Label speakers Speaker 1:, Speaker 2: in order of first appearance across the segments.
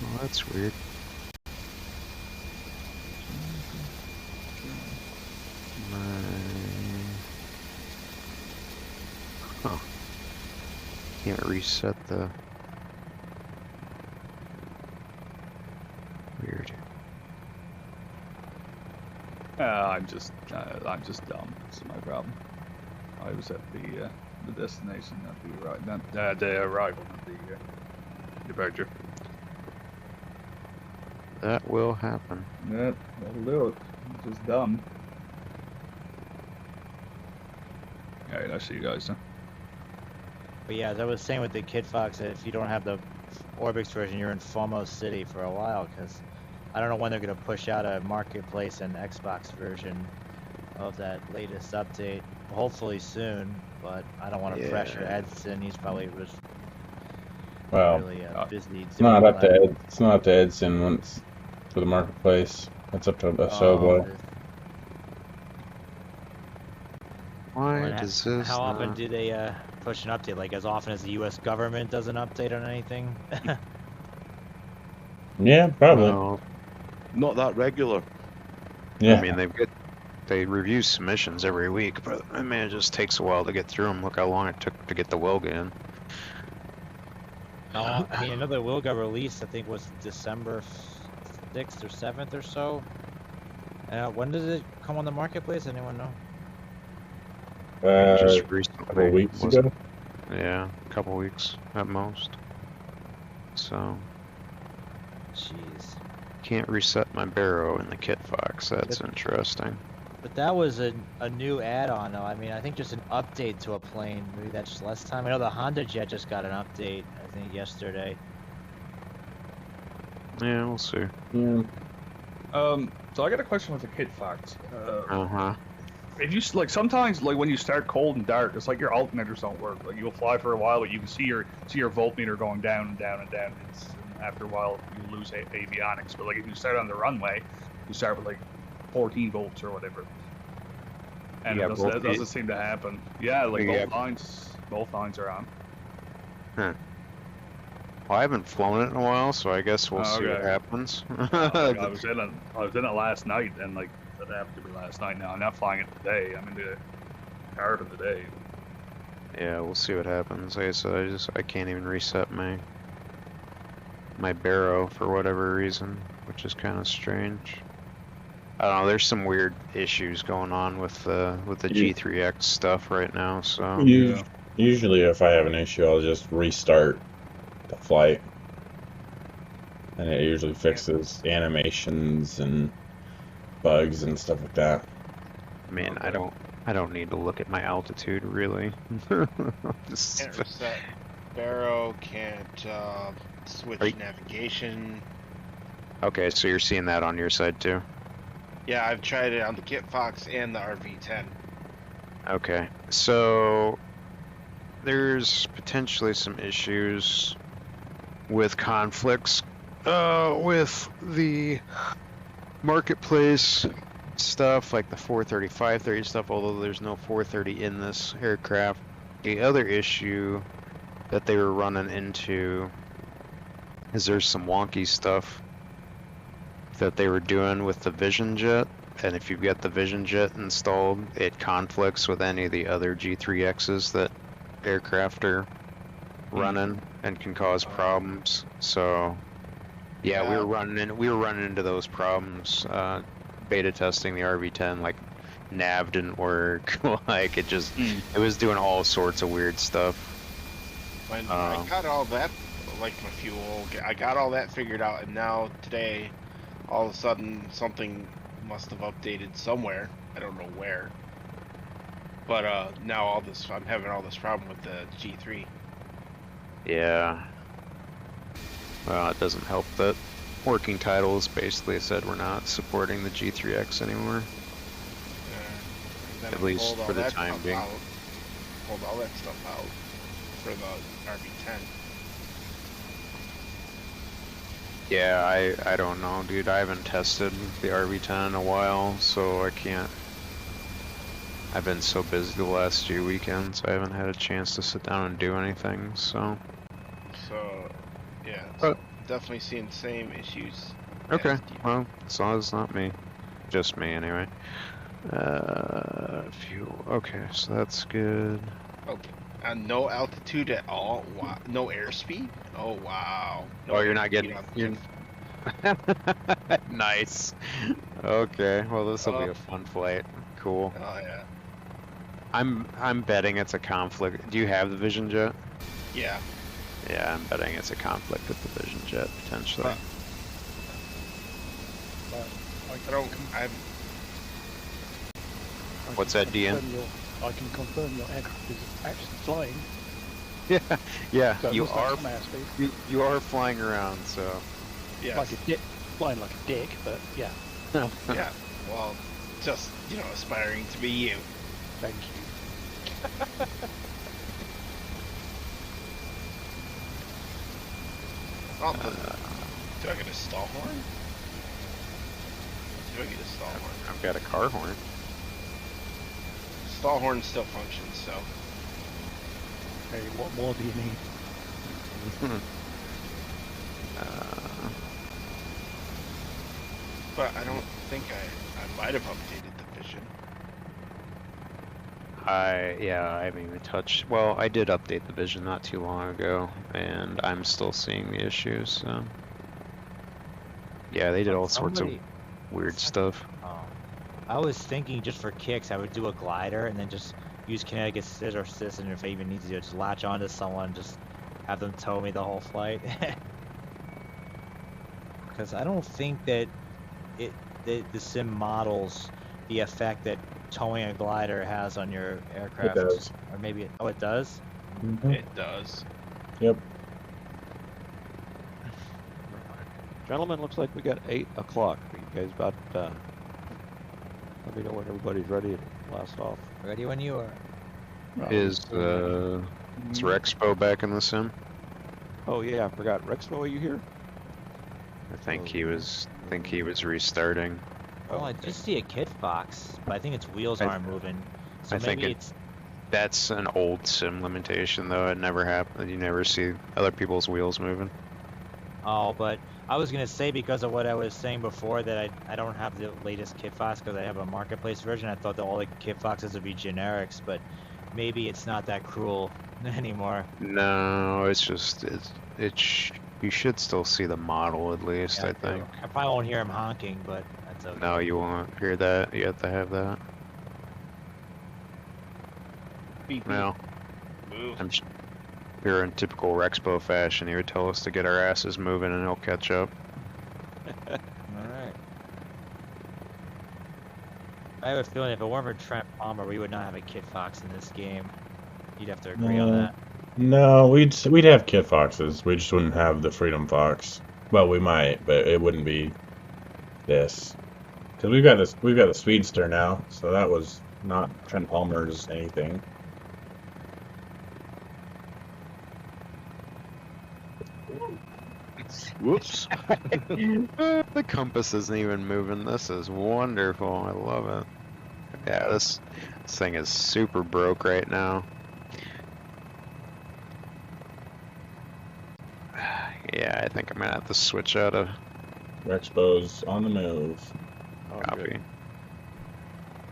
Speaker 1: Well, that's weird. Huh. Can't reset the... Weird.
Speaker 2: I'm just dumb. This is my problem. I was at the destination, not the arrival, not the departure.
Speaker 1: That will happen.
Speaker 2: Yeah, that'll do it. I'm just dumb. Alright, I'll see you guys then.
Speaker 3: But yeah, as I was saying with the Kit Fox, if you don't have the Orbix version, you're in FOMO City for a while, because I don't know when they're going to push out a Marketplace and Xbox version of that latest update. Hopefully soon, but I don't want to pressure Edson. He's probably just really busy.
Speaker 4: It's not up to Ed. It's not up to Edson once for the Marketplace. That's up to Asobo.
Speaker 1: Why does this?
Speaker 3: How often do they push an update? Like as often as the U.S. government does an update on anything?
Speaker 4: Yeah, probably.
Speaker 1: Well,
Speaker 5: Not that regular.
Speaker 4: Yeah.
Speaker 1: I mean, they review submissions every week, but I mean, it just takes a while to get through them. Look how long it took to get the Wilga in.
Speaker 3: I mean, another Wilga release, I think, was December 6th or 7th or so. When did it come on the Marketplace? Anyone know?
Speaker 1: Just recently.
Speaker 4: A couple weeks ago.
Speaker 1: Yeah, a couple weeks at most. So.
Speaker 3: Jeez.
Speaker 1: Can't reset my Barrow in the Kit Fox. That's interesting.
Speaker 3: But that was a new add-on, though. I mean, I think just an update to a plane. Maybe that's just less time. I know the Honda Jet just got an update, I think, yesterday.
Speaker 1: Yeah, we'll see.
Speaker 4: Yeah.
Speaker 2: So I got a question with the Kit Fox.
Speaker 1: Uh-huh.
Speaker 2: If you like, sometimes like when you start cold and dark, it's like your alternators don't work. Like you'll fly for a while, but you can see your voltmeter going down and down and down. And after a while, you lose avionics. But like if you start on the runway, you start with like 14 volts or whatever. And
Speaker 1: Yeah,
Speaker 2: that doesn't seem to happen. Yeah, like
Speaker 1: Yeah.
Speaker 2: both lines are on.
Speaker 1: Huh. Well, I haven't flown it in a while, so I guess we'll see what
Speaker 2: Okay.
Speaker 1: happens.
Speaker 2: Like, I was in it last night, and like that happened to me last night. Now I'm not flying it today. I'm in the Caravan today.
Speaker 1: Yeah, we'll see what happens. Like I said, I can't even reset my Barrow for whatever reason, which is kind of strange. I don't know. There's some weird issues going on with the G3X stuff right now. So
Speaker 4: Usually, if I have an issue, I'll just restart the flight, and it usually fixes animations and bugs and stuff like that.
Speaker 1: I mean, I don't need to look at my altitude really. Just-
Speaker 6: Can't reset Barrow, can't switch navigation.
Speaker 1: Okay, so you're seeing that on your side too.
Speaker 6: Yeah, I've tried it on the Kit Fox and the RV10.
Speaker 1: Okay, so there's potentially some issues with conflicts with the Marketplace stuff, like the 430, 530 stuff, although there's no 430 in this aircraft. The other issue that they were running into is there's some wonky stuff that they were doing with the Vision Jet, and if you've got the Vision Jet installed, it conflicts with any of the other G3Xs that aircraft are running and can cause problems. So yeah, we were running into those problems beta testing the RV10. Like nav didn't work. Like it was doing all sorts of weird stuff.
Speaker 6: When I got all that, like my fuel, I got all that figured out, and now today, all of a sudden, something must have updated somewhere. I don't know where. But now I'm having all this problem with the G3.
Speaker 1: Yeah. Well, it doesn't help that Working Titles basically said we're not supporting the G3X anymore.
Speaker 6: Then
Speaker 1: At
Speaker 6: I
Speaker 1: least
Speaker 6: pulled all
Speaker 1: for the
Speaker 6: that
Speaker 1: time
Speaker 6: stuff
Speaker 1: being.
Speaker 6: out. Pulled all that stuff out for the RV10.
Speaker 1: Yeah, I don't know, dude. I haven't tested the RV10 in a while, so I can't. I've been so busy the last few weekends, I haven't had a chance to sit down and do anything, so.
Speaker 6: So, yeah.
Speaker 1: But
Speaker 6: definitely seeing the same issues.
Speaker 1: Okay,
Speaker 6: as you.
Speaker 1: well, as long as it's not me. Just me, anyway. Fuel. Okay, so that's good.
Speaker 6: Okay. No altitude at all. Wow. No airspeed. Oh wow. No
Speaker 1: Oh, you're not
Speaker 6: airspeed
Speaker 1: getting.
Speaker 6: on
Speaker 1: You're...
Speaker 6: the-
Speaker 1: Nice. Okay, well, this will be
Speaker 6: Oh.
Speaker 1: a fun flight. Cool.
Speaker 6: Oh yeah.
Speaker 1: I'm betting it's a conflict. Do you have the Vision Jet?
Speaker 6: Yeah.
Speaker 1: Yeah, I'm betting it's a conflict with the Vision Jet potentially.
Speaker 6: Huh. I don't. I'm.
Speaker 1: What's that, DN?
Speaker 7: I can confirm your aircraft is actually flying.
Speaker 1: Yeah, yeah.
Speaker 7: So it
Speaker 1: You
Speaker 7: looks like
Speaker 1: are
Speaker 7: some airspeed.
Speaker 1: you are flying around, so
Speaker 6: Yes.
Speaker 7: Like a dick, flying like a dick, but yeah,
Speaker 6: Yeah. Well, just aspiring to be you.
Speaker 7: thank you.
Speaker 6: Oh, do I get a stall horn? Do I get a stall horn?
Speaker 1: I've got a car horn.
Speaker 6: Stall horn still functions, so.
Speaker 7: Hey, what more do you need?
Speaker 6: But I don't think I might have updated the vision.
Speaker 1: I haven't even touched. Well, I did update the Vision not too long ago, and I'm still seeing the issues. So yeah, they did all sorts of
Speaker 3: Somebody-
Speaker 1: weird stuff.
Speaker 3: Oh. I was thinking just for kicks, I would do a glider and then just use kinetic assist or assist, and if I even need to just latch onto someone, just have them tow me the whole flight. Because I don't think that the sim models the effect that towing a glider has on your aircraft.
Speaker 4: does.
Speaker 3: Or maybe it does.
Speaker 6: It does.
Speaker 4: Yep.
Speaker 5: Gentlemen, looks like we got 8 o'clock. Are you guys about, let me know when everybody's ready to blast off.
Speaker 3: Ready when you are.
Speaker 1: Is Rexpo back in the sim?
Speaker 5: Oh yeah, I forgot. Rexpo, are you here?
Speaker 1: I think he was restarting.
Speaker 3: Oh, I
Speaker 5: okay.
Speaker 3: just see a Kit Fox, but I think its wheels
Speaker 1: I-
Speaker 3: aren't moving. So
Speaker 1: I think
Speaker 3: maybe
Speaker 1: it-
Speaker 3: it's
Speaker 1: That's an old sim limitation, though. It never happened. You never see other people's wheels moving.
Speaker 3: oh, but I was gonna say because of what I was saying before that I don't have the latest Kit Fox because I have a marketplace version. I thought that all the Kit Foxes would be generics, but maybe it's not that cruel anymore.
Speaker 1: No, it's just you should still see the model at least.
Speaker 3: Yeah,
Speaker 1: I think.
Speaker 3: I probably won't hear him honking, but that's okay.
Speaker 1: No, you won't hear that. You have to have that.
Speaker 6: Beep, beep.
Speaker 1: Well,
Speaker 6: Move.
Speaker 1: here in typical Rexpo fashion, he would tell us to get our asses moving, and he'll catch up.
Speaker 3: All right. I have a feeling if it weren't for Trent Palmer, we would not have a Kit Fox in this game. You'd have to agree on that.
Speaker 4: No, we'd have Kit Foxes. We just wouldn't have the Freedom Fox. Well, we might, but it wouldn't be this. Because we've got the Speedster now, so that was not Trent Palmer's anything.
Speaker 5: Whoops.
Speaker 1: The compass isn't even moving. This is wonderful. I love it. Yeah, this thing is super broke right now. Yeah, I think I'm gonna have to switch out of
Speaker 4: Rexpo's on the move.
Speaker 5: Oh,
Speaker 1: copy.
Speaker 5: good.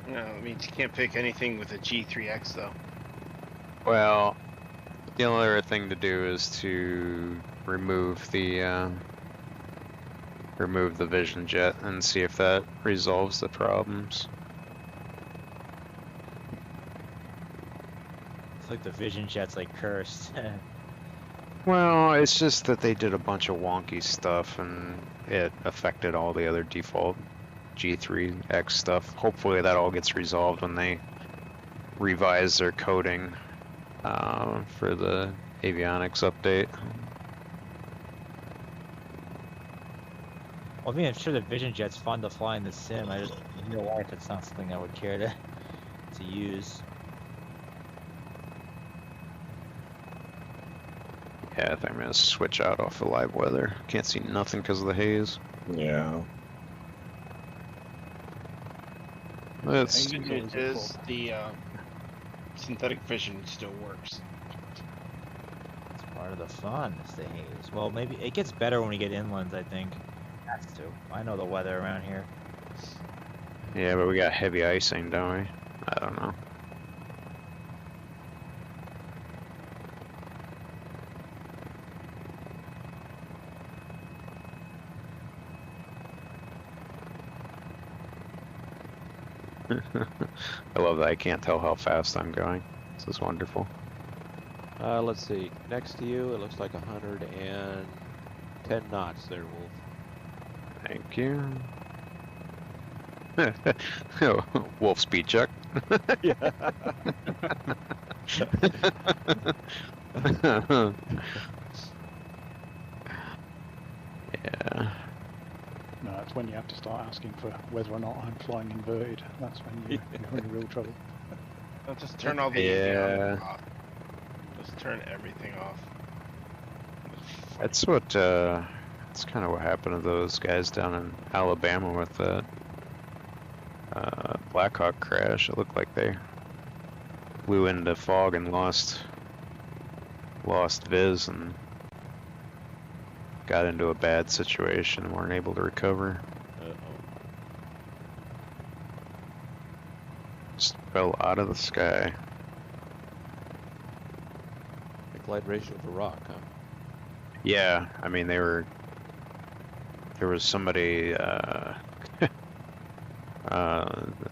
Speaker 6: No, it means you can't pick anything with a G3X though.
Speaker 1: Well, the only other thing to do is to remove the Vision Jet and see if that resolves the problems.
Speaker 3: It's like the Vision Jet's like cursed.
Speaker 1: Well, it's just that they did a bunch of wonky stuff and it affected all the other default G3X stuff. Hopefully that all gets resolved when they revise their coding for the avionics update.
Speaker 3: Well, I mean, I'm sure the Vision Jet's fun to fly in the sim. I just, in real life, it's not something I would care to use.
Speaker 1: Yeah, I think I'm gonna switch out off the live weather. Can't see nothing because of the haze.
Speaker 4: Yeah.
Speaker 1: It's
Speaker 7: Haze.
Speaker 6: It is the synthetic vision still works.
Speaker 3: Part of the fun is the haze. Well, maybe it gets better when we get inlands, I think. Has to. I know the weather around here.
Speaker 1: Yeah, but we got heavy icing, don't we? I don't know. I love that I can't tell how fast I'm going. This is wonderful.
Speaker 5: Let's see. Next to you, it looks like 110 knots there, Wolf.
Speaker 1: Thank you. Wolf speed check.
Speaker 5: Yeah.
Speaker 1: Yeah.
Speaker 7: No, that's when you have to start asking for whether or not I'm flying inverted. That's when you're in real trouble.
Speaker 6: I'll just turn all the avionics off. Just turn everything off.
Speaker 1: That's what, that's kind of what happened to those guys down in Alabama with the Blackhawk crash. It looked like they flew into fog and lost viz and got into a bad situation and weren't able to recover. Just fell out of the sky.
Speaker 5: The glide ratio of a rock, huh?
Speaker 1: Yeah, I mean there was somebody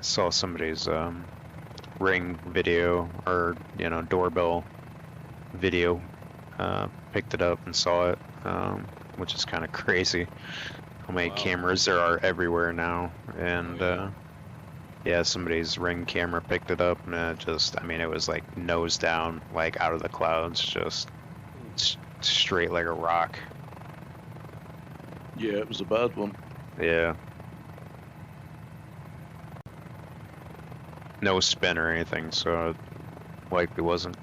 Speaker 1: saw somebody's ring video or doorbell video, picked it up and saw it, which is kind of crazy how many cameras there are everywhere now. And yeah, somebody's ring camera picked it up and it was like nose down, like out of the clouds, just straight like a rock.
Speaker 8: Yeah, it was a bad one.
Speaker 1: Yeah. No spin or anything, so it likely wasn't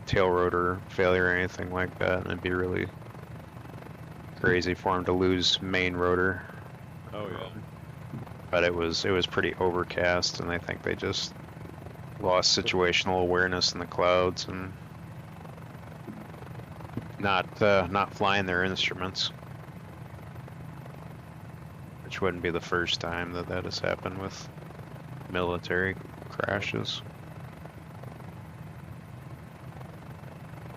Speaker 1: tail rotor failure or anything like that. And it'd be really crazy for him to lose main rotor.
Speaker 5: Oh yeah.
Speaker 1: But it was pretty overcast, and I think they just lost situational awareness in the clouds and not flying their instruments, which wouldn't be the first time that has happened with military crashes.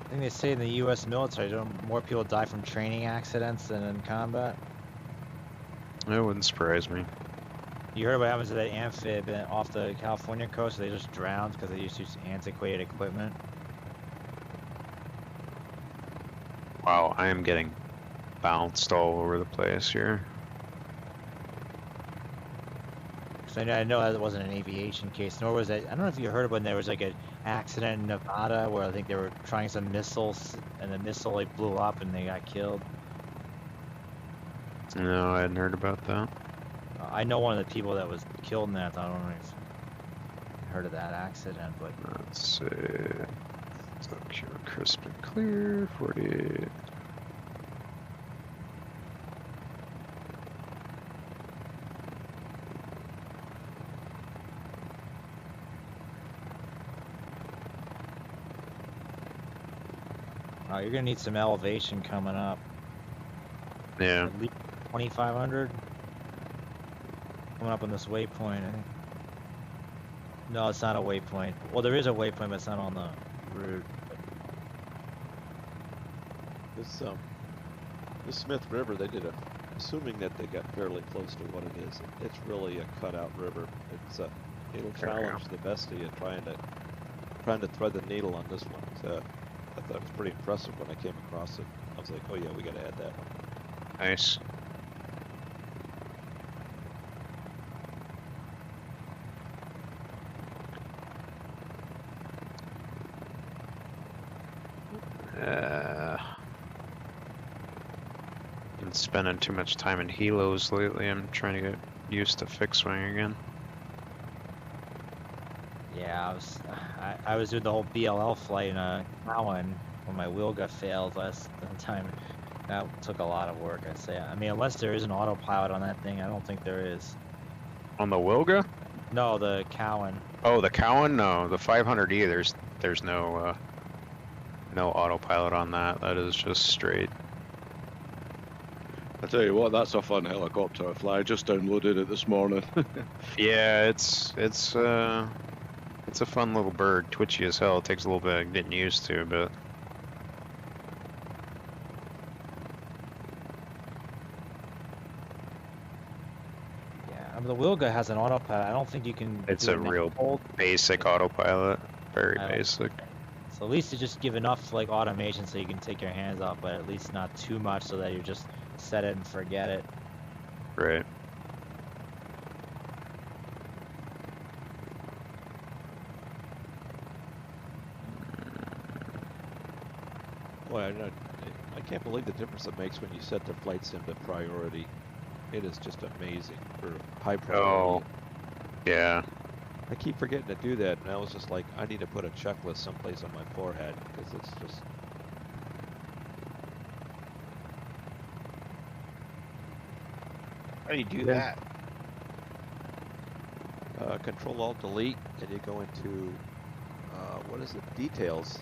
Speaker 3: I think they say in the U.S. military, more people die from training accidents than in combat.
Speaker 1: It wouldn't surprise me.
Speaker 3: You heard what happens to that amphib off the California coast? They just drowned because they used to use antiquated equipment.
Speaker 1: Wow, I am getting bounced all over the place here.
Speaker 3: So I know that wasn't an aviation case, nor was it. I don't know if you heard when there was like an accident in Nevada where I think they were trying some missiles and the missile like blew up and they got killed.
Speaker 1: No, I hadn't heard about that.
Speaker 3: I know one of the people that was killed in that. I don't know if you heard of that accident, but
Speaker 1: Let's see. Secure, crisp and clear. 48.
Speaker 3: you're gonna need some elevation coming up.
Speaker 1: Yeah.
Speaker 3: At least 2,500 coming up on this waypoint. I think. No, it's not a waypoint. Well, there is a waypoint, but it's not on the route.
Speaker 5: This Smith River, they did assuming that they got fairly close to what it is. It's really a cutout river. It'll challenge the best of you trying to thread the needle on this one. So I thought it was pretty impressive when I came across it. I was like, oh yeah, we got to add that one.
Speaker 1: Nice. Been spending too much time in helos lately. I'm trying to get used to fixed wing again.
Speaker 3: Yeah, I was doing the whole BLL flight in a Cowan when my wheel got failed last time. That took a lot of work, I'd say. I mean, unless there is an autopilot on that thing, I don't think there is.
Speaker 1: On the Wilga?
Speaker 3: No, the Cowan.
Speaker 1: Oh, the Cowan? No, the 500E. There's no no autopilot on that. That is just straight.
Speaker 8: I tell you what, that's a fun helicopter to fly. I just downloaded it this morning.
Speaker 1: Yeah, it's a fun little bird. Twitchy as hell. It takes a little bit of getting used to, but
Speaker 3: Yeah, I mean, the Wilga has an autopilot. I don't think you can.
Speaker 1: it's
Speaker 3: do
Speaker 1: a
Speaker 3: it
Speaker 1: real
Speaker 3: manifold.
Speaker 1: basic autopilot. Very
Speaker 3: Oh.
Speaker 1: basic.
Speaker 3: So at least to just give enough like automation so you can take your hands off, but at least not too much so that you just set it and forget it.
Speaker 1: Right.
Speaker 5: Boy, I can't believe the difference it makes when you set the flight sim to priority. It is just amazing for high priority.
Speaker 1: Yeah.
Speaker 5: I keep forgetting to do that, and I was just like, I need to put a checklist someplace on my forehead because it's just.
Speaker 6: How do you do
Speaker 1: Yeah.
Speaker 6: that?
Speaker 5: Control Alt Delete, and you go into what is it? Details.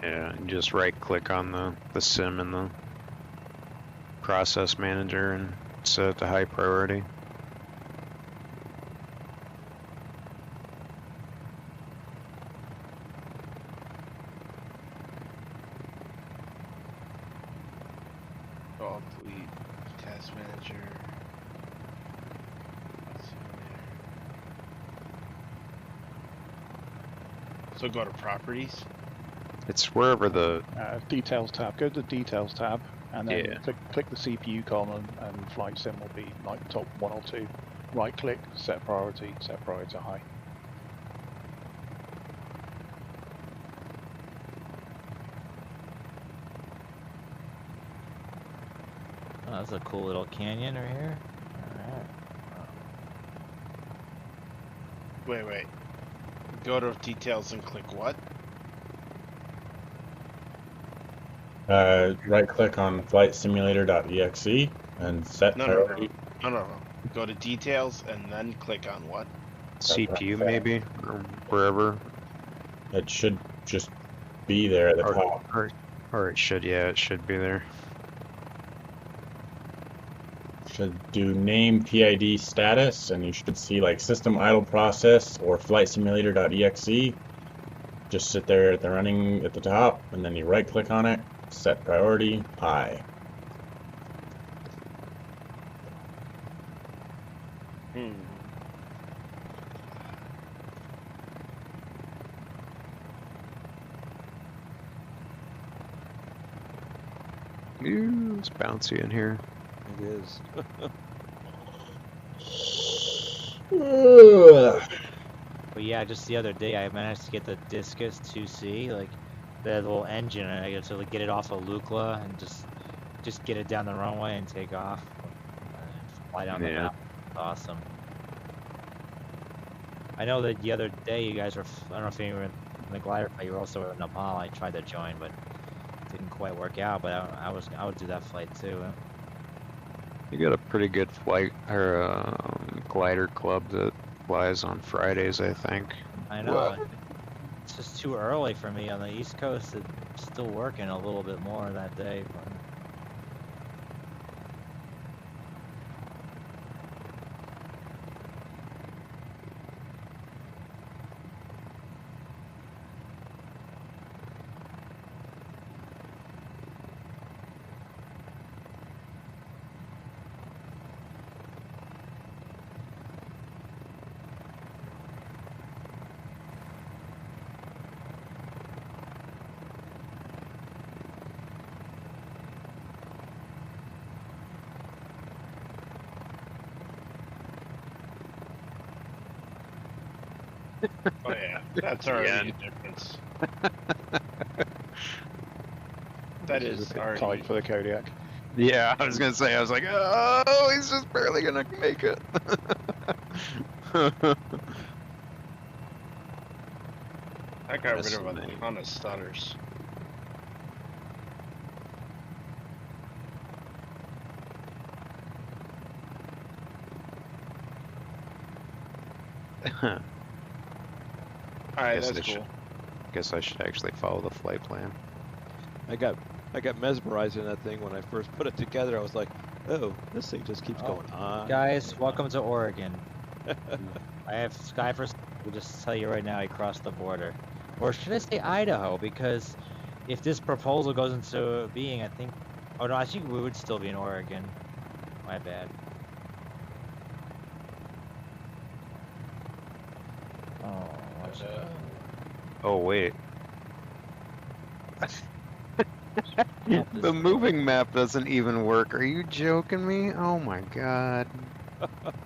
Speaker 1: Yeah. And just right click on the sim in the process manager and set it to high priority.
Speaker 6: Oh, delete task manager. Simulator. So go to properties.
Speaker 1: It's wherever the
Speaker 7: Details tab. Go to the Details tab, and then
Speaker 1: Yeah.
Speaker 7: click the CPU column, and flight sim will be like top 1 or 2. Right click, set priority to high.
Speaker 3: Oh, that's a cool little canyon right here. Alright.
Speaker 6: Wait. Go to details and click what?
Speaker 4: Right click on flightsimulator.exe and set
Speaker 6: No.
Speaker 4: priority.
Speaker 6: No. Go to details and then click on what?
Speaker 1: CPU maybe, or wherever.
Speaker 4: It should just be there at the top.
Speaker 1: Or it should, yeah, it should be there.
Speaker 4: Should do name PID status, and you should see like system idle process or flightsimulator.exe. Just sit there at the running at the top, and then you right click on it, set priority high.
Speaker 1: Ooh, it's bouncy in here.
Speaker 5: It is.
Speaker 3: But yeah, just the other day I managed to get the Discus 2C, like the little engine, and I got to get it off of Lukla and just get it down the runway and take off. Fly down the
Speaker 1: Yeah.
Speaker 3: map. Awesome. I know that the other day you guys were, I don't know if you were in the glider flight, you were also in Nepal. I tried to join, but it didn't quite work out, but I would do that flight too.
Speaker 1: You got a pretty good flight or glider club that flies on Fridays, I think.
Speaker 3: I know. It's just too early for me on the East Coast. It's still working a little bit more that day. But...
Speaker 6: Oh yeah, that's already
Speaker 1: Yeah.
Speaker 6: a difference. That
Speaker 7: This
Speaker 6: is
Speaker 7: a bit
Speaker 6: already.
Speaker 7: tight for the Kodiak.
Speaker 1: Yeah, I was gonna say, I was like, oh, he's just barely gonna make it.
Speaker 6: I got rid of
Speaker 1: Missing
Speaker 6: a
Speaker 1: me.
Speaker 6: ton of stutters. Alright,
Speaker 1: Guess
Speaker 6: that's
Speaker 1: I should-
Speaker 6: cool.
Speaker 1: Guess I should actually follow the flight plan.
Speaker 5: I got mesmerized in that thing when I first put it together. I was like, oh, this thing just keeps going on.
Speaker 3: Guys, welcome to Oregon. I have Sky for. We'll just tell you right now, he crossed the border. Or should I say Idaho? Because if this proposal goes into being, I think. Oh no, I think we would still be in Oregon. My bad. Oh, watch that.
Speaker 1: Oh wait. The moving map doesn't even work. Are you joking me? Oh my god.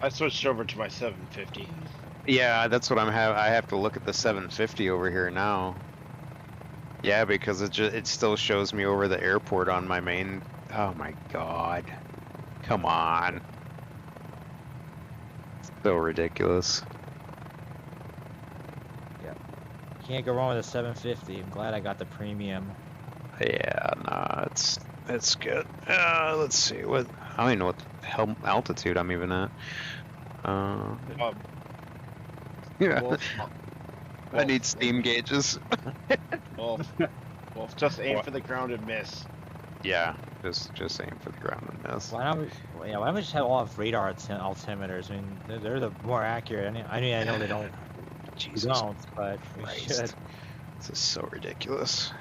Speaker 6: I switched over to my 750.
Speaker 1: Yeah, that's what I have to look at the 750 over here now. Yeah, because it still shows me over the airport on my main. Oh my god. Come on. So ridiculous.
Speaker 3: Can't go wrong with a 750. I'm glad I got the premium.
Speaker 1: Yeah, nah, it's good. Let's see what I don't even know what the hell altitude I'm even at. Yeah,
Speaker 6: Wolf,
Speaker 1: I need steam gauges.
Speaker 6: Wolf, just aim for the ground and miss.
Speaker 1: Yeah, just aim for the ground and miss.
Speaker 3: Why don't we just have all have radar altimeters? I mean, they're the more accurate. I know they don't.
Speaker 1: Jesus
Speaker 3: Don't, but we
Speaker 1: Christ.
Speaker 3: should.
Speaker 1: This is so ridiculous.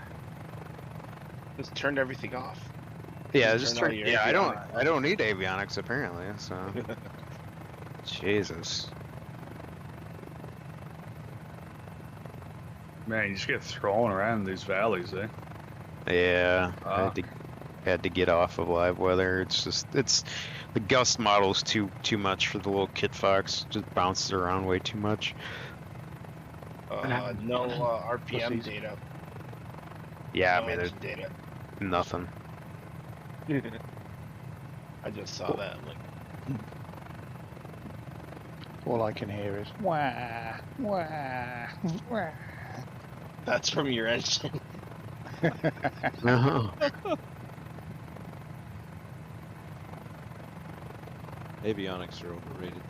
Speaker 6: Just turned everything off.
Speaker 1: Yeah,
Speaker 6: Turn
Speaker 1: just
Speaker 6: all
Speaker 1: turn.
Speaker 6: your
Speaker 1: Yeah,
Speaker 6: avionics
Speaker 1: I don't need avionics apparently. So, Jesus.
Speaker 2: Man, you just get thrown around these valleys, eh?
Speaker 1: Yeah, I had to get off of live weather. It's the gust model's too much for the little Kit Fox. Just bounces around way too much.
Speaker 6: No RPM data.
Speaker 1: Yeah,
Speaker 6: No
Speaker 1: I mean, there's
Speaker 6: engine data.
Speaker 1: nothing.
Speaker 6: I just saw that. I'm like,
Speaker 7: All I can hear is wah, wah, wah.
Speaker 6: that's from your engine.
Speaker 1: No.
Speaker 5: Avionics are overrated.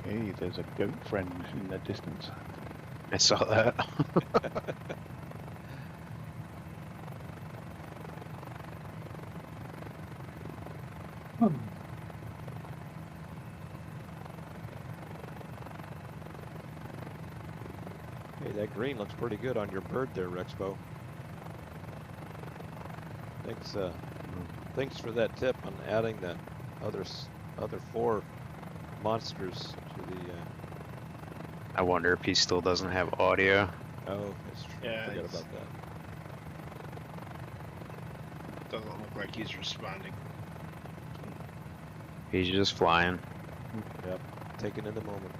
Speaker 7: Hey, there's a goat friend in the distance.
Speaker 1: I saw that.
Speaker 5: Hey, that green looks pretty good on your bird there, Rexpo. Thanks for that tip on adding the other 4 monsters to the.
Speaker 1: I wonder if he still doesn't have audio.
Speaker 5: Oh, that's true.
Speaker 6: Yeah,
Speaker 5: Forgot
Speaker 6: it's-
Speaker 5: about that.
Speaker 6: Doesn't look like he's responding.
Speaker 1: He's just flying.
Speaker 5: Yep, taking in the moment.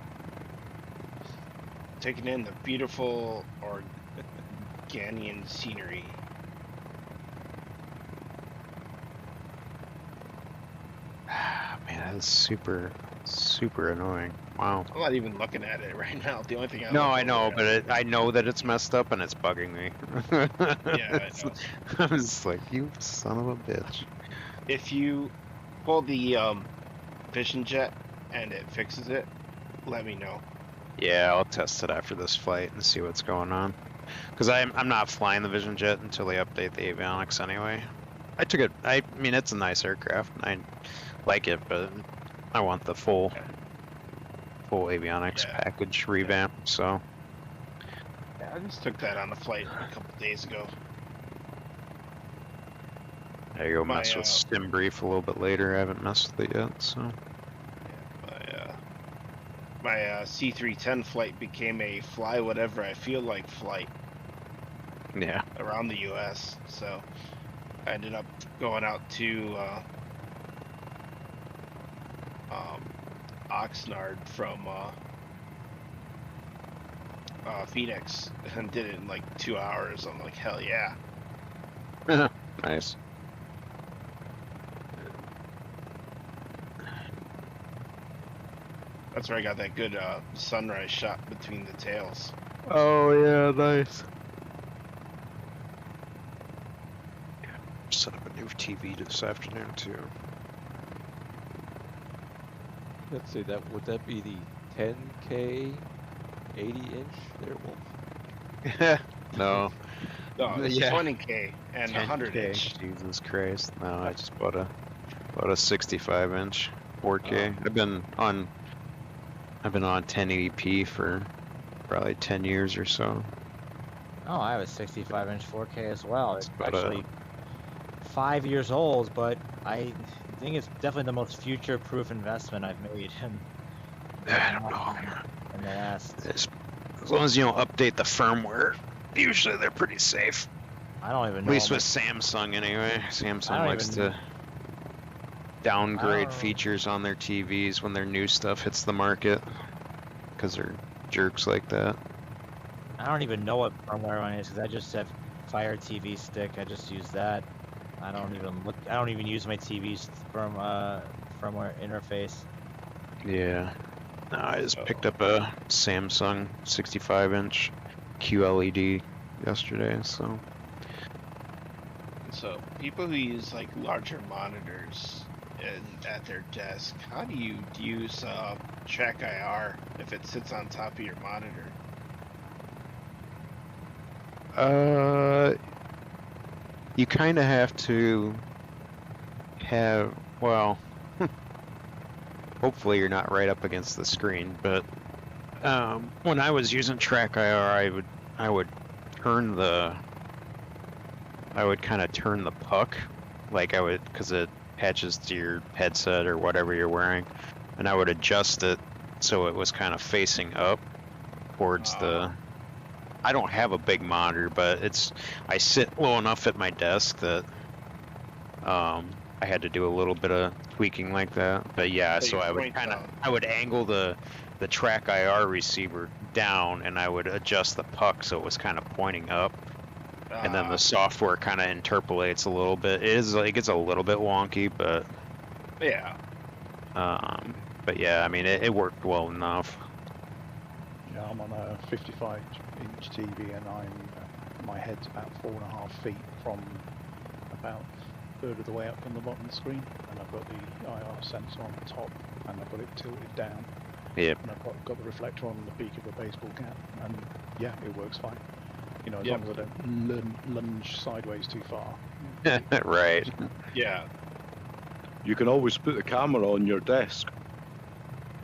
Speaker 6: Taking in the beautiful Organian scenery.
Speaker 1: Man, that's super annoying. Wow.
Speaker 6: I'm not even looking at it right now. The only thing
Speaker 1: No,
Speaker 6: look
Speaker 1: I know,
Speaker 6: over
Speaker 1: but I know that it's messed up and it's bugging me.
Speaker 6: Yeah, I know.
Speaker 1: I'm just like, you son of a bitch.
Speaker 6: If you pull the Vision Jet and it fixes it, let me know.
Speaker 1: Yeah, I'll test it after this flight and see what's going on. Because I'm not flying the Vision Jet until they update the avionics anyway. I took it. I mean, it's a nice aircraft. I like it, but I want the full avionics
Speaker 6: Yeah.
Speaker 1: package revamp. So
Speaker 6: Yeah, I just took that on a flight a couple days ago.
Speaker 1: there you go.
Speaker 6: My,
Speaker 1: Mess with Stim Brief a little bit later. I haven't messed with it yet. So
Speaker 6: My C310 flight became a fly whatever I feel like flight
Speaker 1: yeah.
Speaker 6: around the U.S. So I ended up going out to Oxnard from Phoenix and did it in like 2 hours. I'm like, hell yeah.
Speaker 1: Nice.
Speaker 6: That's where I got that good sunrise shot between the tails.
Speaker 1: Oh yeah, nice. Set up a new TV this afternoon too.
Speaker 5: Let's see, that would that be the 10K 80-inch there, Wolf?
Speaker 1: No.
Speaker 6: No, it's
Speaker 1: Yeah.
Speaker 6: 20K and 100
Speaker 1: 10K.
Speaker 6: inch.
Speaker 1: Jesus Christ. No, I just bought a 65-inch 4K. I've been on 1080p for probably 10 years or so.
Speaker 3: Oh, I have a 65-inch 4K as well. It's
Speaker 1: about a-
Speaker 3: actually 5 years old, but I think it's definitely the most future-proof investment I've made
Speaker 1: I don't know.
Speaker 3: in the last.
Speaker 1: As long as you don't update the firmware, usually they're pretty safe.
Speaker 3: I don't even
Speaker 1: At
Speaker 3: know.
Speaker 1: least
Speaker 3: how
Speaker 1: with Samsung, anyway.
Speaker 3: I
Speaker 1: Samsung
Speaker 3: don't
Speaker 1: likes
Speaker 3: even-
Speaker 1: to downgrade
Speaker 3: know.
Speaker 1: features on their TVs when their new stuff hits the market, because they're jerks like that.
Speaker 3: I don't even know what firmware on it is because I just have Fire TV Stick. I just use that. I don't even use my TV's firmware interface.
Speaker 1: Yeah. No, I just picked up a Samsung 65-inch QLED yesterday, so.
Speaker 6: So people who use like larger monitors at their desk, how do you use Track IR if it sits on top of your monitor?
Speaker 1: You kind of have to have, well, hopefully you're not right up against the screen, but when I was using Track IR, I would kind of turn the puck, because it attaches to your headset or whatever you're wearing, and I would adjust it so it was kind of facing up towards the. I don't have a big monitor, but I sit low enough at my desk that I had to do a little bit of tweaking like that. But yeah,
Speaker 6: So
Speaker 1: so
Speaker 6: you
Speaker 1: I would
Speaker 6: point down.
Speaker 1: I would angle the Track IR receiver down, and I would adjust the puck so it was kind of pointing up, and then the software kind of interpolates a little bit. It gets a little bit wonky, but
Speaker 6: Yeah.
Speaker 1: yeah, I mean it worked well enough.
Speaker 7: Yeah, I'm on a 55-inch TV, and my head's about 4.5 feet from about a third of the way up from the bottom of the screen, and I've got the IR sensor on the top, and I've got it tilted down.
Speaker 1: Yep.
Speaker 7: And I've got the reflector on the beak of a baseball cap, and yeah, it works fine. You know, as
Speaker 6: Yep.
Speaker 7: long as I don't lunge sideways too far.
Speaker 1: Right.
Speaker 6: Yeah.
Speaker 8: You can always put the camera on your desk.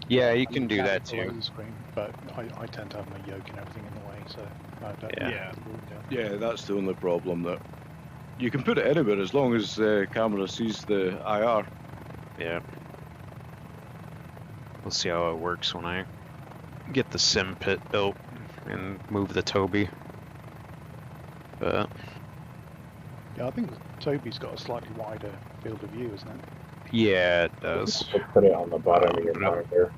Speaker 1: Yeah, you
Speaker 7: I
Speaker 1: can
Speaker 7: look
Speaker 1: do
Speaker 7: at
Speaker 1: that
Speaker 7: it below
Speaker 1: too.
Speaker 7: the screen, but I tend to have my yoke and everything in the way, so I don't
Speaker 1: Yeah.
Speaker 6: Yeah.
Speaker 8: Yeah, that's the only problem. That you can put it anywhere as long as the camera sees the IR.
Speaker 1: Yeah. We'll see how it works when I get the sim pit built and move the Toby. But
Speaker 7: Yeah, I think Toby's got a slightly wider field of view, isn't it?
Speaker 1: yeah, it does.
Speaker 4: Put it on the bottom of your
Speaker 1: No.
Speaker 4: monitor.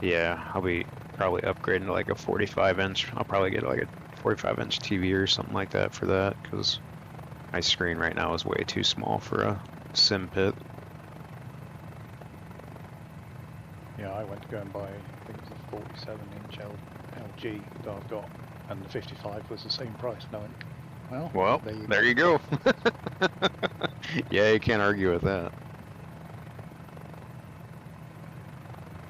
Speaker 1: Yeah, I'll be probably upgrading to like a 45-inch. I'll probably get like a 45-inch TV or something like that for that, because my screen right now is way too small for a sim pit.
Speaker 7: Yeah, I went to go and buy, I think it was a 47-inch LG that I've got, and the 55 was the same price. And I went,
Speaker 1: Well, there you go. Yeah, you can't argue with that.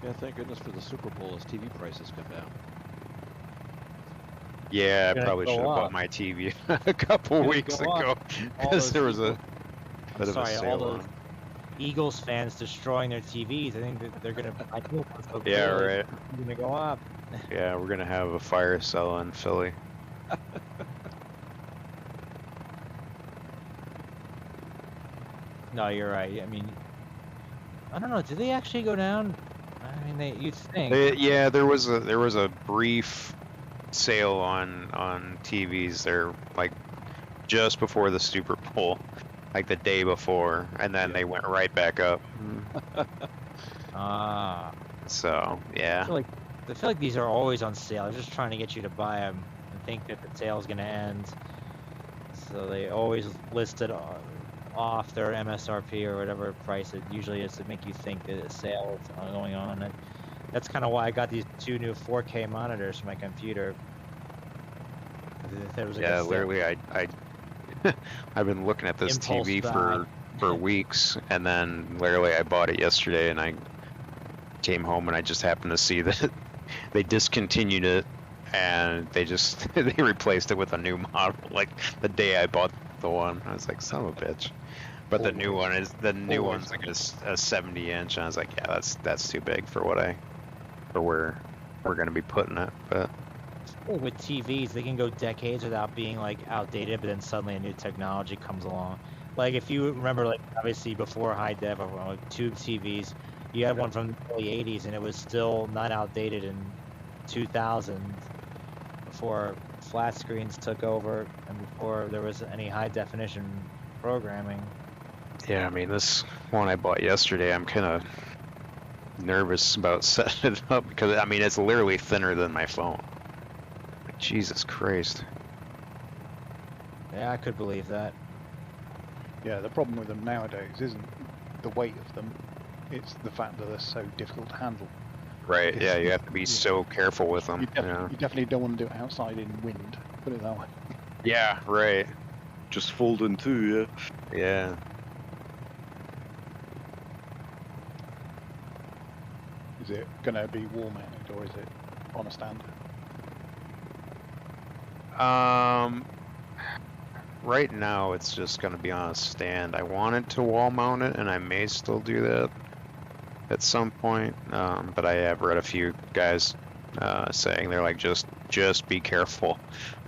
Speaker 5: Yeah, thank goodness for the Super Bowl as TV prices come down.
Speaker 1: Yeah, I
Speaker 3: Gonna
Speaker 1: probably
Speaker 3: go
Speaker 1: should have bought
Speaker 3: up.
Speaker 1: my TV a couple
Speaker 3: Gonna
Speaker 1: weeks
Speaker 3: go
Speaker 1: ago,
Speaker 3: up. All
Speaker 1: because
Speaker 3: those
Speaker 1: there was a
Speaker 3: people-
Speaker 1: bit of a
Speaker 3: Sorry, all
Speaker 1: sale
Speaker 3: those
Speaker 1: on.
Speaker 3: Eagles fans destroying their TVs. I think that they're gonna. I think it's so
Speaker 1: Yeah,
Speaker 3: cool,
Speaker 1: right.
Speaker 3: it's gonna go up.
Speaker 1: Yeah, we're gonna have a fire sale in Philly.
Speaker 3: No, you're right. I mean, I don't know. Did they actually go down? I mean, you'd think.
Speaker 1: Yeah, there was a brief sale on TVs there, like just before the Super Bowl, like the day before, and then they went right back up.
Speaker 3: Ah.
Speaker 1: So yeah,
Speaker 3: I feel like these are always on sale. They're just trying to get you to buy them and think that the sale's gonna end. So they always list it off their MSRP or whatever price it usually is to make you think that a sale is going on. And that's kind of why I got these two new 4K monitors for my computer. There was a good
Speaker 1: yeah.
Speaker 3: sale.
Speaker 1: Literally, I I've been looking at this
Speaker 3: Impulse
Speaker 1: TV
Speaker 3: buy.
Speaker 1: for weeks, and then literally I bought it yesterday, and I came home and I just happened to see that they discontinued it and they just they replaced it with a new model like the day I bought the one. I was like, son of a bitch. But the new one's like a 70 inch, and I was like, yeah, that's too big for where we're gonna be putting it. But
Speaker 3: with TVs, they can go decades without being like outdated, but then suddenly a new technology comes along. Like if you remember, like obviously before high def or like tube TVs, you had one from the early 80s and it was still not outdated in 2000 before flat screens took over and before there was any high definition programming.
Speaker 1: yeah, I mean, this one I bought yesterday, I'm kind of nervous about setting it up because I mean it's literally thinner than my phone. Like, Jesus Christ.
Speaker 3: Yeah, I could believe that.
Speaker 7: Yeah, the problem with them nowadays isn't the weight of them, it's the fact that they're so difficult to handle.
Speaker 1: Right, yeah, you have to be so careful with them.
Speaker 7: You definitely don't want to do it outside in wind, put it that way.
Speaker 1: Yeah, right.
Speaker 8: Just fold in two, yeah.
Speaker 1: Yeah.
Speaker 7: Is it going to be wall mounted or is it on a stand?
Speaker 1: Right now it's just going to be on a stand. I wanted to wall mount it, and I may still do that at some point. But I have read a few guys saying they're like, just be careful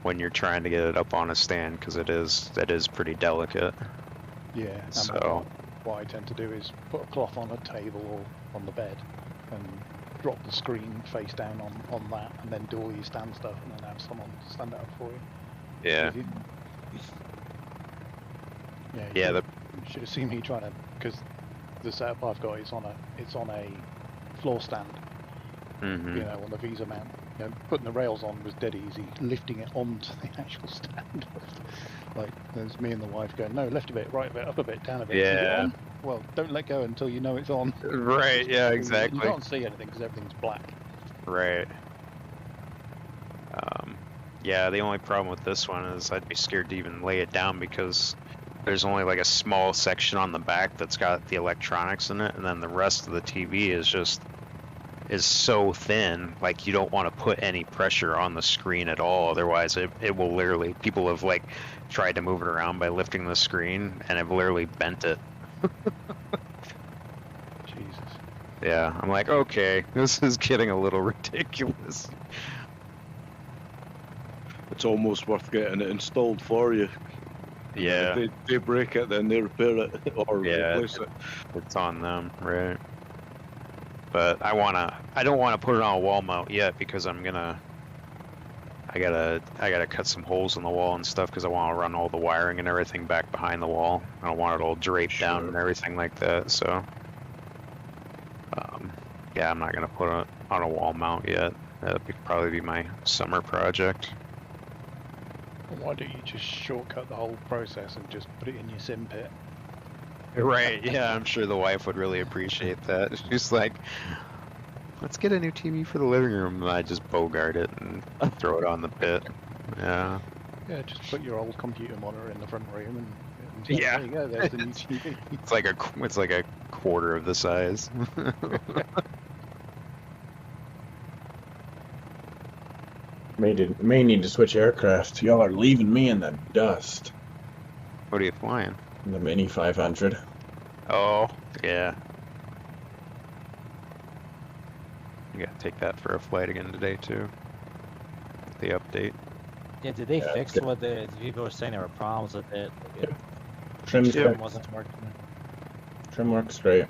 Speaker 1: when you're trying to get it up on a stand because it is pretty delicate.
Speaker 7: Yeah. And
Speaker 1: So
Speaker 7: what I tend to do is put a cloth on a table or on the bed and drop the screen face down on that, and then do all your stand stuff, and then have someone stand it up for you.
Speaker 1: yeah,
Speaker 7: Yeah.
Speaker 1: yeah.
Speaker 7: You should have seen me trying to, because the setup I've got is on a floor stand.
Speaker 1: Mm-hmm.
Speaker 7: You know, on the Visa mount. You know, putting the rails on was dead easy. Lifting it onto the actual stand, like there's me and the wife going, no, left a bit, right a bit, up a bit, down a bit. Is it
Speaker 1: Yeah.
Speaker 7: on? Well, don't let go until you know it's on.
Speaker 1: Right. Yeah.
Speaker 7: You
Speaker 1: Exactly.
Speaker 7: can't see anything because everything's black.
Speaker 1: Right. Yeah, the only problem with this one is I'd be scared to even lay it down because there's only like a small section on the back that's got the electronics in it, and then the rest of the TV is so thin, like you don't want to put any pressure on the screen at all, otherwise it will literally, people have like tried to move it around by lifting the screen and have literally bent it.
Speaker 7: Jesus.
Speaker 1: Yeah, I'm like, okay, this is getting a little ridiculous.
Speaker 8: It's almost worth getting it installed for you.
Speaker 1: Yeah.
Speaker 8: If they break it, then they repair it or
Speaker 1: Yeah,
Speaker 8: replace it.
Speaker 1: It's on them, right? But I don't wanna put it on a wall mount yet because I gotta cut some holes in the wall and stuff because I want to run all the wiring and everything back behind the wall. I don't want it all draped down
Speaker 8: Sure.
Speaker 1: and everything like that. So, yeah, I'm not gonna put it on a wall mount yet. That'll probably be my summer project.
Speaker 7: Why don't you just shortcut the whole process and just put it in your sim pit?
Speaker 1: Right? Yeah, I'm sure the wife would really appreciate that. She's like, let's get a new TV for the living room. And I just bogart it and throw it on the pit. Yeah.
Speaker 7: Yeah, just put your old computer monitor in the front room and
Speaker 1: Yeah.
Speaker 7: there you go, there's the new TV.
Speaker 1: It's like a quarter of the size.
Speaker 4: May need to switch aircraft. Y'all are leaving me in the dust.
Speaker 1: What are you flying?
Speaker 4: The Mini 500.
Speaker 1: Oh, yeah. You gotta take that for a flight again today too. The update.
Speaker 3: Yeah, did they
Speaker 4: Yeah,
Speaker 3: fix
Speaker 4: good.
Speaker 3: what the people were saying there were problems with it?
Speaker 4: Yep. Trim's
Speaker 3: Trim
Speaker 4: great.
Speaker 3: wasn't working.
Speaker 4: Trim works great.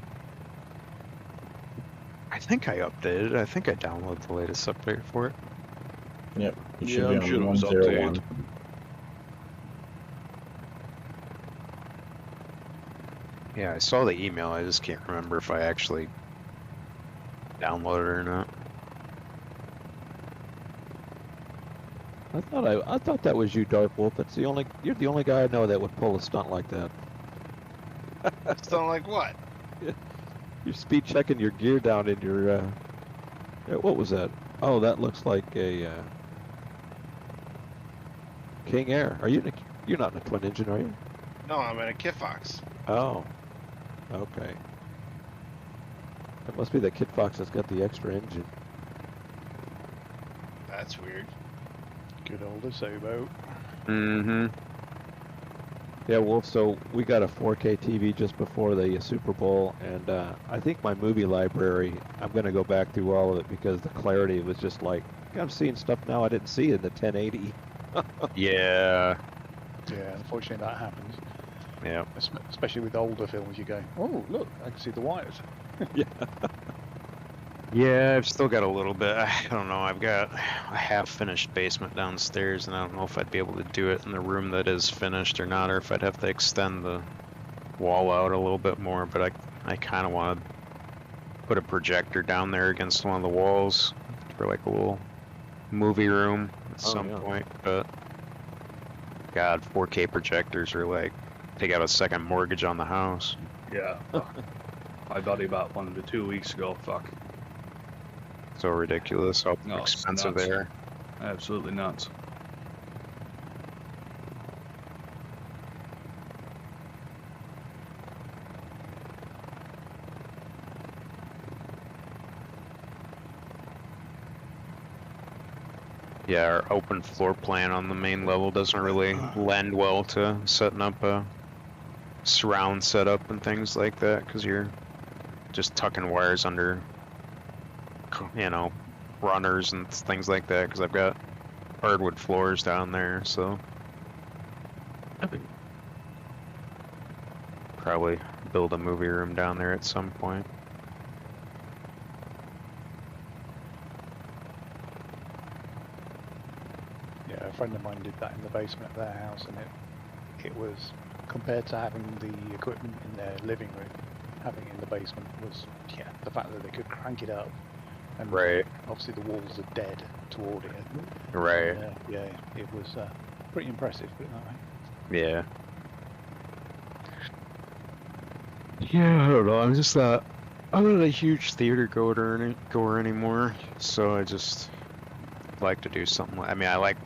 Speaker 1: I think I updated it. I think I downloaded the latest update for it.
Speaker 4: Yep. You should
Speaker 8: Yeah,
Speaker 4: be
Speaker 8: I'm
Speaker 4: on
Speaker 8: sure it was
Speaker 4: 101.
Speaker 8: updated.
Speaker 1: Yeah, I saw the email. I just can't remember if I actually downloaded it or not.
Speaker 5: I thought that was you, Dark Wolf. You're the only guy I know that would pull a stunt like that.
Speaker 6: Sound like what?
Speaker 5: You're speed checking your gear down in your. What was that? Oh, that looks like a King Air. You're not in a twin engine, are you?
Speaker 6: No, I'm in a Kit Fox.
Speaker 5: Oh, okay. It must be the Kit Fox that's got the extra engine.
Speaker 6: That's weird.
Speaker 7: Good old Asobo.
Speaker 1: Mm-hmm.
Speaker 5: Yeah, Wolf, so we got a 4K TV just before the Super Bowl, and I think my movie library, I'm going to go back through all of it because the clarity was just like, I'm seeing stuff now I didn't see in the 1080.
Speaker 1: Yeah.
Speaker 7: Yeah, unfortunately that happens.
Speaker 1: Yeah.
Speaker 7: Especially with older films, you go, oh look, I can see the wires.
Speaker 5: Yeah.
Speaker 1: Yeah, I've still got a little bit. I don't know. I've got a half-finished basement downstairs, and I don't know if I'd be able to do it in the room that is finished or not, or if I'd have to extend the wall out a little bit more. But I kind of want to put a projector down there against one of the walls for like a little movie room at some point. But God, 4K projectors are like take out a second mortgage on the house.
Speaker 2: Yeah. My buddy bought one 2 weeks ago. Fuck.
Speaker 1: So ridiculous how
Speaker 2: No, it's
Speaker 1: expensive
Speaker 2: nuts.
Speaker 1: they are.
Speaker 2: Absolutely nuts.
Speaker 1: Yeah, our open floor plan on the main level doesn't really lend well to setting up a surround setup and things like that, because you're just tucking wires under, you know, runners and things like that, because I've got hardwood floors down there, so probably build a movie room down there at some point.
Speaker 7: Yeah, a friend of mine did that in the basement of their house, and it was, compared to having the equipment in their living room, having it in the basement was, yeah, the fact that they could crank it up, and
Speaker 1: Right.
Speaker 7: obviously the walls are dead toward it.
Speaker 1: Right.
Speaker 7: Yeah, it was pretty impressive, put it that way.
Speaker 1: Yeah. Yeah, I don't know. I'm not a huge theater goer anymore, so I just like to do something. I mean, I like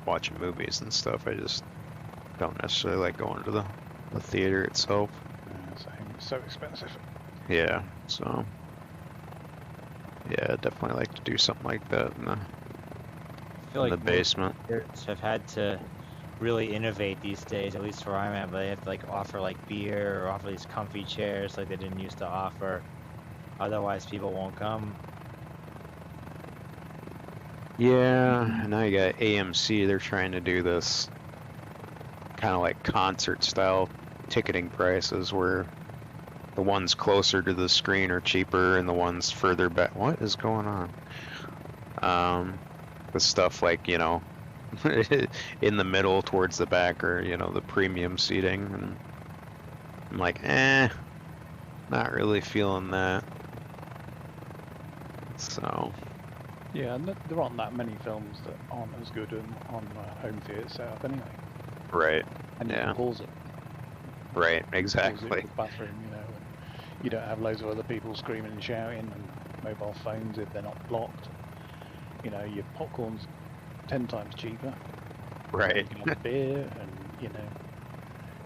Speaker 1: watching movies and stuff. I just don't necessarily like going to the theater itself.
Speaker 7: Same. It's so expensive.
Speaker 1: Yeah, so yeah, definitely like to do something like that in the
Speaker 3: I feel
Speaker 1: in
Speaker 3: like
Speaker 1: the
Speaker 3: most
Speaker 1: basement.
Speaker 3: theaters have had to really innovate these days, at least where I'm at. But they have to like offer like beer or offer these comfy chairs like they didn't used to offer. Otherwise, people won't come.
Speaker 1: Yeah, and now you got AMC. They're trying to do this kind of like concert style ticketing prices where the ones closer to the screen are cheaper and the ones further back. What is going on? The stuff like, you know, in the middle towards the back, or, you know, the premium seating. And I'm like, not really feeling that. So.
Speaker 7: Yeah, and there aren't that many films that aren't as good on home theatre setup anyway.
Speaker 1: Right.
Speaker 7: And you
Speaker 1: Yeah.
Speaker 7: can pause it.
Speaker 1: Right.
Speaker 7: Pause it
Speaker 1: Exactly.
Speaker 7: in the bathroom, you know, and you don't have loads of other people screaming and shouting, and mobile phones if they're not blocked. You know, your popcorn's 10 times cheaper.
Speaker 1: Right.
Speaker 7: You can have beer, and you know.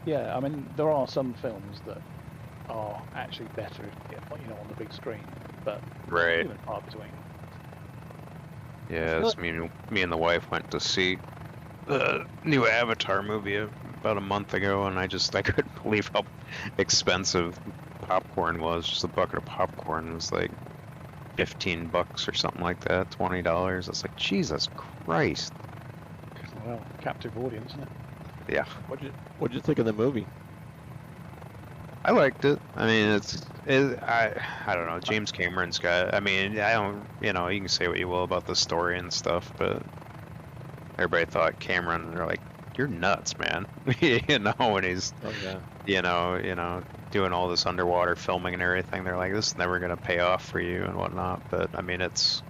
Speaker 7: Yeah, I mean, there are some films that are actually better, you know, on the big screen, but
Speaker 1: Right.
Speaker 7: even far between.
Speaker 1: Yeah, it's me and the wife went to see the new Avatar movie about a month ago, and I couldn't believe how expensive popcorn was. Just a bucket of popcorn was like $15 or something like that, $20. It's like, Jesus Christ.
Speaker 7: Well, captive audience, isn't it?
Speaker 1: Yeah,
Speaker 5: What'd you think of the movie?
Speaker 1: I liked it. I mean, I don't know. James Cameron's got. I mean, I don't. You know, you can say what you will about the story and stuff, but everybody thought Cameron. They're like, you're nuts, man. You know, when he's,
Speaker 5: Oh yeah.
Speaker 1: you know, doing all this underwater filming and everything. They're like, this is never gonna pay off for you and whatnot. But I mean, he's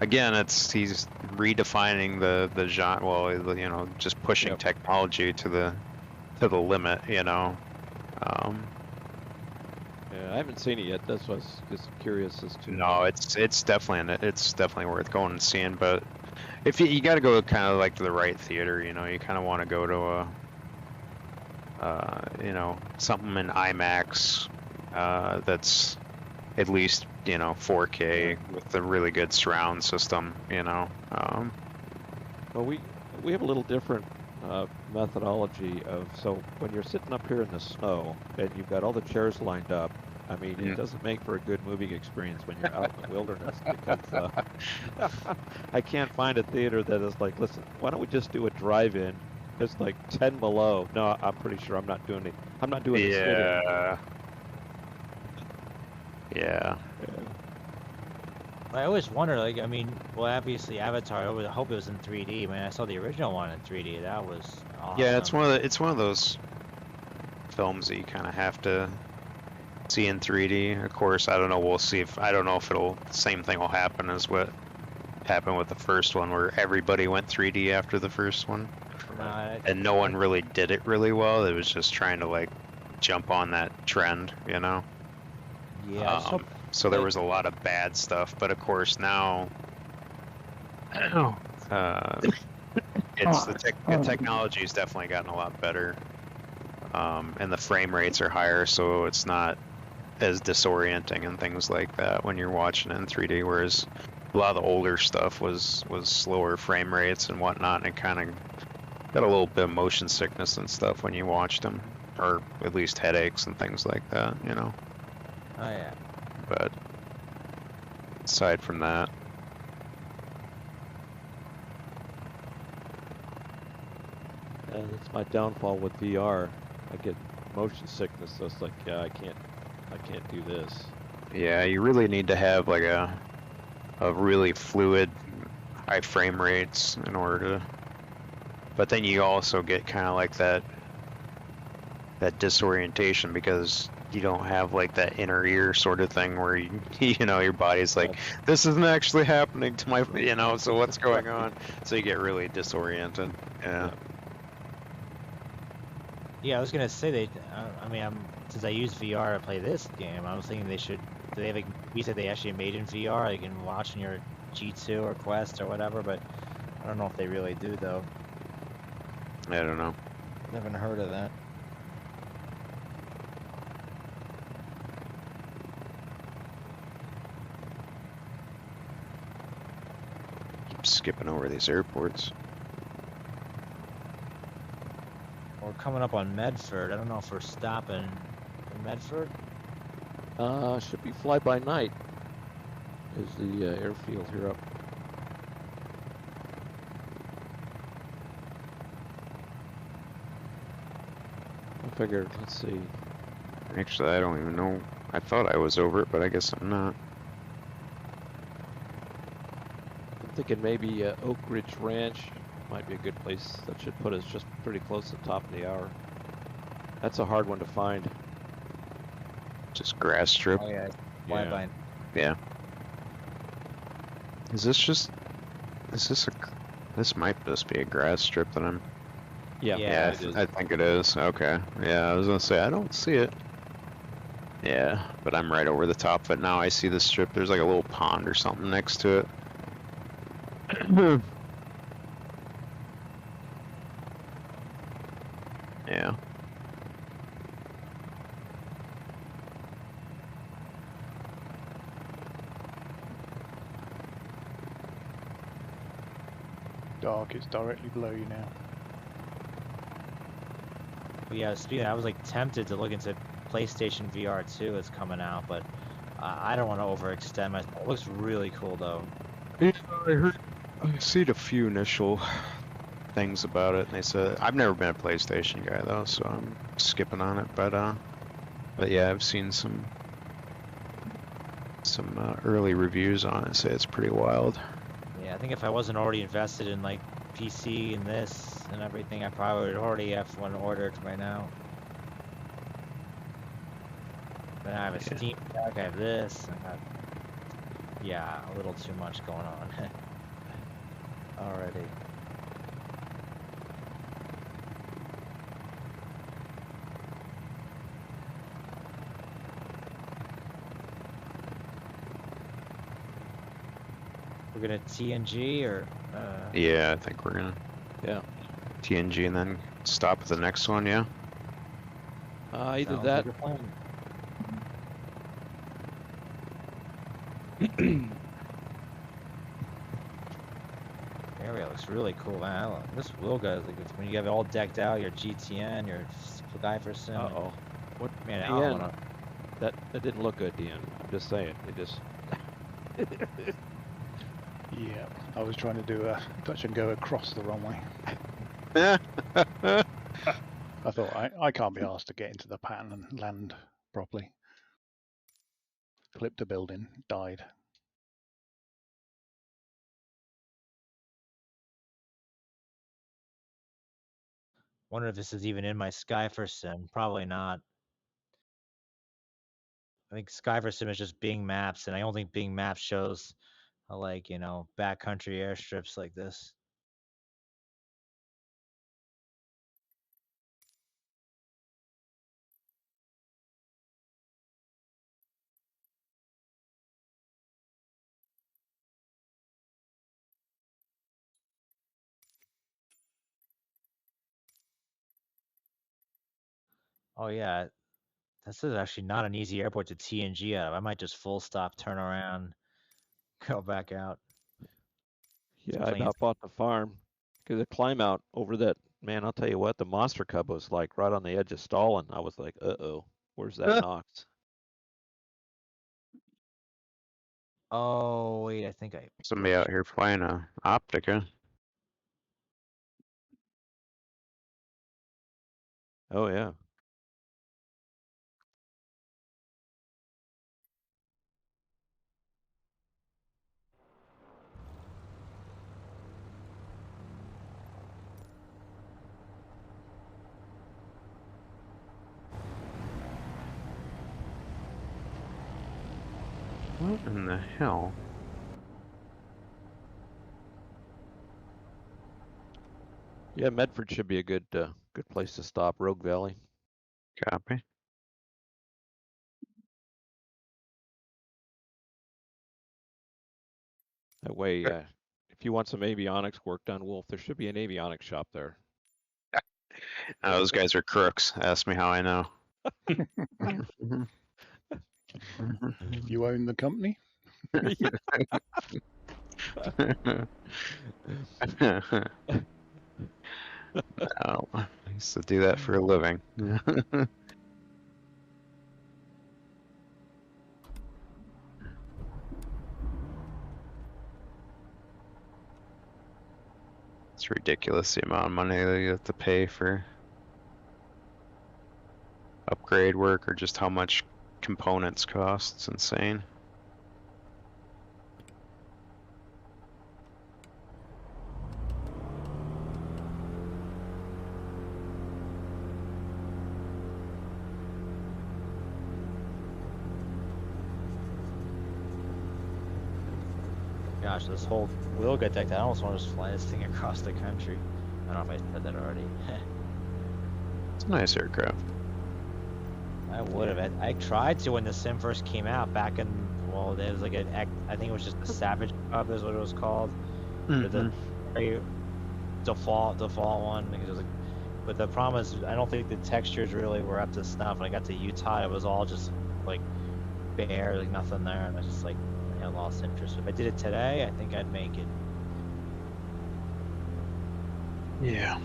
Speaker 1: redefining the genre. Well, you know, just pushing
Speaker 5: Yep.
Speaker 1: technology to the limit. You know.
Speaker 5: Yeah, I haven't seen it yet. That's why I was just curious as to.
Speaker 1: No, it's definitely worth going and seeing. But if you got to go kind of like to the right theater, you know, you kind of want to go to a, you know, something in IMAX, that's at least, you know, 4K with a really good surround system, you know.
Speaker 5: Well, we have a little different methodology of, so when you're sitting up here in the snow and you've got all the chairs lined up, I mean,
Speaker 1: Yeah.
Speaker 5: it doesn't make for a good moving experience when you're out in the wilderness because I can't find a theater that is like, listen, why don't we just do a drive-in? It's like 10 below. No, I'm pretty sure I'm not doing it. I'm not doing the sit-in.
Speaker 1: Yeah. Yeah.
Speaker 3: I always wonder, like, I mean, well, obviously Avatar, I hope it was in 3D. Man, I saw the original one in 3D. That was awesome.
Speaker 1: Yeah, it's one of those films that you kind of have to see in 3D. Of course, I don't know. We'll see if I don't know if the same thing will happen as what happened with the first one, where everybody went 3D after the first one, and no one really did it really well. It was just trying to like jump on that trend, you know.
Speaker 3: Yeah. I just hope
Speaker 1: So there was a lot of bad stuff, but of course now, the technology's definitely gotten a lot better, and the frame rates are higher, so it's not as disorienting and things like that when you're watching it in 3D. Whereas a lot of the older stuff was slower frame rates and whatnot, and it kind of got a little bit of motion sickness and stuff when you watched them, or at least headaches and things like that, you know.
Speaker 3: Oh yeah.
Speaker 1: But aside from that,
Speaker 5: That's my downfall with VR. I get motion sickness, so it's like, yeah, I can't do this.
Speaker 1: yeah, you really need to have like a really fluid, high frame rates in order to. But then you also get kind of like that disorientation because you don't have like that inner ear sort of thing where you know your body's like, this isn't actually happening to my, you know, so what's going on? So you get really disoriented. Yeah.
Speaker 3: Yeah, I was gonna say I mean, since I use VR to play this game, I was thinking they should. Do they have like, you said they actually made in VR? You can watch in your G2 or Quest or whatever, but I don't know if they really do though.
Speaker 1: I don't know.
Speaker 3: Never heard of that.
Speaker 1: Keep skipping over these airports.
Speaker 3: We're coming up on Medford. I don't know if we're stopping in Medford.
Speaker 5: Should be fly by night. Is the airfield here up? I figured. Let's see.
Speaker 1: Actually, I don't even know. I thought I was over it, but I guess I'm not.
Speaker 5: I'm thinking maybe Oak Ridge Ranch might be a good place. That should put us just pretty close to the top of the hour. That's a hard one to find.
Speaker 1: Just grass strip.
Speaker 3: Oh yeah,
Speaker 5: Yeah.
Speaker 3: by.
Speaker 1: Yeah. Is this might just be a grass strip that I'm.
Speaker 5: Yeah,
Speaker 3: Yeah,
Speaker 5: it is.
Speaker 1: I think it is. Okay. Yeah, I was gonna say I don't see it. Yeah, but I'm right over the top of it now. I see the strip. There's like a little pond or something next to it. Yeah.
Speaker 7: Dark, it's directly below you now.
Speaker 3: But yeah, speaking, I was like tempted to look into PlayStation VR 2. It's coming out, but I don't want to overextend myself. It looks really cool though.
Speaker 1: Yeah, I've seen a few initial things about it, and they said I've never been a PlayStation guy though, so I'm skipping on it. But yeah, I've seen some early reviews on it. Say it's pretty wild.
Speaker 3: Yeah, I think if I wasn't already invested in like PC and this and everything, I probably would already have one ordered by now. But I have a
Speaker 1: Yeah.
Speaker 3: Steam Deck, I have this, I got, yeah, a little too much going on already. We're gonna TNG or
Speaker 1: Yeah, I think we're gonna
Speaker 5: Yeah.
Speaker 1: TNG and then stop at the next one. Yeah.
Speaker 5: Either
Speaker 3: sounds
Speaker 5: that.
Speaker 3: like a plan. Area looks really cool, man. This wheel guy is like when you have it all decked out, your GTN, your Skyfer Sim.
Speaker 5: Uh-oh. What?
Speaker 3: Man, I
Speaker 5: Deanne,
Speaker 3: don't wanna...
Speaker 5: that didn't look good, Deanne. I'm just saying. It just...
Speaker 7: Yeah, I was trying to do a touch and go across the runway. I thought I can't be asked to get into the pattern and land properly. Clipped a building, died.
Speaker 3: Wonder if this is even in my Skyfer Sim. Probably not. I think Skyfer Sim is just Bing Maps, and I don't think Bing Maps shows like, you know, backcountry airstrips like this. Oh yeah, this is actually not an easy airport to TNG out of. I might just full stop, turn around, go back out.
Speaker 5: Yeah, I about bought the farm. Because the climb out over that, man, I'll tell you what, the Monster Cub was like right on the edge of stalling. I was like, uh-oh, where's that Knox?
Speaker 3: Oh, wait, I think I...
Speaker 1: Somebody out here flying a Optica.
Speaker 5: Oh, yeah.
Speaker 1: What in the hell?
Speaker 5: Yeah, Medford should be a good good place to stop. Rogue Valley.
Speaker 1: Copy.
Speaker 5: That way, if you want some avionics work done, Wolf, there should be an avionics shop there.
Speaker 1: Those guys are crooks. Ask me how I know.
Speaker 7: You own the company?
Speaker 1: Oh, I used to do that for a living. It's ridiculous the amount of money that you have to pay for upgrade work or just how much components cost. It's insane.
Speaker 3: Gosh, this whole wheel got decked out. I almost want to just fly this thing across the country. I don't know if I said that already.
Speaker 1: It's a nice aircraft.
Speaker 3: I would have. I tried to when the sim first came out back in, well, there was like I think it was just the Savage Cub is what it was called. The very default one, because it was like, but the problem is I don't think the textures really were up to snuff. When I got to Utah, it was all just like bare, like nothing there, and I was just like, I lost interest. If I did it today, I think I'd make it.
Speaker 1: Yeah.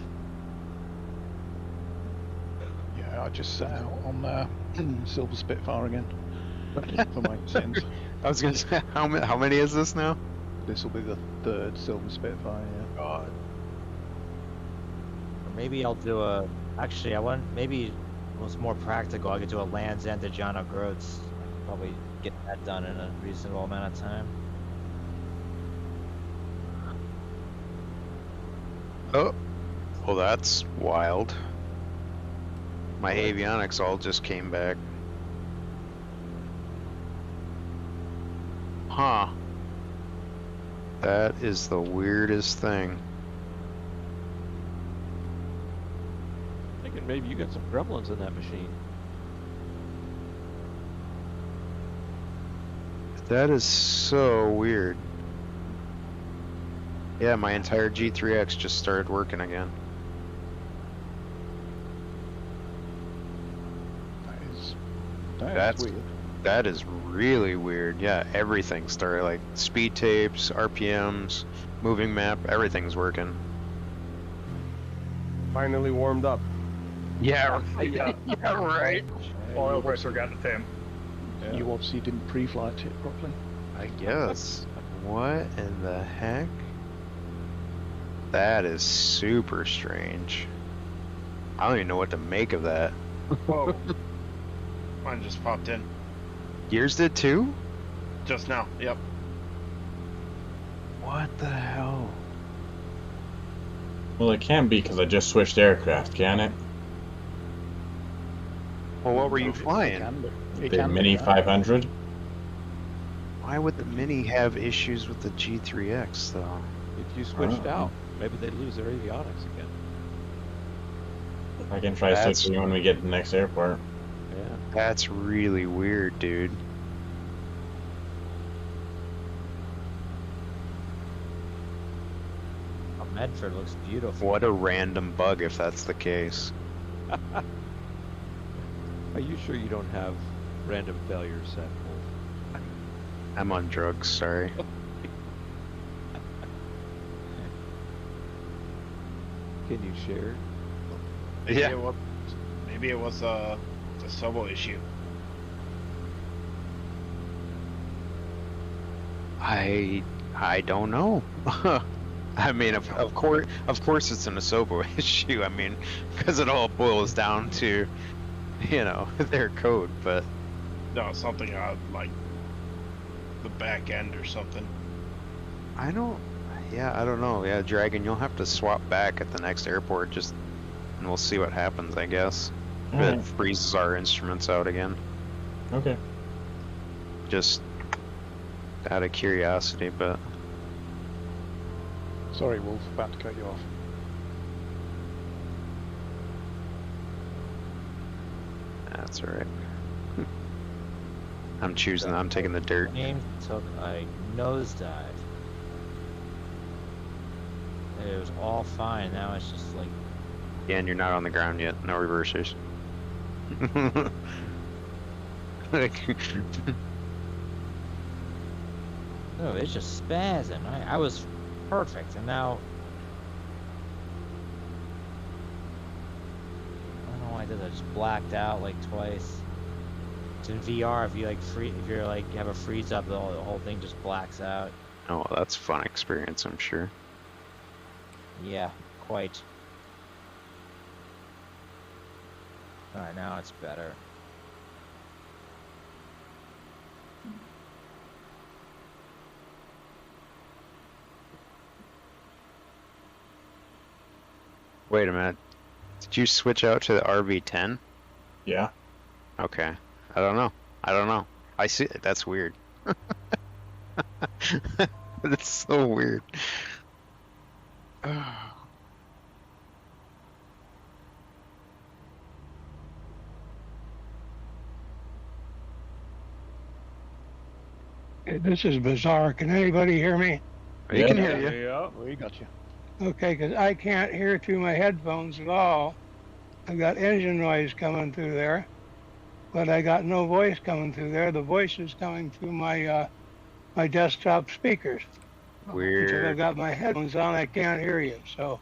Speaker 7: Yeah, I just sat out on Silver Spitfire again for my sins.
Speaker 1: I was gonna say, how many is this now?
Speaker 7: This will be the third Silver Spitfire. Yeah.
Speaker 1: God.
Speaker 3: Or maybe I'll do a. Actually, I want maybe it was more practical. I could do a Land's End to John O'Groats. Probably get that done in a reasonable amount of time.
Speaker 1: Oh, well, that's wild. My avionics all just came back. Huh. That is the weirdest thing.
Speaker 5: Thinking maybe you got some gremlins in that machine.
Speaker 1: That is so weird. Yeah, my entire G3X just started working again.
Speaker 7: That is weird.
Speaker 1: That is really weird. Yeah, everything started, like speed tapes, RPMs, moving map, everything's working.
Speaker 9: Finally warmed up.
Speaker 1: Yeah,
Speaker 2: Yeah.
Speaker 1: yeah, right.
Speaker 2: Oil pressure got to 10.
Speaker 7: Yeah. You obviously didn't pre-flight it properly.
Speaker 1: I guess. What in the heck? That is super strange. I don't even know what to make of that.
Speaker 6: Whoa. Mine just popped in.
Speaker 1: Yours did too?
Speaker 6: Just now, yep.
Speaker 1: What the hell?
Speaker 4: Well, it can be because I just switched aircraft, can it?
Speaker 1: Well, what were you
Speaker 7: It
Speaker 1: flying?
Speaker 7: can do. It
Speaker 4: The
Speaker 7: can do
Speaker 4: Mini
Speaker 7: that.
Speaker 4: 500?
Speaker 1: Why would the Mini have issues with the G3X though?
Speaker 5: If you switched
Speaker 4: Oh.
Speaker 5: out, maybe they'd lose their avionics again.
Speaker 4: I can try
Speaker 1: That's-
Speaker 4: switching when we get to the next airport.
Speaker 5: Yeah.
Speaker 1: That's really weird, dude.
Speaker 3: Oh, Medford looks beautiful.
Speaker 1: What a random bug if that's the case.
Speaker 5: Are you sure you don't have random failures set, Wolf?
Speaker 1: I'm on drugs, sorry.
Speaker 5: Can you share?
Speaker 6: Maybe
Speaker 1: Yeah.
Speaker 6: Maybe it was a Sobo issue.
Speaker 1: I don't know. I mean, of course it's an Asobo issue. I mean, because it all boils down to, you know, their code. But
Speaker 6: No, something on like the back end or something.
Speaker 1: I don't. Yeah, I don't know. Yeah, Dragon, you'll have to swap back at the next airport, just, and we'll see what happens. I guess if it
Speaker 4: Alright.
Speaker 1: freezes our instruments out again.
Speaker 4: Okay.
Speaker 1: Just out of curiosity, but
Speaker 7: Sorry, Wolf, about to cut you off.
Speaker 1: that's alright. I'm choosing. I'm taking the dirt.
Speaker 3: Plane took a nosedive. It was all fine. Now it's just like
Speaker 1: Yeah, and you're not on the ground yet. No reversers. Like,
Speaker 3: no, it's just spazzing. I was perfect, and now I don't know why I did that. I just blacked out like twice. It's in VR. If you like if you're like have a freeze up, the whole thing just blacks out.
Speaker 1: oh, that's a fun experience, I'm sure.
Speaker 3: Yeah, quite. All right, now it's better.
Speaker 1: Wait a minute. Did you switch out to the RV10?
Speaker 4: Yeah.
Speaker 1: Okay. I don't know. I don't know. I see. That's weird. That's so weird.
Speaker 10: This is bizarre. Can anybody hear me?
Speaker 1: You can hear you.
Speaker 2: Yeah.
Speaker 7: We got you.
Speaker 10: Okay, because I can't hear through my headphones at all. I've got engine noise coming through there, but I got no voice coming through there. The voice is coming through my my desktop speakers. Until I've
Speaker 1: Weird.
Speaker 10: got my headphones on, I can't hear you. So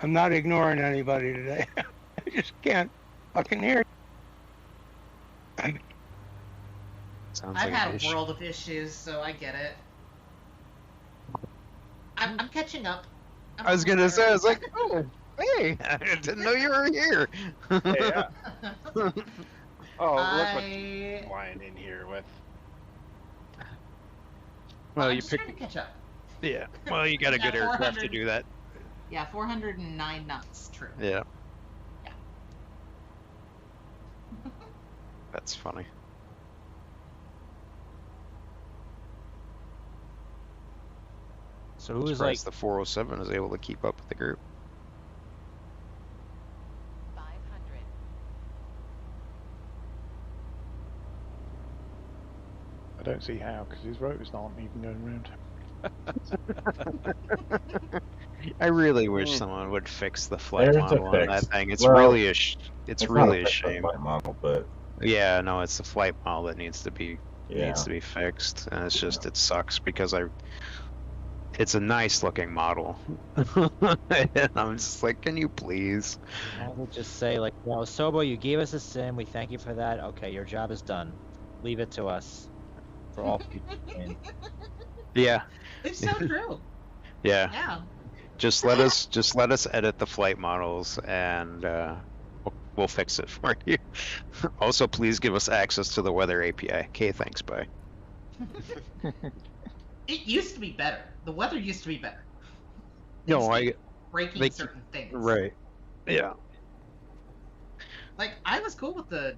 Speaker 10: I'm not ignoring anybody today. I just can't fucking hear.
Speaker 1: Sounds
Speaker 11: I've
Speaker 1: like
Speaker 11: had
Speaker 1: an
Speaker 11: a
Speaker 1: issue.
Speaker 11: world of issues, so I get it. I'm catching up.
Speaker 1: I was gonna say, I was like, oh, hey, I didn't know you were here.
Speaker 2: Yeah.
Speaker 6: Oh, look what
Speaker 11: I...
Speaker 6: you're flying in here with.
Speaker 1: Well,
Speaker 11: I'm
Speaker 1: you
Speaker 11: just
Speaker 1: picked.
Speaker 11: trying to catch up.
Speaker 1: Yeah. Well, you got a
Speaker 11: Yeah,
Speaker 1: good aircraft to
Speaker 11: 400.
Speaker 1: do that.
Speaker 11: Yeah, 409 knots. True.
Speaker 1: Yeah.
Speaker 11: Yeah.
Speaker 1: That's funny.
Speaker 3: So who was
Speaker 1: Surprised
Speaker 3: like
Speaker 1: the 407 is able to keep up with the group.
Speaker 12: 500.
Speaker 7: I don't see how, because his rotors aren't even going round.
Speaker 1: I really wish someone would fix the flight
Speaker 4: There's a
Speaker 1: model on that
Speaker 4: fix.
Speaker 1: thing. It's
Speaker 4: Well,
Speaker 1: really it's
Speaker 4: not
Speaker 1: really a
Speaker 4: fixed
Speaker 1: shame.
Speaker 4: flight model, but
Speaker 1: Yeah, no, it's the flight model that needs to be
Speaker 4: Yeah.
Speaker 1: fixed, and it's just it sucks because it's a nice looking model, and I'm just like, can you please?
Speaker 3: I would just say, like, well, Sobo, you gave us a sim. We thank you for that. Okay, your job is done. Leave it to us for all future games.
Speaker 1: Yeah,
Speaker 11: It's so true.
Speaker 1: yeah.
Speaker 11: Yeah.
Speaker 1: Just let us edit the flight models, and we'll fix it for you. Also, please give us access to the weather API. Okay, thanks. Bye.
Speaker 11: It used to be better. The weather used to be better. They
Speaker 1: No,
Speaker 11: used to
Speaker 1: I
Speaker 11: be breaking
Speaker 1: they-
Speaker 11: certain things.
Speaker 1: right. Yeah.
Speaker 11: Like I was cool with the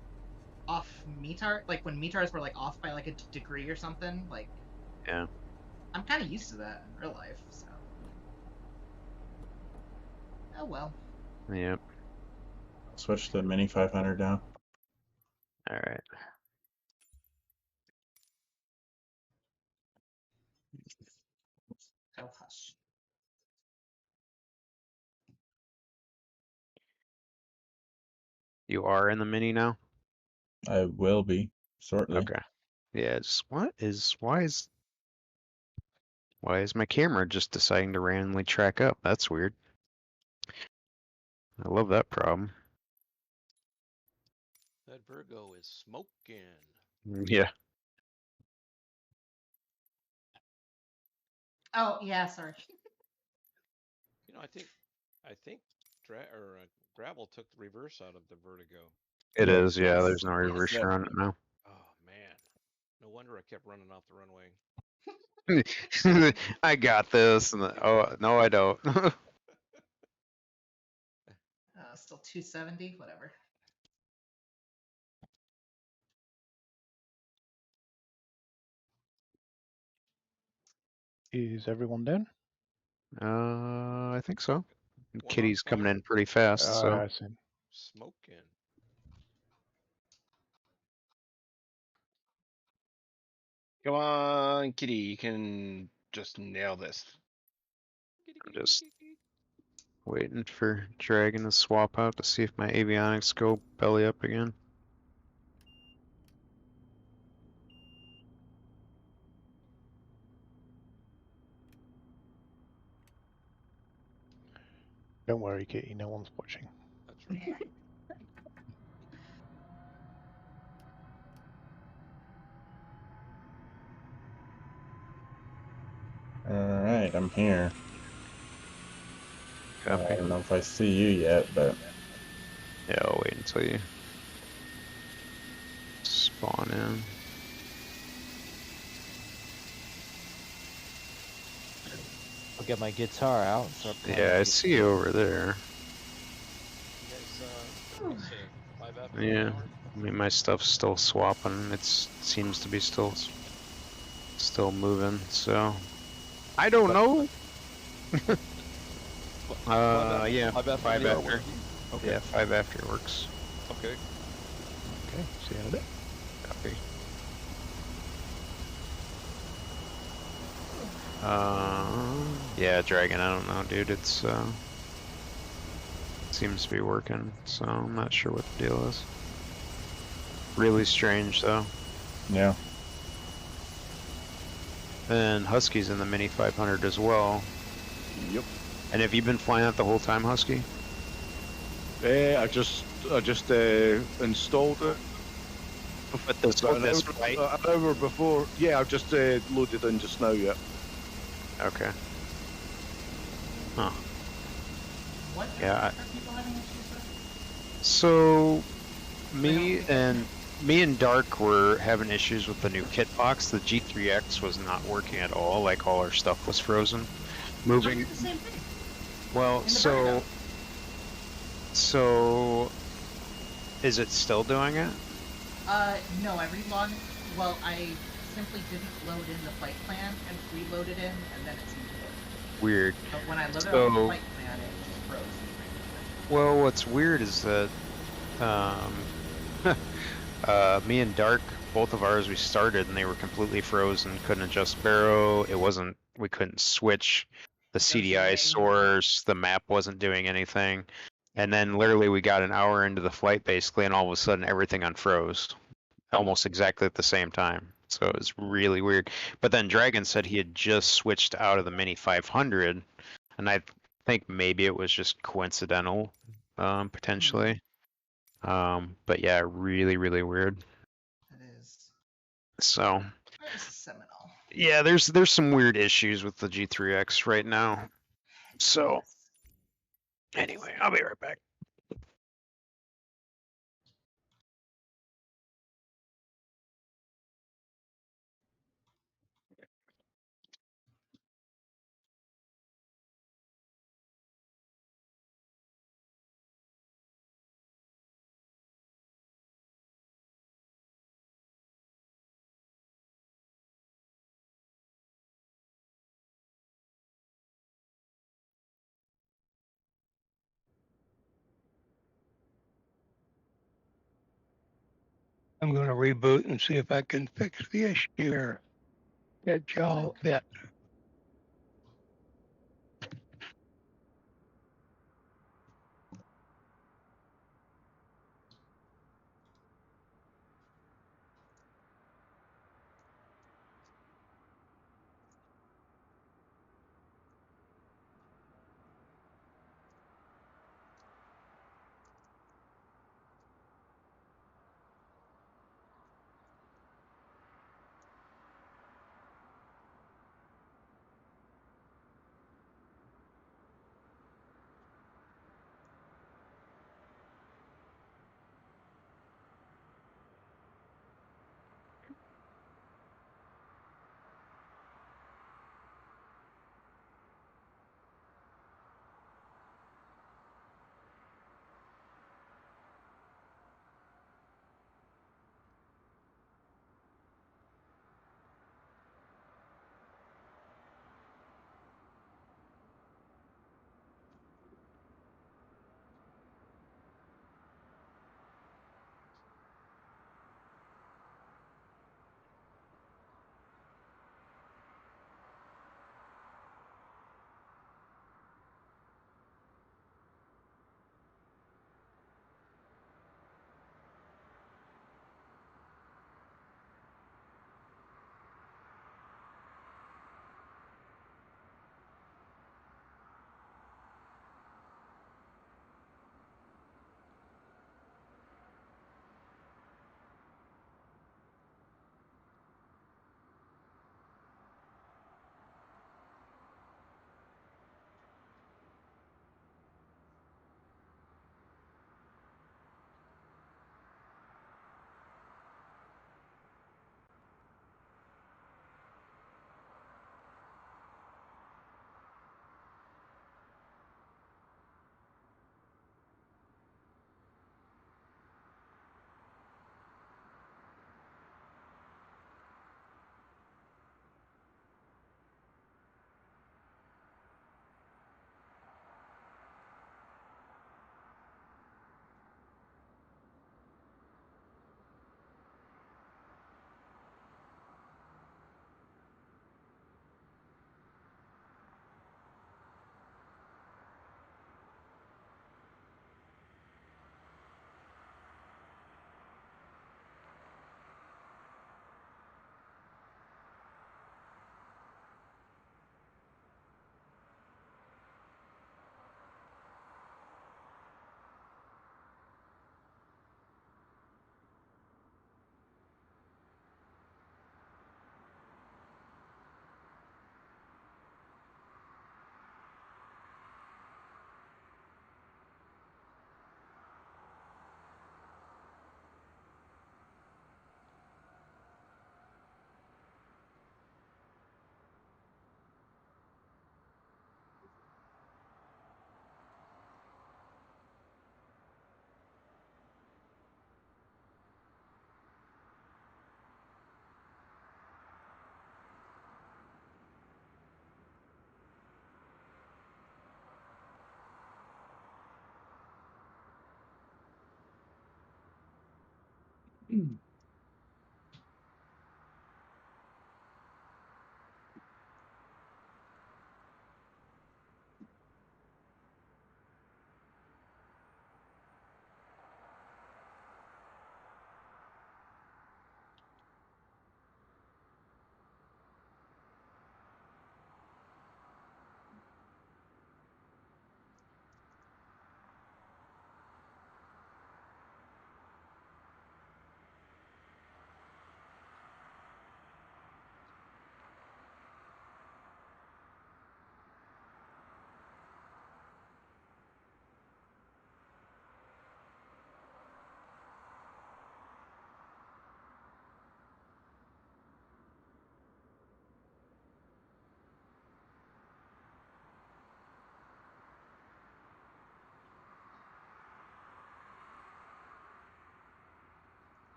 Speaker 11: off METAR, like when METARs were like off by like a degree or something. Like,
Speaker 1: Yeah.
Speaker 11: I'm kind of used to that in real life. So, oh well.
Speaker 1: Yep.
Speaker 4: Switch the Mini 500 down.
Speaker 1: All right.
Speaker 11: Oh hush.
Speaker 1: You are in the mini now.
Speaker 4: I will be shortly.
Speaker 1: Okay. Yeah. Just why is my camera just deciding to randomly track up? That's weird. I love that problem.
Speaker 5: That Virgo is smoking.
Speaker 1: Yeah.
Speaker 11: Oh yeah, sorry.
Speaker 5: You know, I think gravel took the reverse out of the Vertigo.
Speaker 1: It
Speaker 4: Yeah.
Speaker 1: is. Yeah. There's no reverse
Speaker 8: Yeah.
Speaker 1: on it now.
Speaker 5: Oh man, no wonder I kept running off the runway.
Speaker 1: I got this. And oh no, I don't.
Speaker 11: Still 270, whatever.
Speaker 7: Is everyone down?
Speaker 1: I think so.
Speaker 5: One
Speaker 1: Kitty's
Speaker 5: on
Speaker 1: coming
Speaker 5: fire.
Speaker 1: in pretty fast. So
Speaker 7: I see.
Speaker 5: Smoking.
Speaker 6: Come on, Kitty, you can just nail this.
Speaker 1: I'm just waiting for Dragon to swap out to see if my avionics go belly up again.
Speaker 7: Don't worry, Kitty. No one's watching.
Speaker 5: That's right.
Speaker 4: All right, I'm here. I
Speaker 1: Copy.
Speaker 4: don't know if I see you yet, but
Speaker 1: Yeah, I'll wait until you spawn in.
Speaker 3: I'll get my guitar out and start playing.
Speaker 1: Yeah, I see you over there.
Speaker 5: You guys, what's it, 5 after
Speaker 1: Yeah.
Speaker 5: an hour?
Speaker 1: I mean, my stuff's still swapping. It seems to be still moving. So I don't know. Yeah,
Speaker 5: 5 after
Speaker 1: 5
Speaker 5: the hour
Speaker 1: after.
Speaker 5: work? Okay.
Speaker 1: Yeah, 5 after works.
Speaker 5: Okay.
Speaker 7: Okay, see you in a bit.
Speaker 1: Copy. Yeah, Dragon. I don't know, dude. It's seems to be working. So I'm not sure what the deal is. Really strange though.
Speaker 4: yeah.
Speaker 1: And Husky's in the Mini 500 as well.
Speaker 8: Yep.
Speaker 1: And have you been flying that the whole time, Husky?
Speaker 8: I just installed it.
Speaker 1: But this
Speaker 8: About
Speaker 1: this
Speaker 8: an
Speaker 1: flight.
Speaker 8: hour before. Yeah, I've just loaded in just now. Yeah.
Speaker 1: Okay. Huh.
Speaker 11: What
Speaker 1: Yeah,
Speaker 11: are people having issues with?
Speaker 1: So, me and Dark were having issues with the new kit box. The G3X was not working at all. Like all our stuff was frozen.
Speaker 11: I
Speaker 1: Moving.
Speaker 11: did the same thing.
Speaker 1: Well,
Speaker 11: In the
Speaker 1: so is it still doing it?
Speaker 11: No, I relogged. Well, I simply didn't load in the flight plan and reloaded in, and then it seemed to work.
Speaker 1: Weird.
Speaker 11: But when I loaded on
Speaker 1: So-
Speaker 11: the flight plan, it just froze.
Speaker 1: Well, what's weird is that me and Dark, both of ours, we started and they were completely frozen. Couldn't adjust baro. We couldn't switch the CDI
Speaker 11: doing anything.
Speaker 1: source. The map wasn't doing anything. And then literally we got an hour into the flight basically, and all of a sudden everything unfroze almost exactly at the same time. So it was really weird. But then Dragon said he had just switched out of the Mini 500, and I think maybe it was just coincidental, potentially. But yeah, really, really weird.
Speaker 11: It is.
Speaker 1: So
Speaker 11: Where's the Seminole?
Speaker 1: yeah, there's some weird issues with the G3X right now. So anyway, I'll be right back.
Speaker 10: I'm going to reboot and see if I can fix the issue here. Get y'all fit.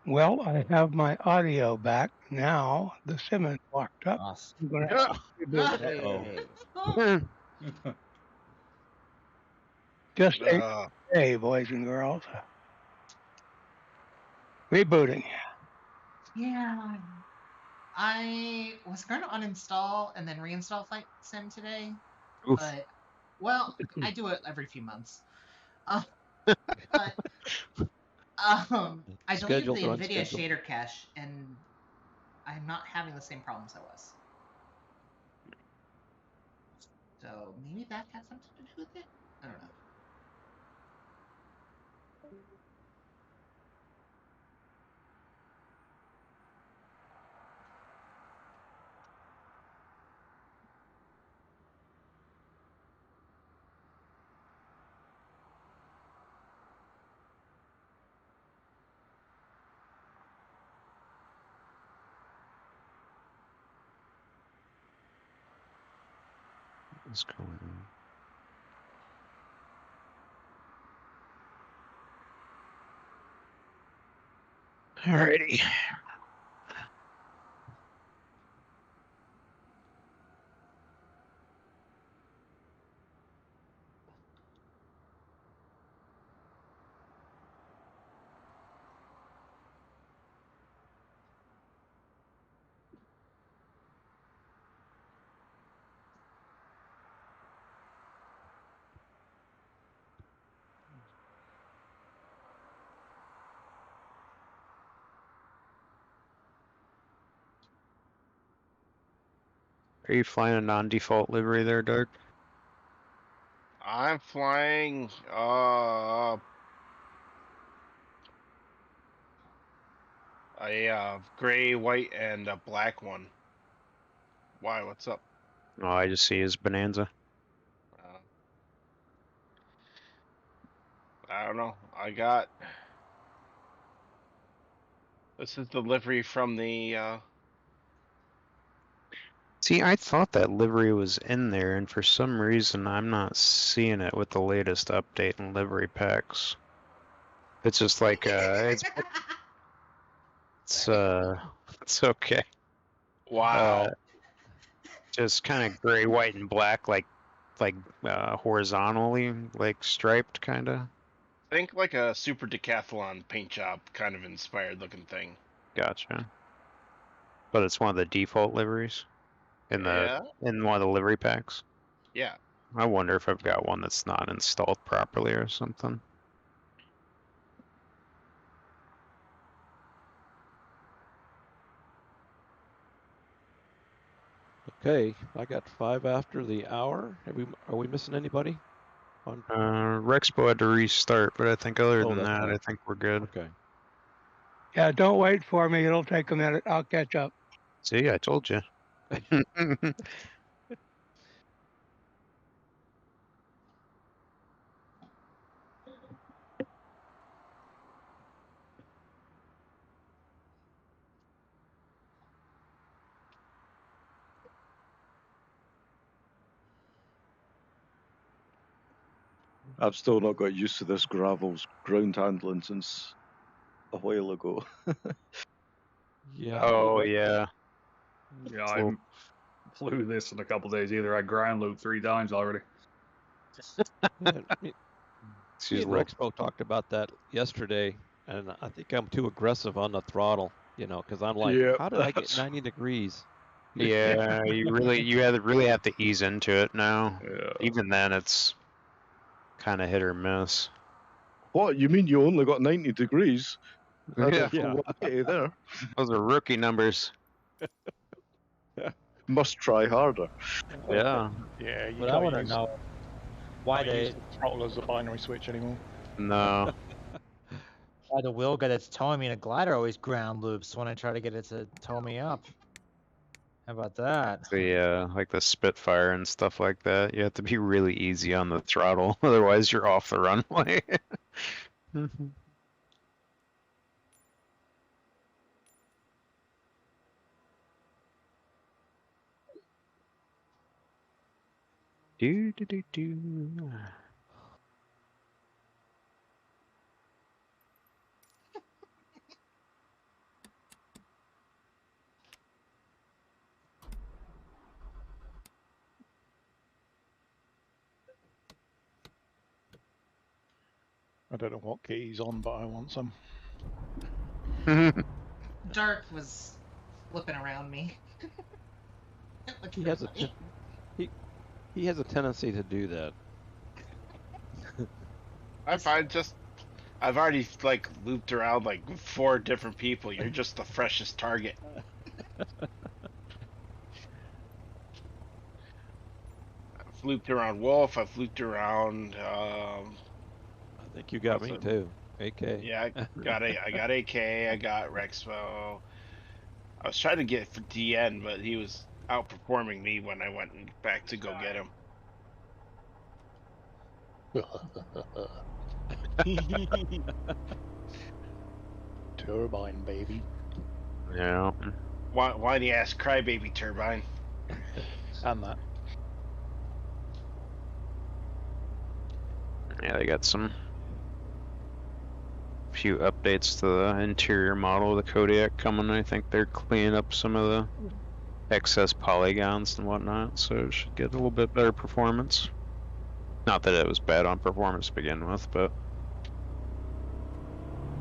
Speaker 10: Well, I have my audio back now. The sim is locked up.
Speaker 3: Awesome.
Speaker 10: I'm going to have to reboot it.
Speaker 3: Uh-oh.
Speaker 10: Just a
Speaker 6: Uh,
Speaker 10: day, boys and girls. Rebooting.
Speaker 11: Yeah. I was going to uninstall and then reinstall Flight Sim today,
Speaker 1: Oof.
Speaker 11: but well, I do it every few months. But I deleted
Speaker 5: Scheduled
Speaker 11: the
Speaker 5: or
Speaker 11: NVIDIA
Speaker 5: unscheduled?
Speaker 11: shader cache, and I'm not having the same problems I was. So maybe that had something to do with it. I don't know.
Speaker 1: What's going on? Alrighty. Are you flying a non-default livery there, Dark?
Speaker 6: I'm flying a gray, white, and a black one. Why? What's up?
Speaker 1: Oh, I just see his Bonanza.
Speaker 6: I don't know. I got. This is the livery from the.
Speaker 1: See, I thought that livery was in there, and for some reason I'm not seeing it with the latest update in livery packs. It's just like it's okay.
Speaker 6: Wow.
Speaker 1: Just kind of gray, white, and black, like horizontally, like striped, kind of.
Speaker 6: Think like a Super Decathlon paint job kind of inspired looking thing.
Speaker 1: Gotcha. But it's one of the default liveries in
Speaker 6: Yeah.
Speaker 1: in one of the livery packs.
Speaker 6: Yeah.
Speaker 1: I wonder if I've got one that's not installed properly or something.
Speaker 5: Okay, I got 5 after the hour. Are we missing anybody? On
Speaker 1: Rexpo had to restart, but I think other than
Speaker 5: that's
Speaker 1: that,
Speaker 5: right.
Speaker 1: I think we're good.
Speaker 5: Okay.
Speaker 10: Yeah, don't wait for me. It'll take a minute. I'll catch up.
Speaker 1: See, I told you.
Speaker 8: I've still not got used to this gravel's ground handling since a while ago.
Speaker 5: Yeah.
Speaker 1: Oh yeah.
Speaker 2: Yeah, I flew this in a couple days either. I ground looped 3 times already.
Speaker 5: Me and Rexpo talked about that yesterday, and I think I'm too aggressive on the throttle, because I'm like,
Speaker 8: Yeah,
Speaker 5: how did I get 90 degrees?
Speaker 1: Yeah, you really have to ease into it now.
Speaker 2: Yeah.
Speaker 1: Even then, it's kind of hit or miss.
Speaker 8: What? You mean you only got 90 degrees?
Speaker 1: Yeah,
Speaker 5: Yeah.
Speaker 8: 180 there.
Speaker 1: those are rookie numbers.
Speaker 8: Must try harder.
Speaker 1: Yeah.
Speaker 7: Yeah, you
Speaker 3: But I
Speaker 7: can't
Speaker 3: want to
Speaker 7: use,
Speaker 3: know why
Speaker 7: can't use
Speaker 3: they,
Speaker 7: the throttle as a binary switch anymore.
Speaker 1: No.
Speaker 3: why the wheel guy that's towing me in a glider always ground loops when I try to get it to tow me up. How about that?
Speaker 1: The like the Spitfire and stuff like that. You have to be really easy on the throttle, otherwise you're off the runway. do do do do.
Speaker 7: I don't know what key he's on, but I want some.
Speaker 11: Dark was flipping around me.
Speaker 5: He has he has a tendency to do that.
Speaker 6: I find I've already like looped around like 4 different people. You're just the freshest target. I've looped around Wolf. I've looped around.
Speaker 5: I think you got me too. AK.
Speaker 6: Yeah, I got AK. I got Rexpo. I was trying to get for DN, but he was outperforming me when I went back to go get him.
Speaker 7: Turbine, baby.
Speaker 1: Yeah.
Speaker 6: Whiny ass crybaby turbine.
Speaker 7: And that.
Speaker 1: Yeah, they got some few updates to the interior model of the Kodiak coming. I think they're cleaning up some of the excess polygons and whatnot, so it should get a little bit better performance. Not that it was bad on performance to begin with, but...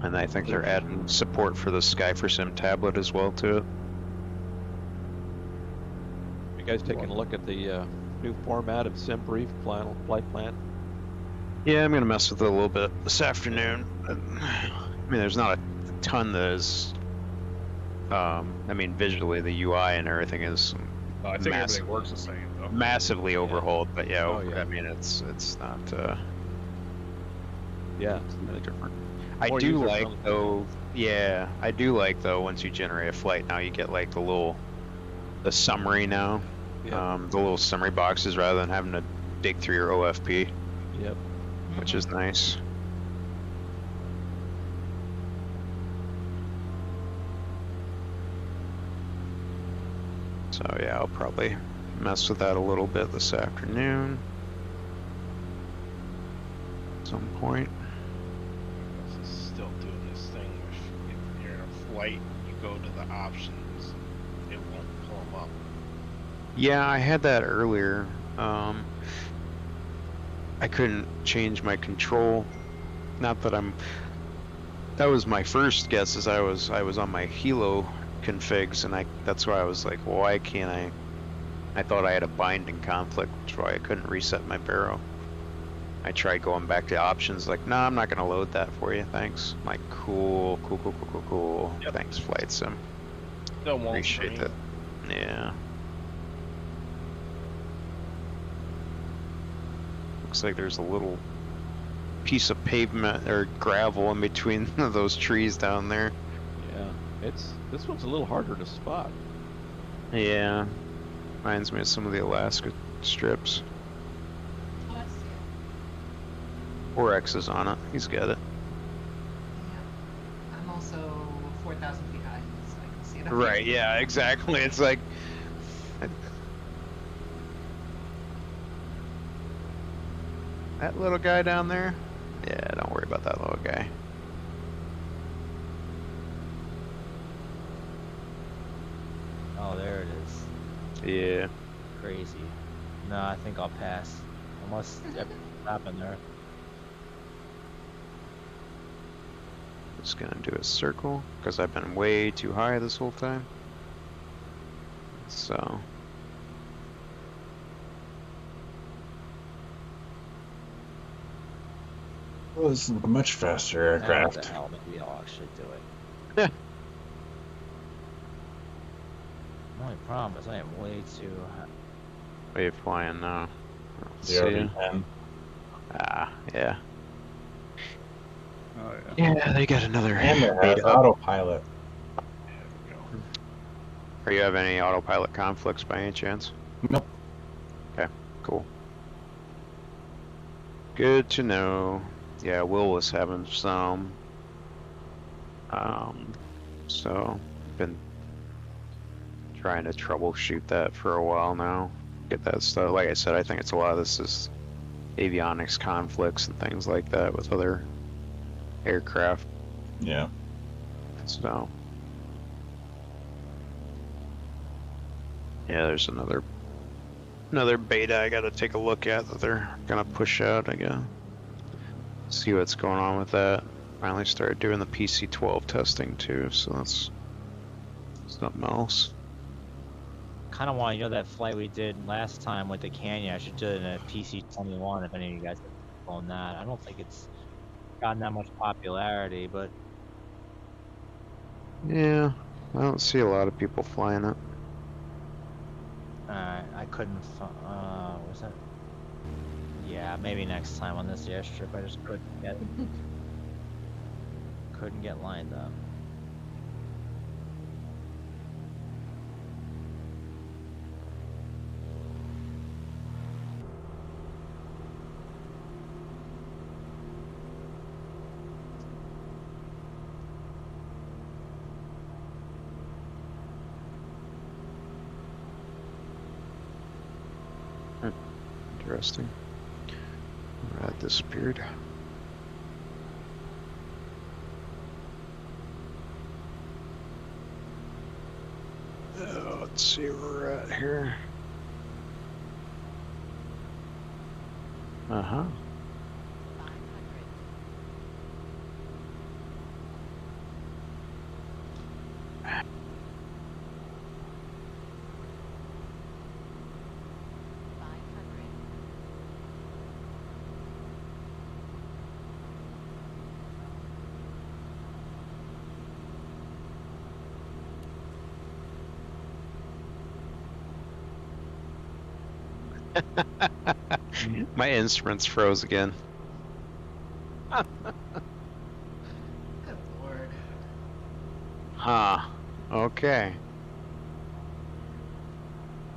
Speaker 1: And I think they're adding support for the Sky4Sim tablet as well to it.
Speaker 5: You guys taking a look at the new format of SimBrief flight plan?
Speaker 1: Yeah, I'm gonna mess with it a little bit this afternoon. I mean, there's not a ton that is... I mean, visually, the UI and everything is
Speaker 2: I think everything works the same, though.
Speaker 1: massively overhauled, but yeah,
Speaker 5: Oh, yeah.
Speaker 1: I mean, it's not...
Speaker 5: Yeah.
Speaker 1: It's really different. I
Speaker 5: More
Speaker 1: do
Speaker 5: user
Speaker 1: like
Speaker 5: friendly.
Speaker 1: though, yeah, I do like though once you generate a flight now you get like the summary now,
Speaker 5: Yeah.
Speaker 1: the little summary boxes rather than having to dig through your OFP,
Speaker 5: Yep.
Speaker 1: which is nice. So yeah, I'll probably mess with that a little bit this afternoon. At some point.
Speaker 6: This is still doing this thing where if you're in a flight, you go to the options, it won't pull them up.
Speaker 1: Yeah, I had that earlier. I couldn't change my control. Not that that was my first guess, as I was on my Hilo configs, and that's why I was like, well, why can't I thought I had a binding conflict, which is why I couldn't reset my barrel. I tried going back to options, like, nah, I'm not gonna load that for you, thanks. I'm like, cool.
Speaker 6: Yep.
Speaker 1: Thanks, Flight Sim.
Speaker 6: Still won't
Speaker 1: Appreciate
Speaker 6: for
Speaker 1: that.
Speaker 6: me.
Speaker 1: Yeah. Looks like there's a little piece of pavement or gravel in between those trees down there.
Speaker 5: Yeah. This one's a little harder to spot.
Speaker 1: Yeah. Reminds me of some of the Alaska strips.
Speaker 11: Oh, I see it.
Speaker 1: 4X is on it. He's got it.
Speaker 11: Yeah. I'm also 4,000 feet high, so I can see it.
Speaker 1: Right, yeah, exactly. It's like... That little guy down there? Yeah, don't worry about that little guy.
Speaker 3: Oh, there it is.
Speaker 1: Yeah.
Speaker 3: Crazy. No, I think I'll pass. Unless everything happened there.
Speaker 1: Just gonna do a circle, because I've been way too high this whole time. So...
Speaker 4: Well, this is a much faster
Speaker 3: What the
Speaker 4: aircraft.
Speaker 3: hell, maybe I'll actually do it.
Speaker 1: Yeah.
Speaker 3: The only problem is I am way too high.
Speaker 1: Where you flying now? Let's
Speaker 4: The
Speaker 1: see.
Speaker 4: RV-10.
Speaker 1: Ah, yeah.
Speaker 2: Oh, yeah.
Speaker 1: Yeah, they got another
Speaker 4: And it has
Speaker 1: beta.
Speaker 4: autopilot.
Speaker 6: There we go.
Speaker 1: Are you having any autopilot conflicts by any chance?
Speaker 4: Nope.
Speaker 1: Okay, cool. Good to know. Yeah, Will was having some. So been trying to troubleshoot that for a while now. Get that stuff. Like I said, I think it's a lot of this is avionics conflicts and things like that with other aircraft.
Speaker 4: Yeah.
Speaker 1: So yeah, there's another beta I gotta take a look at that they're gonna push out, I guess. see what's going on with that. Finally started doing the PC-12 testing too, so that's something else.
Speaker 3: Kind of want to know that flight we did last time with the Canyon. I should do it in a PC-21 if any of you guys have flown that. I don't think it's gotten that much popularity, but
Speaker 1: Yeah, I don't see a lot of people flying it.
Speaker 3: I couldn't. Was that? Yeah, maybe next time on this airstrip. I just couldn't get lined up.
Speaker 1: Interesting. That disappeared. Let's see where we're at here. Uh-huh. My instruments froze again.
Speaker 11: Good lord.
Speaker 1: Huh. Okay.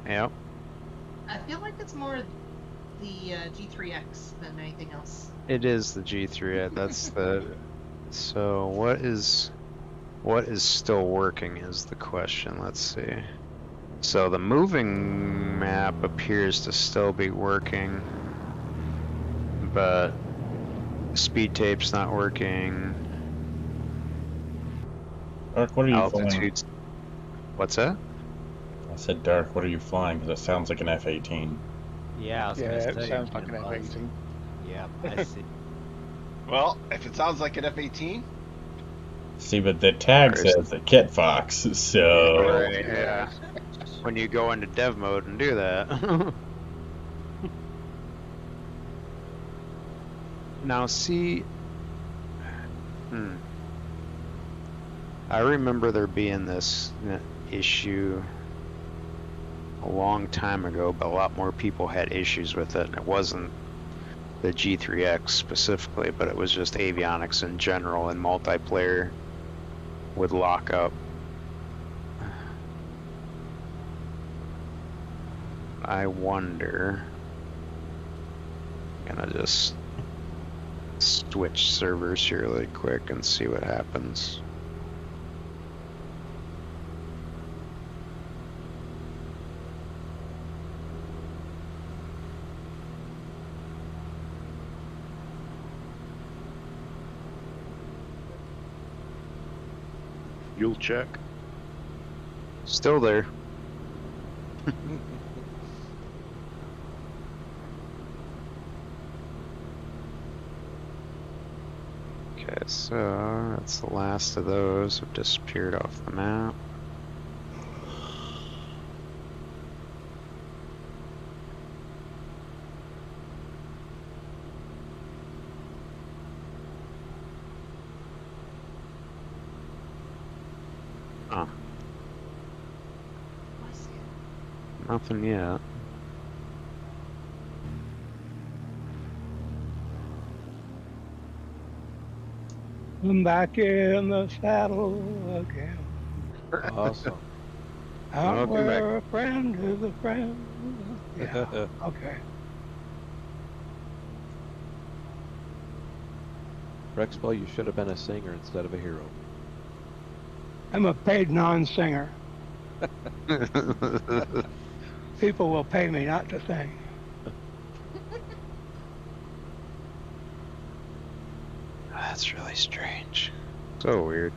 Speaker 1: Yep.
Speaker 11: I feel like it's more the G3X than anything else.
Speaker 1: It is the G3. That's the. So what is still working is the question. Let's see. So the moving map appears to still be working, but speed tape's not working.
Speaker 4: Dark, what are you flying?
Speaker 1: Altitudes. What's that?
Speaker 4: I said, Dark, what are you flying? Because it sounds like an F-18.
Speaker 3: Yeah, I was
Speaker 7: Yeah,
Speaker 3: gonna
Speaker 7: it
Speaker 3: say,
Speaker 7: sounds like an
Speaker 3: buzz.
Speaker 7: F-18.
Speaker 3: Yeah, I see.
Speaker 6: Well, if it sounds like an F-18,
Speaker 4: See, but the tag says the Kit Fox, so...
Speaker 1: Right, yeah. When you go into dev mode and do that. Now see, I remember there being this issue a long time ago, but a lot more people had issues with it, and it wasn't the G3X specifically, but it was just avionics in general, and multiplayer would lock up. I wonder. I'm gonna just switch servers here really quick and see what happens.
Speaker 8: You'll check.
Speaker 1: Still there. Okay, so that's the last of those have disappeared off the map. Huh. Nothing yet.
Speaker 10: I'm back in the saddle again.
Speaker 5: Awesome.
Speaker 10: Out
Speaker 1: Welcome back.
Speaker 10: where a friend is a friend. Yeah. Okay.
Speaker 5: Rexpo, you should have been a singer instead of a hero.
Speaker 10: I'm a paid non-singer. People will pay me not to sing.
Speaker 1: That's really strange. So weird.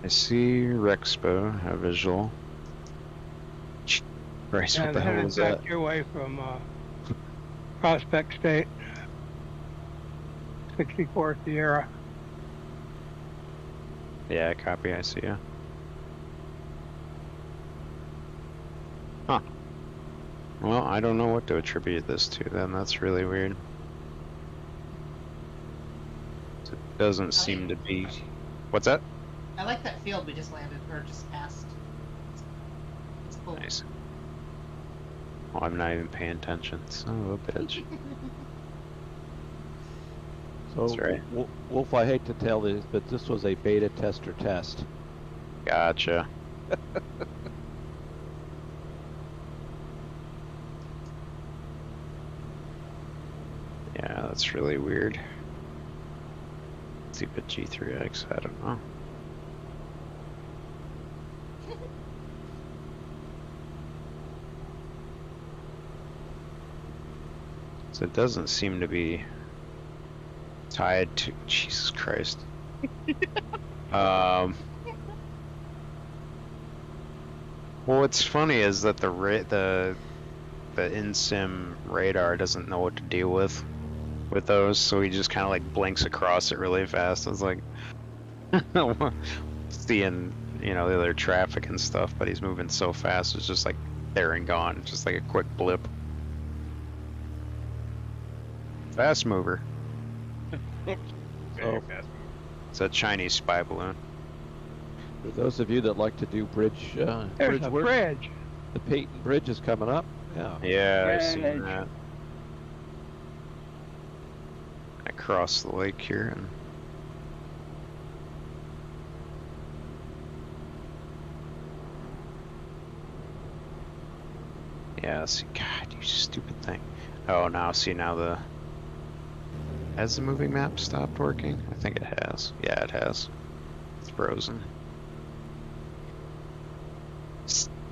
Speaker 1: see Rexpo, a visual. Bryce, what
Speaker 10: And
Speaker 1: the hell
Speaker 10: headed
Speaker 1: was that?
Speaker 10: back your way from Prospect State, 64 Sierra.
Speaker 1: Yeah, copy, I see ya. Huh. Well, I don't know what to attribute this to then, that's really weird. It doesn't seem to be... What's that?
Speaker 11: I like that field we just landed, or just passed. It's cool.
Speaker 1: Nice. Oh, I'm not even paying attention, son of a bitch.
Speaker 5: So,
Speaker 1: That's right.
Speaker 5: Wolf, I hate to tell you, but this was a beta tester test.
Speaker 1: Gotcha. Yeah, that's really weird. Stupid G3X, I don't know. So it doesn't seem to be tied to Jesus Christ. Well, what's funny is that the in-sim radar doesn't know what to deal with those, so he just kind of like blinks across it really fast. I was like, seeing, you know, the other traffic and stuff, but he's moving so fast, it's just like there and gone, just like a quick blip. Fast mover.
Speaker 6: Very fast.
Speaker 1: It's a Chinese spy balloon.
Speaker 5: For those of you that like to do bridge
Speaker 10: There's a
Speaker 5: work,
Speaker 10: bridge.
Speaker 5: the Peyton Bridge is coming up. Yeah.
Speaker 1: Yeah, I've seen
Speaker 10: Bridge.
Speaker 1: that. I crossed the lake here and yeah, see, God, you stupid thing. Oh, now, see, now has the moving map stopped working? I think it has. Yeah, it has. It's frozen.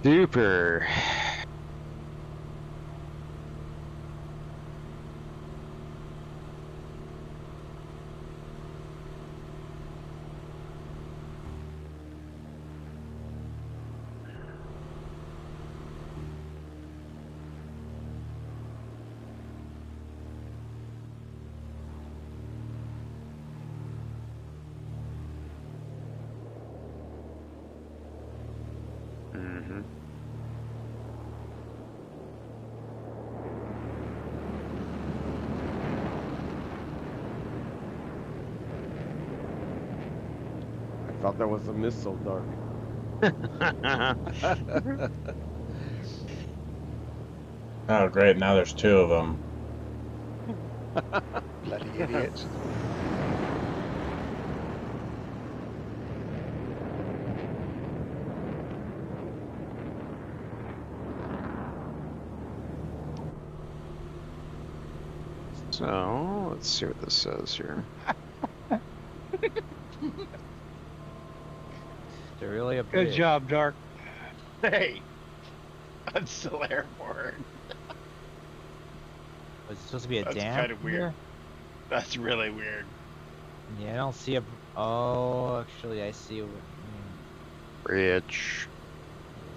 Speaker 1: Super. Mm-hmm.
Speaker 9: I thought that was a missile, Dark.
Speaker 4: Oh, great. Now there's two of them.
Speaker 7: Bloody idiots.
Speaker 1: So, let's see what this says here.
Speaker 3: They're really a
Speaker 10: Good
Speaker 3: bridge.
Speaker 10: job, Dark.
Speaker 6: Hey, I'm still airborne.
Speaker 3: Was it supposed to be a
Speaker 6: That's
Speaker 3: dam?
Speaker 6: kind of weird.
Speaker 3: here?
Speaker 6: That's really weird.
Speaker 3: Yeah, I don't see a. Oh, actually, I see.
Speaker 1: Bridge.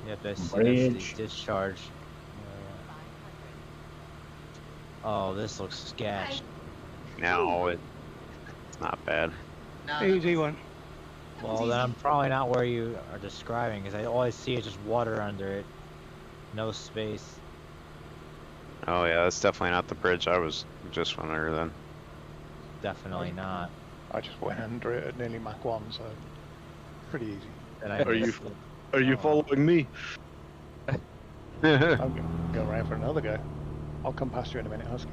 Speaker 3: Yep, I see that's
Speaker 4: Bridge.
Speaker 3: the discharge. Oh, this looks sketch.
Speaker 1: Now it's not bad.
Speaker 11: No,
Speaker 10: Easy one.
Speaker 3: Well, then I'm probably not where you are describing, because all I see is just water under it. No space.
Speaker 1: Oh yeah, that's definitely not the bridge I was just under then.
Speaker 3: Definitely not.
Speaker 7: I just went under it at nearly Mach 1, so pretty easy.
Speaker 3: And I
Speaker 8: Are you-
Speaker 3: missed it.
Speaker 8: Are you
Speaker 3: Oh.
Speaker 8: following me?
Speaker 7: I'm going to go around for another go. I'll come past you in a minute, Husky.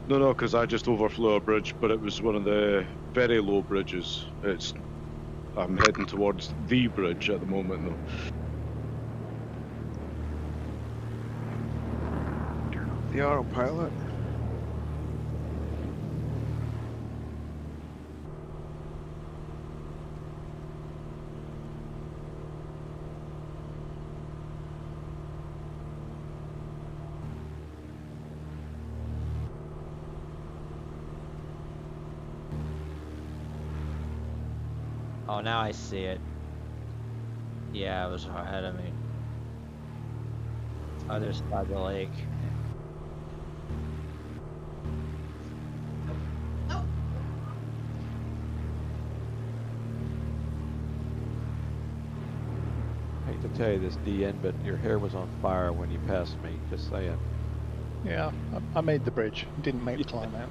Speaker 8: No, because I just overflew a bridge, but it was one of the very low bridges. I'm heading towards the bridge at the moment, though.
Speaker 1: Turn off the autopilot.
Speaker 3: Oh, now I see it. Yeah, it was ahead of me. Other side of the lake.
Speaker 5: I hate to tell you this, DN, but your hair was on fire when you passed me. Just saying.
Speaker 7: Yeah, I made the bridge. Didn't make the climb out.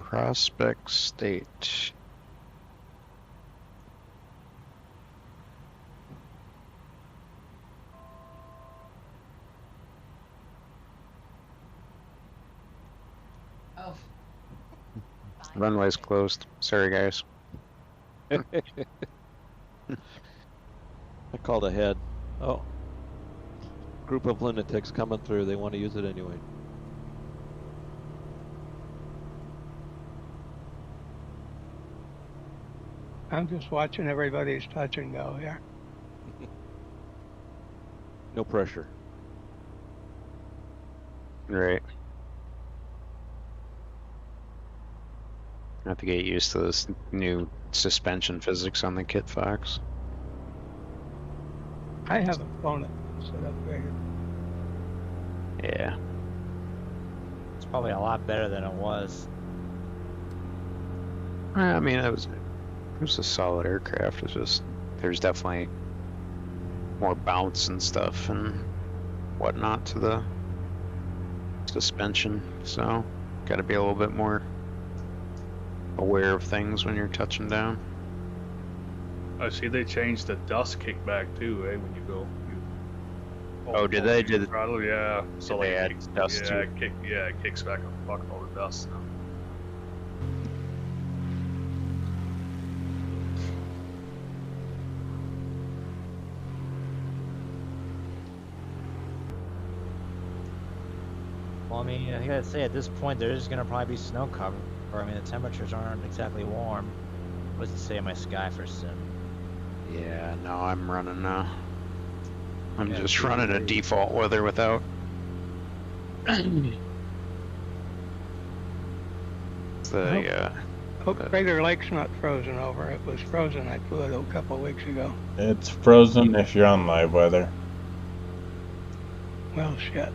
Speaker 1: Prospect State.
Speaker 11: Oh.
Speaker 1: Runway's closed. Sorry, guys.
Speaker 5: I called ahead. Oh. Group of lunatics coming through. They want to use it anyway.
Speaker 10: I'm just watching everybody's touch and go here.
Speaker 5: No pressure.
Speaker 1: Right. I have to get used to this new suspension physics on the Kit Fox.
Speaker 10: I have a phone set up right here.
Speaker 1: Yeah.
Speaker 3: It's probably a lot better than it was.
Speaker 1: I mean, it was a solid aircraft. It's just there's definitely more bounce and stuff and whatnot to the suspension. So, got to be a little bit more aware of things when you're touching down.
Speaker 2: I see they changed the dust kickback too, eh? When you go.
Speaker 1: Oh, did they? Did it?
Speaker 2: Throttle, yeah. So
Speaker 1: Did they
Speaker 2: like,
Speaker 1: add dust
Speaker 2: yeah,
Speaker 1: to
Speaker 2: it it kicks back a fucking load of dust now.
Speaker 3: Well, I mean, I gotta say, at this point, there is gonna probably be snow cover. I mean, the temperatures aren't exactly warm. What does it say in my sky for sim?
Speaker 1: Yeah, no, I'm running I'm
Speaker 3: Yeah,
Speaker 1: just running a default weather without.
Speaker 10: Hope Crater Lake's not frozen over. It was frozen. I flew it a couple of weeks ago.
Speaker 4: It's frozen if you're on live weather.
Speaker 10: Well, shit.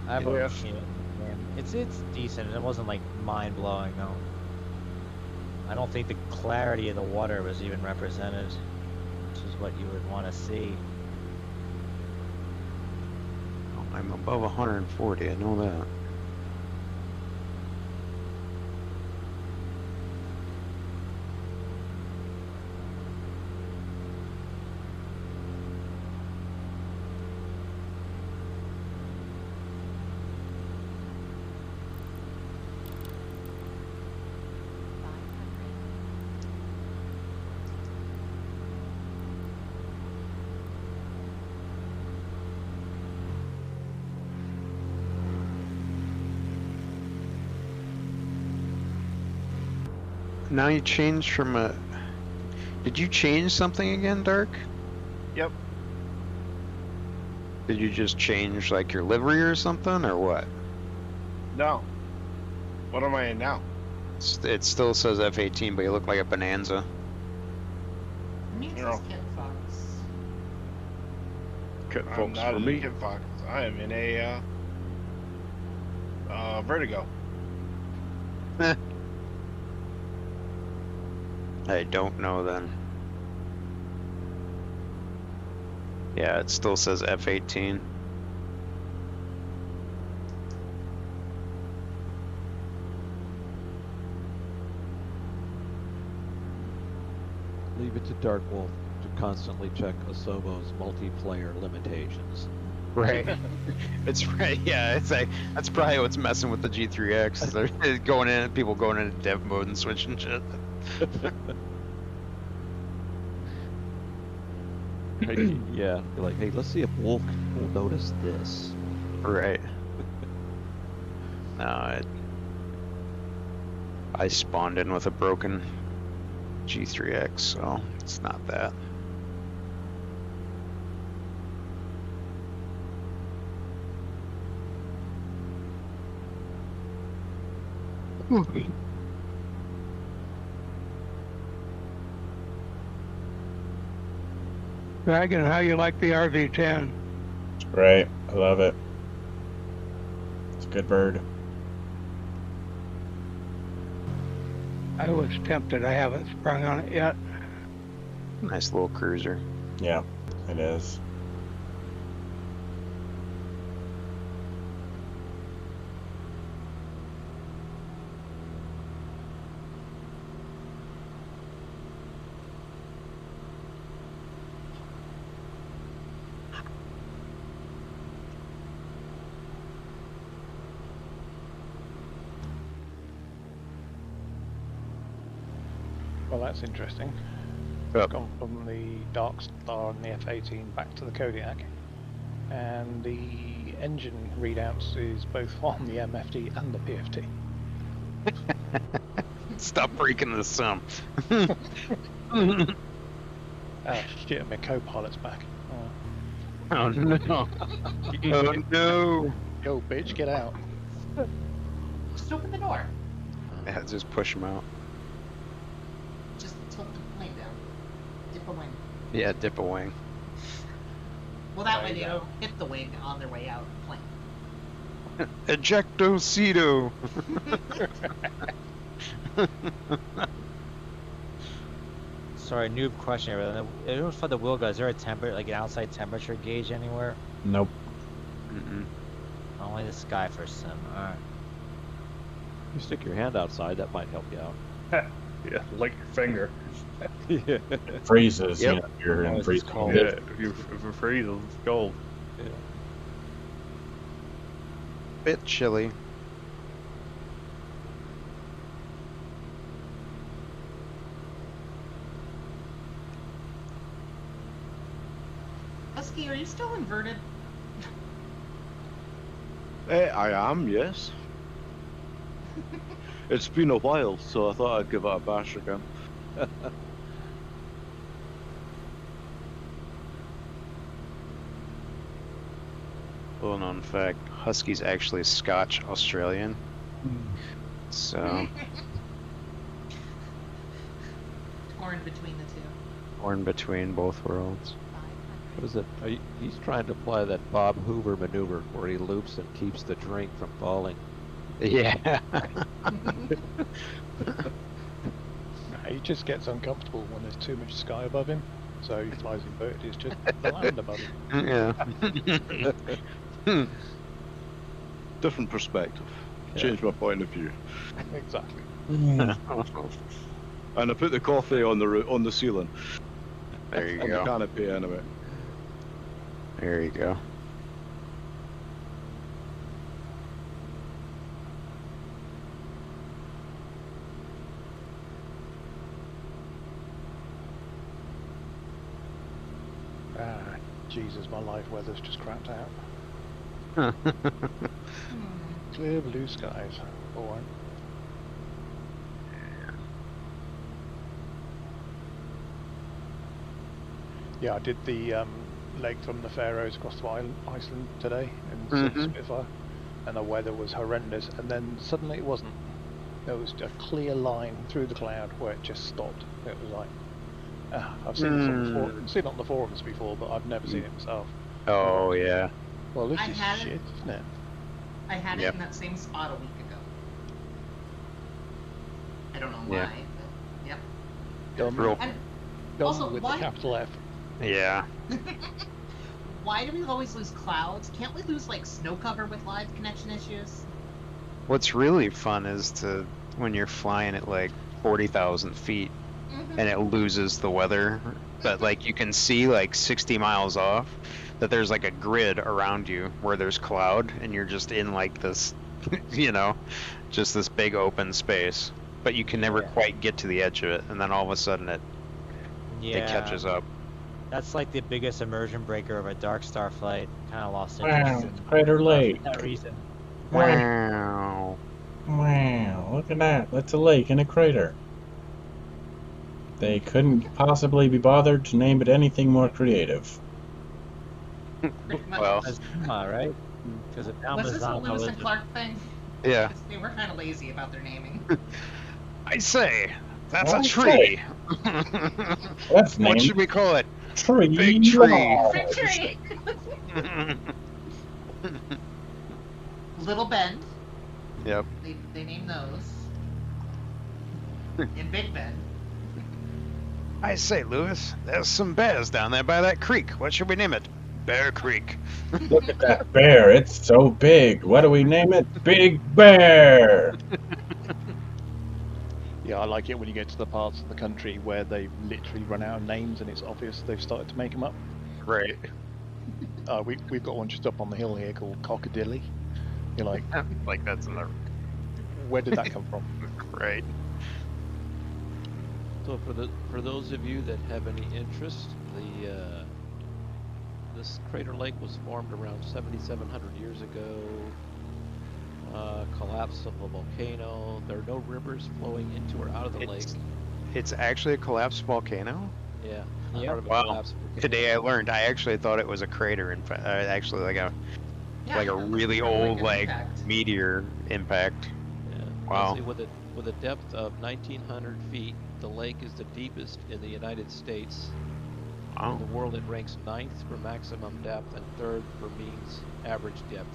Speaker 3: I have a feeling, it's decent. It wasn't like mind blowing though. I don't think the clarity of the water was even represented, which is what you would want to see.
Speaker 1: I'm above 140. I know that. Now you changed from a... Did you change something again, Dark?
Speaker 6: Yep.
Speaker 1: Did you just change like your livery or something, or what?
Speaker 6: No. What am I in now?
Speaker 1: It still says F-18, but you look like a Bonanza.
Speaker 11: Needs
Speaker 6: You're
Speaker 11: his
Speaker 6: all-
Speaker 11: Kit Fox.
Speaker 8: Kit
Speaker 6: I'm
Speaker 8: Fox
Speaker 6: not
Speaker 8: for
Speaker 6: in
Speaker 8: me.
Speaker 6: a Kit Fox. I am in a Vertigo.
Speaker 1: I don't know then. Yeah, it still says F-18.
Speaker 5: Leave it to Dark Wolf to constantly check Asobo's multiplayer limitations.
Speaker 1: Right. It's right. Yeah, it's like that's probably what's messing with the G3X. They're going in, people going into dev mode and switching shit.
Speaker 5: Yeah, you're like, hey, let's see if Wolf will notice this.
Speaker 1: Right. No, I spawned in with a broken G3X, so it's not that.
Speaker 10: Dragon, how you like the RV10?
Speaker 4: It's great. I love it. It's a good bird.
Speaker 10: I was tempted. I haven't sprung on it yet.
Speaker 1: Nice little cruiser.
Speaker 4: Yeah, it is.
Speaker 7: Well, that's interesting.
Speaker 1: Yep.
Speaker 7: It's gone from the Dark Star and the F-18 back to the Kodiak, and the engine readouts is both on the MFD and the PFT.
Speaker 1: Stop breaking the sum.
Speaker 7: Ah, shit, my co-pilot's back. Oh.
Speaker 1: Oh no. Oh no.
Speaker 7: Yo, bitch, get out.
Speaker 11: Just open the door.
Speaker 1: Yeah, just push him out.
Speaker 11: Just tilt the plane down. Dip a wing.
Speaker 1: Yeah, dip a wing.
Speaker 11: Well, that
Speaker 7: There
Speaker 11: way
Speaker 7: you
Speaker 11: they
Speaker 7: go.
Speaker 11: don't hit the wing on their way out of the plane.
Speaker 1: Ejectocito.
Speaker 3: Sorry, noob question here. It was for the wheel guys. Is there a like an outside temperature gauge anywhere?
Speaker 4: Nope.
Speaker 1: Mm-mm.
Speaker 3: Only the sky for sim. Alright.
Speaker 5: You stick your hand outside, that might help you out.
Speaker 2: Yeah, lick your finger.
Speaker 5: Yeah.
Speaker 4: Freezes.
Speaker 1: Yep.
Speaker 4: You know, you're
Speaker 3: That
Speaker 4: in
Speaker 3: was
Speaker 4: freezing.
Speaker 3: cold.
Speaker 2: Yeah,
Speaker 4: conditions.
Speaker 2: if it freezes, it's cold.
Speaker 1: Bit chilly.
Speaker 11: Husky, are you still inverted?
Speaker 8: I am, yes. It's been a while, so I thought I'd give it a bash again.
Speaker 1: Little known fact, Husky's actually Scotch Australian. So,
Speaker 11: Torn between the two.
Speaker 1: born between both worlds.
Speaker 5: What is it? He's trying to apply that Bob Hoover maneuver where he loops and keeps the drink from falling.
Speaker 1: Yeah.
Speaker 7: He just gets uncomfortable when there's too much sky above him, so he flies inverted. It's just the land above him.
Speaker 1: Yeah.
Speaker 8: Different perspective.
Speaker 5: Yeah.
Speaker 8: Changed my point of view.
Speaker 7: Exactly.
Speaker 8: And I put the coffee on the ceiling.
Speaker 1: There you
Speaker 8: On the
Speaker 1: go.
Speaker 8: canopy anyway.
Speaker 1: There you go.
Speaker 7: Ah, Jesus, my live weather's just crapped out.
Speaker 11: Hmm.
Speaker 7: Clear blue skies. Alright. Yeah, I did the leg from the Faroes across to Iceland today in
Speaker 1: Mhm.
Speaker 7: Spitfire, and the weather was horrendous, and then suddenly it wasn't. There was a clear line through the cloud where it just stopped. It was like, I've seen it on the forums before, but I've never seen it myself.
Speaker 1: Oh yeah.
Speaker 7: Well, this
Speaker 11: I
Speaker 7: is
Speaker 11: had
Speaker 7: shit,
Speaker 11: it.
Speaker 7: isn't it?
Speaker 11: I had
Speaker 1: Yep.
Speaker 11: it in that same spot a week ago. I don't know
Speaker 1: Yeah.
Speaker 11: why, but yep.
Speaker 7: Done,
Speaker 1: Real.
Speaker 11: And
Speaker 7: done
Speaker 11: also,
Speaker 7: with
Speaker 11: why-
Speaker 7: the capital F.
Speaker 1: Yeah.
Speaker 11: why do we always lose clouds? Can't we lose like snow cover with live connection issues?
Speaker 1: What's really fun is when you're flying at like 40,000 feet
Speaker 11: Mhm.
Speaker 1: and it loses the weather, but like you can see like 60 miles off that there's like a grid around you where there's cloud and you're just in like this, just this big open space, but you can never
Speaker 3: Yeah.
Speaker 1: quite get to the edge of it, and then all of a sudden it catches up.
Speaker 3: That's like the biggest immersion breaker of a Dark Star flight. Kind of lost
Speaker 4: Wow,
Speaker 3: interest
Speaker 4: it's
Speaker 3: in
Speaker 4: Crater Lake.
Speaker 3: for that reason.
Speaker 1: Wow.
Speaker 4: Wow, look at that. That's a lake and a crater. They couldn't possibly be bothered to name it anything more creative.
Speaker 11: Pretty much.
Speaker 1: Well,
Speaker 3: That's right? Because it
Speaker 11: Was this a Lewis and Clark thing?
Speaker 1: yeah.
Speaker 11: They were kind of lazy about their naming.
Speaker 1: I say, that's
Speaker 4: I
Speaker 1: a tree.
Speaker 4: That's
Speaker 1: What
Speaker 4: named
Speaker 1: should we call it?
Speaker 4: Tree.
Speaker 1: Big tree.
Speaker 4: Lodge.
Speaker 11: Big tree. Little Bend.
Speaker 1: Yep.
Speaker 11: They named those. And Big Bend.
Speaker 1: I say, Lewis, there's some bears down there by that creek. What should we name it? Bear Creek.
Speaker 4: Look at that bear. It's so big. What do we name it? Big Bear.
Speaker 7: Yeah, I like it when you get to the parts of the country where they've literally run out of names and it's obvious they've started to make them up.
Speaker 1: Right.
Speaker 7: We've got one just up on the hill here called Cockadilly. You're like,
Speaker 1: Like that's in the
Speaker 7: where did that come from?
Speaker 1: right.
Speaker 5: So for those of you that have any interest, this Crater Lake was formed around 7,700 years ago. Collapse of a volcano. There are no rivers flowing into or out of the lake.
Speaker 1: It's actually a collapsed volcano.
Speaker 5: Yeah.
Speaker 3: Yep.
Speaker 5: Part of a
Speaker 1: Wow.
Speaker 5: collapsed volcano.
Speaker 1: Today I learned. I actually thought it was a crater. In fact, actually like a
Speaker 11: Yeah,
Speaker 1: like a really
Speaker 11: kind of
Speaker 1: old
Speaker 11: an
Speaker 1: like
Speaker 11: impact.
Speaker 1: meteor impact.
Speaker 5: Yeah.
Speaker 1: Wow.
Speaker 5: Honestly, with a depth of 1,900 feet, the lake is the deepest in the United States. In
Speaker 1: Wow.
Speaker 5: the world, it ranks 9th for maximum depth and 3rd for means average depth.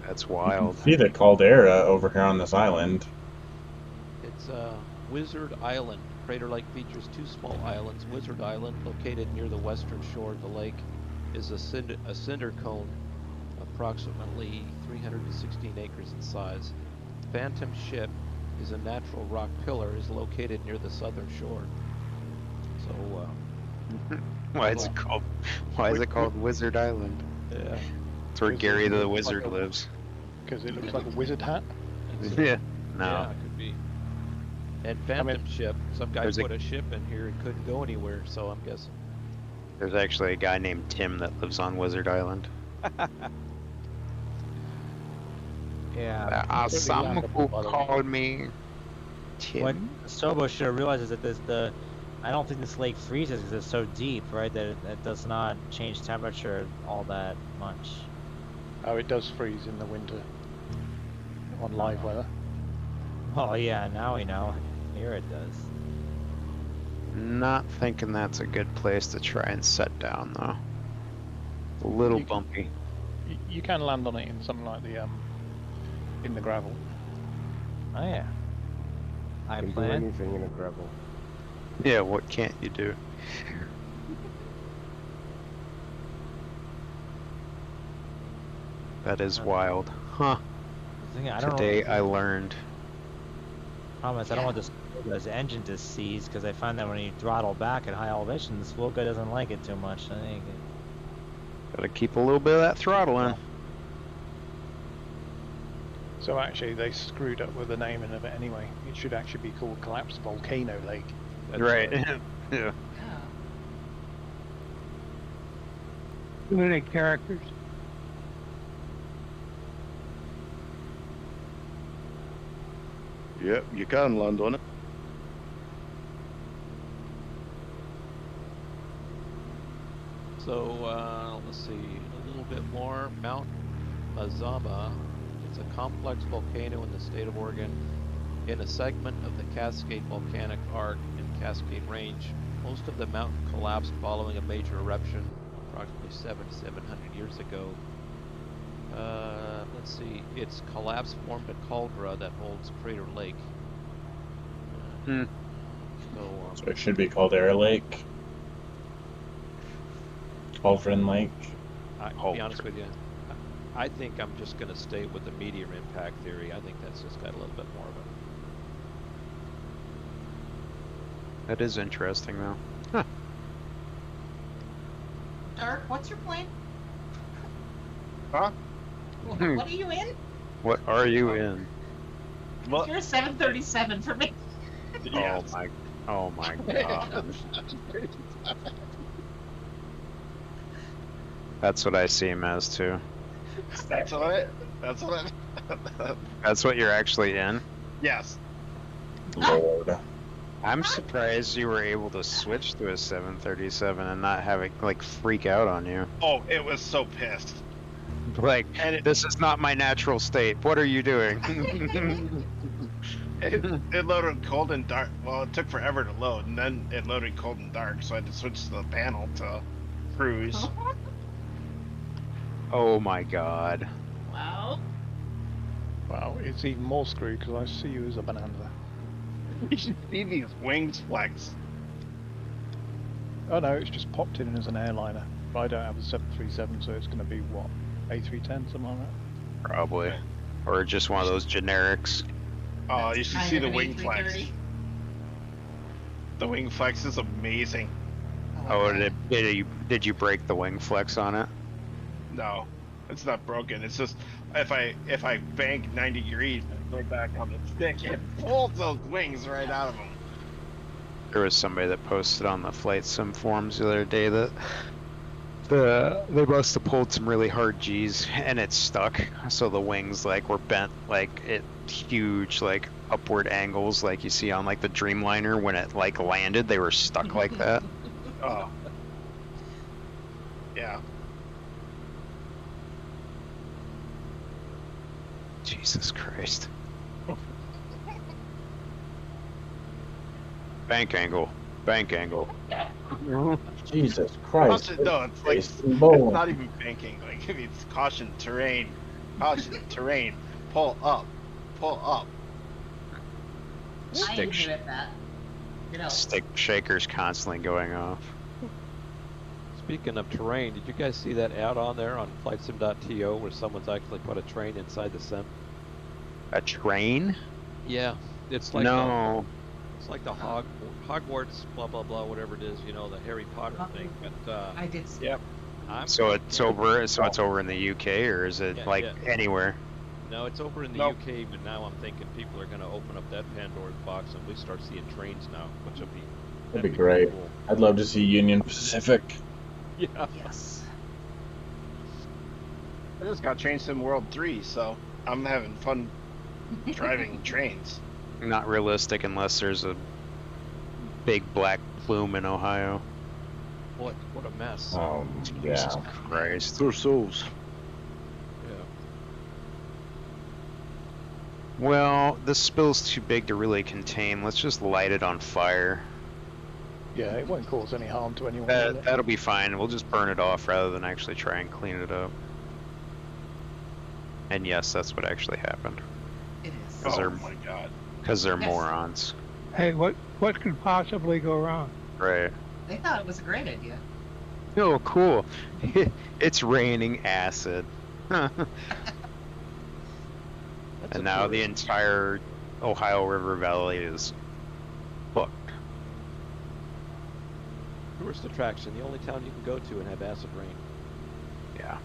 Speaker 1: That's wild.
Speaker 4: See the caldera over here on this island.
Speaker 5: It's Wizard Island. Crater Lake features two small islands. Wizard Island, located near the western shore of the lake, is a cinder cone, approximately 316 acres in size. Phantom Ship is a natural rock pillar, is located near the southern shore. So,
Speaker 1: Why is it called? Why is it called Wizard Island?
Speaker 5: yeah.
Speaker 1: It's where
Speaker 7: Because
Speaker 1: Gary
Speaker 7: it
Speaker 1: the
Speaker 7: looks like
Speaker 1: Wizard
Speaker 7: a-
Speaker 1: lives.
Speaker 7: Because it looks like a wizard hat.
Speaker 5: It's,
Speaker 1: Yeah.
Speaker 5: Yeah,
Speaker 1: No.
Speaker 5: it could be. And Phantom Ship, some guy
Speaker 1: there's a-
Speaker 5: put a ship in here and couldn't go anywhere, so I'm guessing.
Speaker 1: There's actually a guy named Tim that lives on Wizard Island.
Speaker 3: Yeah.
Speaker 1: There are
Speaker 7: Completely
Speaker 1: some
Speaker 7: landable,
Speaker 1: who
Speaker 7: by the way.
Speaker 1: called me Tim.
Speaker 3: What Sobo should have realized is that I don't think this lake freezes because it's so deep, right? That it does not change temperature all that much.
Speaker 7: Oh, it does freeze in the winter on live weather.
Speaker 3: Oh yeah, now we know. Here it does.
Speaker 1: Not thinking that's a good place to try and set down though. A little
Speaker 7: You can-
Speaker 1: bumpy.
Speaker 7: You can land on it in something like the in the gravel.
Speaker 3: Oh yeah. I
Speaker 9: Can do
Speaker 3: plan.
Speaker 9: anything in a gravel.
Speaker 1: Yeah, what can't you do? That is wild. Huh.
Speaker 3: The thing, I don't
Speaker 1: Today
Speaker 3: know.
Speaker 1: I learned.
Speaker 3: Promise, I don't want this engine to seize because I find that when you throttle back at high elevations, Wilco doesn't like it too much. I think.
Speaker 1: Gotta keep a little bit of that throttle in.
Speaker 7: So actually, they screwed up with the naming of it anyway. It should actually be called Collapsed Volcano Lake.
Speaker 5: That's
Speaker 1: Right. yeah.
Speaker 11: Yeah.
Speaker 10: Too many characters.
Speaker 8: Yep, you can land on it.
Speaker 5: So, let's see, a little bit more. Mount Mazama. It's a complex volcano in the state of Oregon in a segment of the Cascade Volcanic Arc and Cascade Range Most of the mountain collapsed following a major eruption approximately 700 years ago. Let's see. Its collapse formed a caldera that holds Crater Lake. So
Speaker 4: it should be called Air Lake. Cauldron Lake.
Speaker 5: I'll be honest with you. I think I'm just going to stay with the meteor impact theory. I think that's just got a little bit more of it.
Speaker 1: That is interesting, though. Huh.
Speaker 11: Dark, what's your plane?
Speaker 6: Huh?
Speaker 11: What are you in?
Speaker 1: What are you in?
Speaker 6: What?
Speaker 11: You're a 737 for me.
Speaker 6: Yes.
Speaker 1: Oh my god. That's what I see him as too.
Speaker 6: That's what
Speaker 1: That's what you're actually in?
Speaker 6: Yes.
Speaker 4: Lord.
Speaker 1: I'm surprised you were able to switch to a 737 and not have it like freak out on you.
Speaker 6: Oh, it was so pissed.
Speaker 1: Like,
Speaker 6: And
Speaker 1: this is not my natural state. What are you doing?
Speaker 6: It loaded cold and dark. Well, it took forever to load, and then it loaded cold and dark, so I had to switch to the panel to cruise.
Speaker 1: Oh my god.
Speaker 11: Wow.
Speaker 7: Wow, it's even more screwed because I see you as a bonanza.
Speaker 6: You should see these wings flex.
Speaker 7: Oh no, it's just popped in as an airliner. But I don't have a 737, so it's going to be what, A310, something like that.
Speaker 1: Probably. Or just one of those generics.
Speaker 6: Oh, you should see the
Speaker 11: Kind of
Speaker 6: wing
Speaker 11: an
Speaker 6: flex.
Speaker 11: A330.
Speaker 6: The wing flex is amazing.
Speaker 1: Oh, did you break the wing flex on it?
Speaker 6: No, it's not broken. It's just if I bank 90 degrees and go back on the stick, it pulls those wings right out of them.
Speaker 1: There was somebody that posted on the flight sim forums the other day that they must have pulled some really hard G's and it stuck, so the wings like were bent like at huge like upward angles like you see on like the Dreamliner when it like landed. They were stuck like that.
Speaker 6: Oh. Yeah.
Speaker 1: Jesus Christ. Bank angle. Bank angle.
Speaker 4: Jesus Christ.
Speaker 6: No, it's like it's
Speaker 4: Bowling.
Speaker 6: not even banking. Like it's caution terrain, caution terrain. Pull up, pull up.
Speaker 11: I
Speaker 1: Stick,
Speaker 11: ain't good at that. You know.
Speaker 1: stick shakers constantly going off.
Speaker 5: Speaking of terrain, did you guys see that out on there on flightsim.to where someone's actually put a train inside the sim?
Speaker 1: A train?
Speaker 5: Yeah, it's like
Speaker 1: No.
Speaker 5: it's like the Hogwarts, blah blah blah, whatever it is, you know, the Harry Potter thing. But
Speaker 11: I did see.
Speaker 6: Yep.
Speaker 1: So it's over in the UK, or is it
Speaker 5: Yeah,
Speaker 1: like
Speaker 5: yeah.
Speaker 1: anywhere?
Speaker 5: no, it's over in the
Speaker 6: Nope.
Speaker 5: UK. But now I'm thinking people are going to open up that Pandora's box and we start seeing trains now, which will be
Speaker 4: That'd be great.
Speaker 5: Cool.
Speaker 4: I'd love to see Union Pacific.
Speaker 5: Yeah.
Speaker 11: Yes.
Speaker 6: I just got Train Sim World 3, so I'm having fun driving trains.
Speaker 1: Not realistic unless there's a big black plume in Ohio.
Speaker 5: What a mess.
Speaker 1: Jesus
Speaker 4: Yeah.
Speaker 1: Christ.
Speaker 8: Poor souls.
Speaker 5: Yeah.
Speaker 1: Well, this spill's too big to really contain. Let's just light it on fire.
Speaker 7: Yeah, it won't cause any harm to anyone. will it?
Speaker 1: That'll be fine. We'll just burn it off rather than actually try and clean it up. And yes, that's what actually happened.
Speaker 11: It is.
Speaker 1: Is
Speaker 6: Oh
Speaker 1: there-
Speaker 6: my god.
Speaker 1: Because they're
Speaker 11: Yes.
Speaker 1: morons.
Speaker 10: Hey, what could possibly go wrong?
Speaker 1: Right.
Speaker 11: They thought it was a great idea.
Speaker 1: Oh, cool. It's raining acid.
Speaker 5: That's
Speaker 1: And
Speaker 5: a
Speaker 1: now the
Speaker 5: tourist-
Speaker 1: entire Ohio River Valley is booked.
Speaker 5: tourist attraction, the only town you can go to and have acid rain.
Speaker 1: Yeah.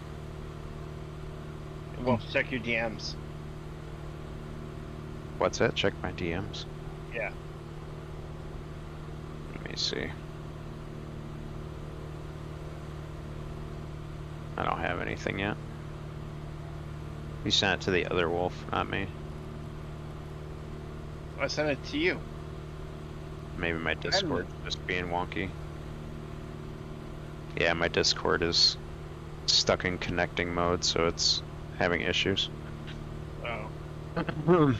Speaker 6: Well, check your DMs.
Speaker 1: What's that? Check my DMs.
Speaker 6: Yeah.
Speaker 1: Let me see. I don't have anything yet. You sent it to the other wolf, not me.
Speaker 6: I sent it to you.
Speaker 1: Maybe my Discord just being wonky. Yeah, my Discord is stuck in connecting mode, so it's having issues.
Speaker 6: Oh.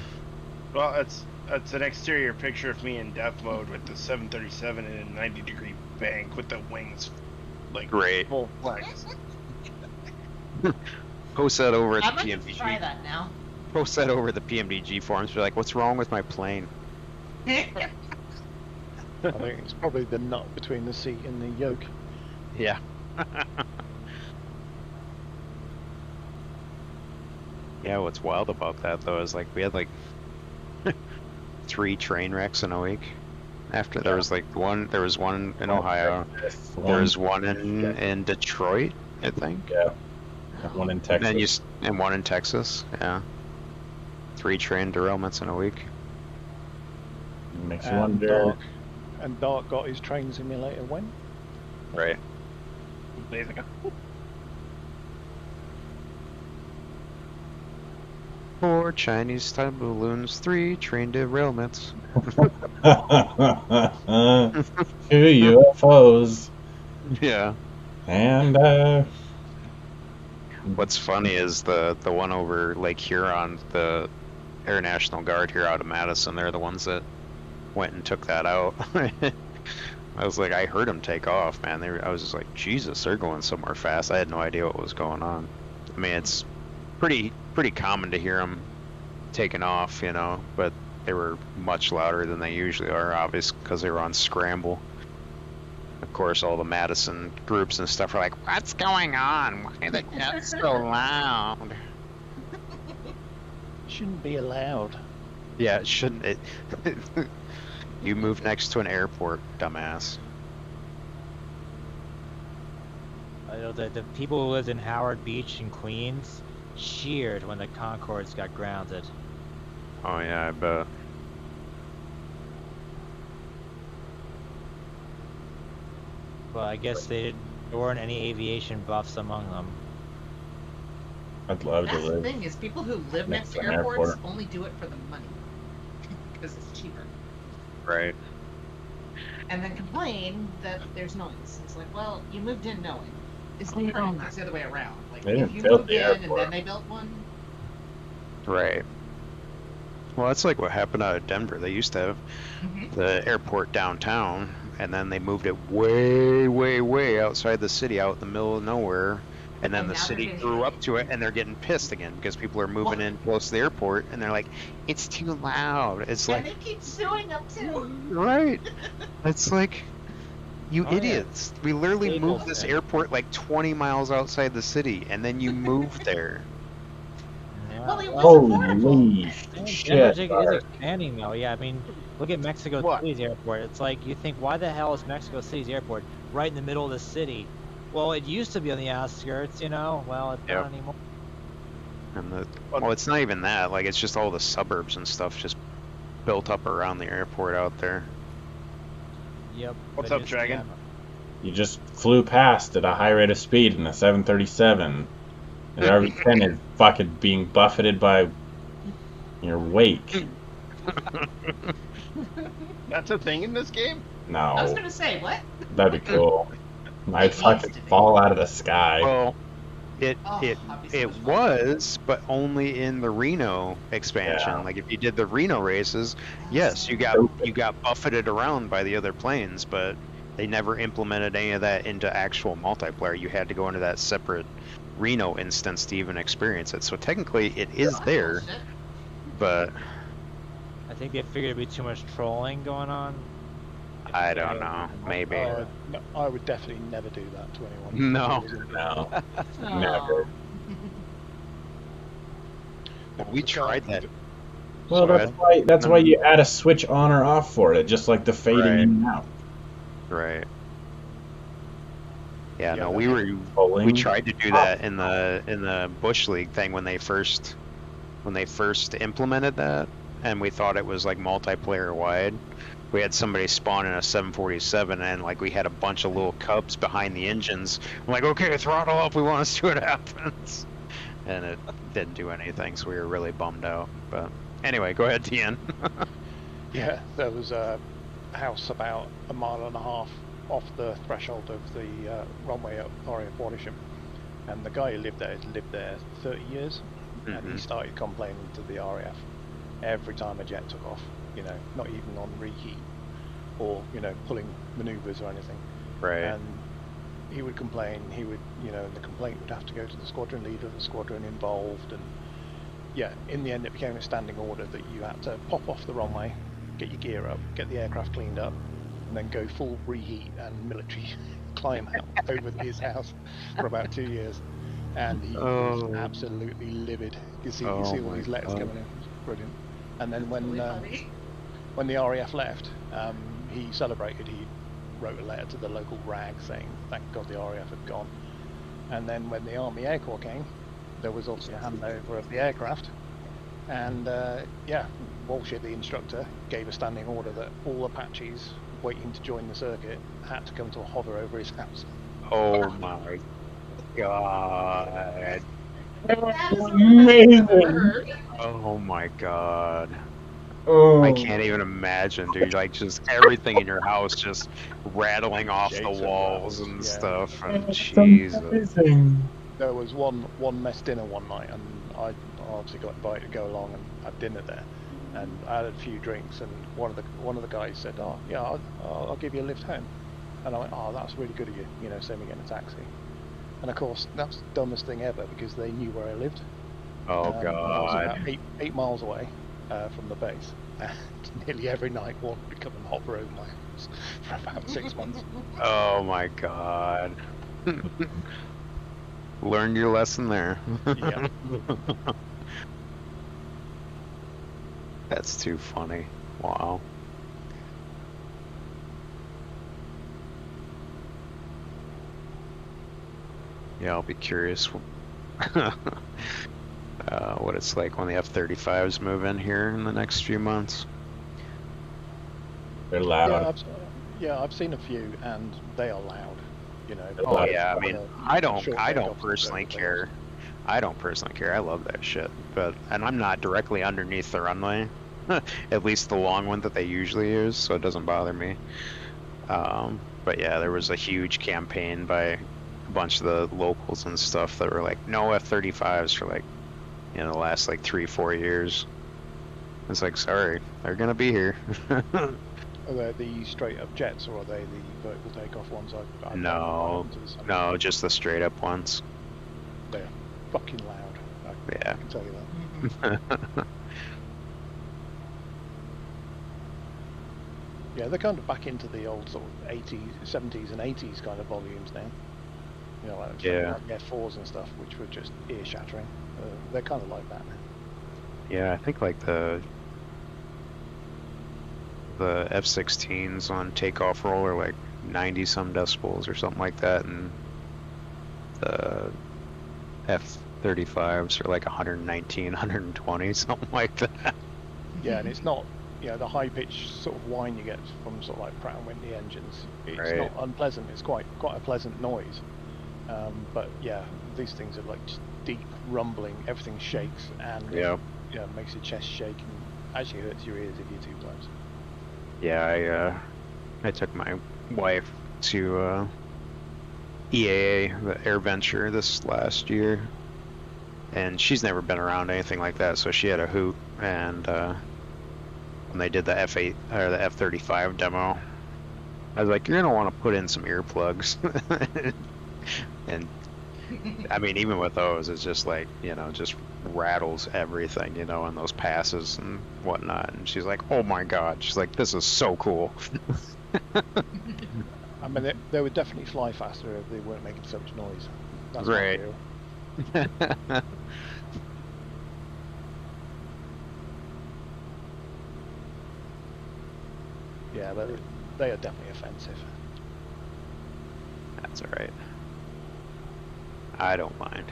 Speaker 6: Well, It's an exterior picture of me in death mode with the 737 in a 90-degree bank with the wings like
Speaker 1: Great.
Speaker 6: full flex.
Speaker 1: Post that over at
Speaker 11: I
Speaker 1: the
Speaker 11: might have to try
Speaker 1: PMDG.
Speaker 11: that now.
Speaker 1: Post that over the PMDG forums. Be like, what's wrong with my plane?
Speaker 7: I think it's probably the nut between the seat and the yoke.
Speaker 1: Yeah. Yeah, what's wild about that though is like we had like 3 train wrecks in a week. After there was like there was one in Ohio, there was one in Detroit, I think.
Speaker 4: Yeah. One in Texas.
Speaker 1: And and one in Texas. Yeah. 3 train derailments in a week.
Speaker 4: Makes you wonder.
Speaker 7: And Dark got his train simulator when?
Speaker 1: Right.
Speaker 2: Days ago.
Speaker 1: 4 Chinese type balloons, 3 train derailments.
Speaker 4: 2 UFOs.
Speaker 1: Yeah.
Speaker 4: And
Speaker 1: What's funny is the one over Lake Huron, the Air National Guard here out of Madison. They're the ones that went and took that out. I was like, I heard them take off, man. I was just like, Jesus, they're going somewhere fast. I had no idea what was going on. I mean, it's pretty common to hear them taking off, you know, but they were much louder than they usually are, obviously, because they were on scramble. Of course, all the Madison groups and stuff are like, what's going on? Why are they getting so loud?
Speaker 7: Shouldn't be allowed.
Speaker 1: Yeah, it shouldn't. It You move next to an airport, dumbass.
Speaker 3: I know the people who lived in Howard Beach in Queens cheered when the Concords got grounded.
Speaker 1: Oh yeah, I bet.
Speaker 3: Well, I guess there weren't any aviation buffs among them.
Speaker 4: I'd love to
Speaker 11: That's the
Speaker 4: live.
Speaker 11: thing is, people who live next to
Speaker 4: an
Speaker 11: airports
Speaker 4: airport.
Speaker 11: only do it for the money because it's cheaper,
Speaker 1: Right.
Speaker 11: and then complain that there's noise. It's like, well, you moved in knowing. It's the other way around. Like
Speaker 4: They
Speaker 11: if
Speaker 4: didn't
Speaker 11: you
Speaker 4: build
Speaker 11: moved
Speaker 4: the
Speaker 11: in
Speaker 4: airport.
Speaker 11: and then they built one.
Speaker 1: Right. Well, that's like what happened out of Denver. They used to have the airport downtown, and then they moved it way, way, way outside the city, out in the middle of nowhere. And then
Speaker 11: And
Speaker 1: the
Speaker 11: now they're
Speaker 1: city
Speaker 11: getting
Speaker 1: grew up to it, and they're getting pissed again because people are moving in close to the airport, and they're like, "It's too loud." It's
Speaker 11: And
Speaker 1: like,
Speaker 11: they keep suing them too.
Speaker 1: right? It's like, you
Speaker 3: Oh, yeah.
Speaker 1: idiots! We literally
Speaker 3: Staples
Speaker 1: moved this
Speaker 3: thing.
Speaker 1: airport like 20 miles outside the city, and then you moved there.
Speaker 11: Well, it was
Speaker 4: Holy
Speaker 11: affordable.
Speaker 3: Denver
Speaker 4: shit.
Speaker 3: is
Speaker 4: Dark.
Speaker 3: expanding though. Yeah, I mean, look at Mexico
Speaker 6: What?
Speaker 3: City's airport. It's like you think, why the hell is Mexico City's airport right in the middle of the city? Well, it used to be on the outskirts, you know. Well, it's
Speaker 1: Yep.
Speaker 3: not anymore.
Speaker 1: And well, it's not even that. Like, it's just all the suburbs and stuff just built up around the airport out there.
Speaker 3: Yep.
Speaker 6: What's
Speaker 3: but
Speaker 6: up,
Speaker 3: just,
Speaker 6: Dragon?
Speaker 4: You just flew past at a high rate of speed in a 737. And everything is fucking being buffeted by your wake.
Speaker 9: That's a thing in this game?
Speaker 11: I was
Speaker 4: No,
Speaker 11: gonna say what?
Speaker 4: that'd be cool. I'd
Speaker 11: It
Speaker 4: fucking
Speaker 11: needs to be.
Speaker 4: fall out of the sky.
Speaker 1: Well, it
Speaker 11: Oh,
Speaker 1: it
Speaker 11: that'd be so
Speaker 1: it
Speaker 11: much fun.
Speaker 1: was, but only in the Reno expansion.
Speaker 4: Yeah.
Speaker 1: Like, if you did the Reno races, yes, you got buffeted around by the other planes, but they never implemented any of that into actual multiplayer. You had to go into that separate Reno instance to even experience it. So technically, it is there,
Speaker 11: Bullshit.
Speaker 1: but
Speaker 3: I think they figured it'd be too much trolling going on.
Speaker 1: I don't know. Maybe.
Speaker 7: No, I would definitely never do that to anyone.
Speaker 1: No.
Speaker 4: No,
Speaker 11: Oh.
Speaker 4: never.
Speaker 1: We tried that.
Speaker 4: Well,
Speaker 1: Go
Speaker 4: that's
Speaker 1: ahead.
Speaker 4: why that's
Speaker 1: No.
Speaker 4: why you add a switch on or off for it, just like the fading
Speaker 1: Right.
Speaker 4: in and out.
Speaker 1: Right. Yeah,
Speaker 7: Yeah,
Speaker 1: no,
Speaker 7: that's
Speaker 1: we
Speaker 4: Bowling.
Speaker 1: tried to do that in the Bush League thing when they first implemented that, and we thought it was like multiplayer wide. We had somebody spawn in a 747, and like we had a bunch of little cubs behind the engines. I'm like, okay, throttle up, we want to see what happens. And it didn't do anything, so we were really bummed out. But anyway, go ahead, TN.
Speaker 7: Yeah, there was a house about a mile and a half off the threshold of the runway at RAF Watersham, and the guy who lived there had lived there 30 years, and he
Speaker 1: Mhm.
Speaker 7: started complaining to the RAF every time a jet took off. you know, not even on reheat or, you know, pulling maneuvers or anything.
Speaker 1: Right.
Speaker 7: And he would complain, he would, you know, the complaint would have to go to the squadron leader of the squadron involved, and yeah, in the end it became a standing order that you had to pop off the runway, get your gear up, get the aircraft cleaned up, and then go full reheat and military climb out over his house for about 2 years. And he was absolutely livid. You see all these letters coming in. It's brilliant. And then when the RAF left, he celebrated. He wrote a letter to the local RAG saying, "Thank God the RAF had gone." And then when the Army Air Corps came, there was also a handover of the aircraft. And yeah, Walshett, the instructor, gave a standing order that all Apaches waiting to join the circuit had to come to a hover over his house.
Speaker 1: Oh my god.
Speaker 11: Amazing.
Speaker 1: Oh my god.
Speaker 4: Oh.
Speaker 1: I can't even imagine, dude. Like, just everything in your house just rattling off the walls and stuff. And Jesus.
Speaker 7: There was one mess dinner one night, and I obviously got invited to go along and have dinner there. And I had a few drinks, and one of the guys said, "Oh yeah, I'll give you a lift home." And I went, "Oh, that's really good of you, you know, send me getting a taxi." And of course, that's the dumbest thing ever, because they knew where I lived.
Speaker 1: Oh
Speaker 7: I was
Speaker 1: god.
Speaker 7: about 8 miles away from the base, and nearly every night one would come and hover over my house for about 6 months.
Speaker 1: Oh my god. Learned your lesson there.
Speaker 7: Yeah.
Speaker 1: That's too funny. Wow. Yeah, I'll be curious what it's like when the F-35s move in here in the next few months.
Speaker 4: They're loud.
Speaker 7: Yeah, I've seen a few, and they are loud. You know.
Speaker 1: Oh yeah, I mean, I don't personally care. I don't personally care. I love that shit, and I'm not directly underneath the runway, at least the long one that they usually use, so it doesn't bother me. But yeah, there was a huge campaign by a bunch of the locals and stuff that were like, no F-35s for like, you know, the last like 3-4 years. It's like, sorry, they're gonna be here.
Speaker 7: Are they the straight up jets, or are they the vertical takeoff ones?
Speaker 1: No, just the straight up ones.
Speaker 7: They're fucking loud. I can tell you that. Yeah, they're kind of back into the old sort of 80s, 70s and 80s kind of volumes now. You know, like the F4s and stuff, which were just ear shattering. They're kind of like that now.
Speaker 1: Yeah, I think like the F-16s on takeoff roll are like 90 some decibels or something like that, and the F-35s are like 119, 120, something like that.
Speaker 7: Yeah, and it's not, you know, the high pitched sort of whine you get from sort of like Pratt & Whitney engines. It's not unpleasant. It's quite a pleasant noise. But yeah, these things are like just deep rumbling. Everything shakes, and makes your chest shake, and actually hurts your ears if you're too close.
Speaker 1: Yeah, I took my wife to EAA, the AirVenture, this last year, and she's never been around anything like that, so she had a hoot. And when they did the F8 or the F-35 demo, I was like, "You're gonna want to put in some earplugs." And I mean, even with those, it's just like, you know, just rattles everything, you know, in those passes and whatnot. And she's like, "Oh my god!" She's like, "This is so cool."
Speaker 7: I mean, they would definitely fly faster if they weren't making so much noise. That's
Speaker 1: right.
Speaker 7: Yeah, but they are definitely offensive.
Speaker 1: That's alright. I don't mind.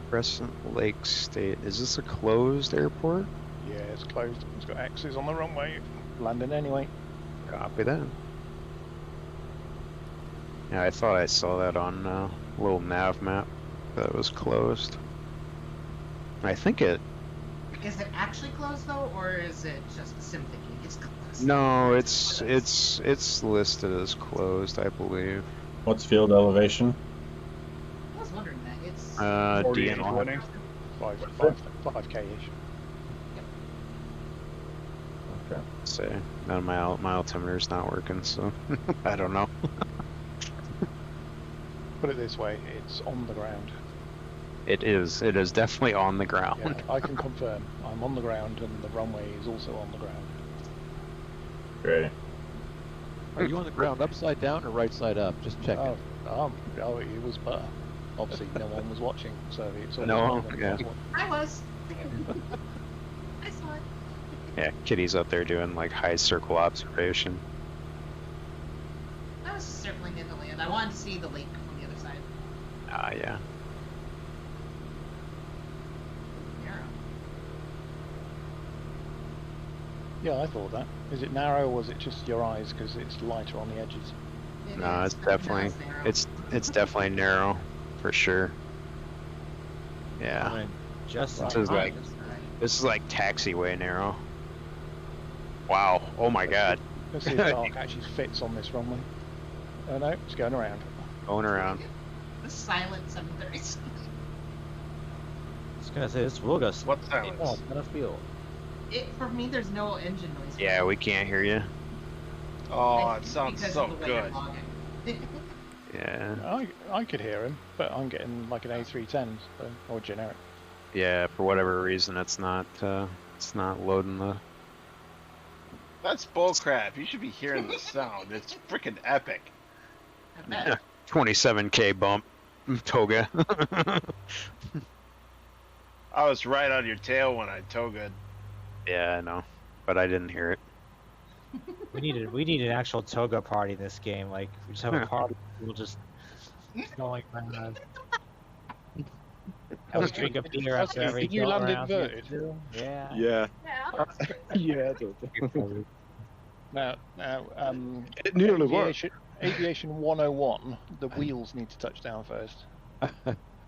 Speaker 1: Crescent Lake State. Is this a closed airport?
Speaker 7: Yeah, it's closed. It's got X's on the runway. Landing anyway.
Speaker 1: Copy that. Yeah, I thought I saw that on a little nav map that it was closed. I think it
Speaker 11: Is it actually closed though, or is it just sim thinking it's closed?
Speaker 1: No, it's listed as closed, I believe.
Speaker 4: What's field elevation?
Speaker 11: I was wondering that. It's
Speaker 2: 48,
Speaker 1: DNR.
Speaker 2: 20.
Speaker 7: 5k-ish.
Speaker 4: Okay.
Speaker 1: Say, no, my altimeter's not working, so I don't know.
Speaker 7: Put it this way, it's on the ground.
Speaker 1: It is definitely on the ground.
Speaker 7: Yeah, I can confirm. I'm on the ground and the runway is also on the ground.
Speaker 4: Great.
Speaker 5: Are you on the ground upside down or right side up? Just checking.
Speaker 7: Oh, it was better. Obviously, no one was watching, so it's all
Speaker 1: No, yeah.
Speaker 11: I was. I saw it.
Speaker 1: Yeah, Kitty's up there doing like high circle observation.
Speaker 11: I was circling in the land. I wanted to see the lake from the other side.
Speaker 1: Ah, yeah.
Speaker 11: Narrow.
Speaker 7: Yeah, I thought that. Is it narrow or was it just your eyes because it's lighter on the edges?
Speaker 11: It
Speaker 1: No,
Speaker 11: is,
Speaker 1: it's
Speaker 11: but
Speaker 1: definitely
Speaker 11: it's narrow.
Speaker 1: it's definitely narrow, for sure. Yeah,
Speaker 3: I mean, just
Speaker 1: This is like this is like taxiway narrow. Wow. Oh my God.
Speaker 7: Let's see if Dark actually fits on this runway. Oh no, it's going around.
Speaker 1: Going around.
Speaker 11: The silent 730s.
Speaker 3: I was gonna say this will go.
Speaker 6: What silence?
Speaker 3: Oh, on a field.
Speaker 11: For me, there's no engine noise.
Speaker 1: Yeah, we can't hear you.
Speaker 6: Oh,
Speaker 11: I
Speaker 6: it
Speaker 11: think
Speaker 6: sounds
Speaker 11: because
Speaker 6: so
Speaker 11: of the way you're
Speaker 6: good.
Speaker 11: logging.
Speaker 1: Yeah.
Speaker 7: I could hear him, but I'm getting like an A310 or generic.
Speaker 1: Yeah. For whatever reason, it's not loading the.
Speaker 6: That's bullcrap. You should be hearing the sound. It's freaking epic.
Speaker 11: I bet.
Speaker 1: 27K bump, Toga.
Speaker 6: I was right on your tail when I togaed.
Speaker 1: Yeah, I know, but I didn't hear it.
Speaker 3: We need an actual toga party in this game. Like we just have a party. We'll just going around. Let's drink a beer after every
Speaker 7: Did you
Speaker 3: go
Speaker 7: land
Speaker 3: around.
Speaker 7: inverted?
Speaker 3: Yeah.
Speaker 8: Yeah.
Speaker 11: Yeah.
Speaker 8: Yeah.
Speaker 7: Now,
Speaker 8: It nearly worked.
Speaker 7: Aviation 101, the wheels need to touch down first.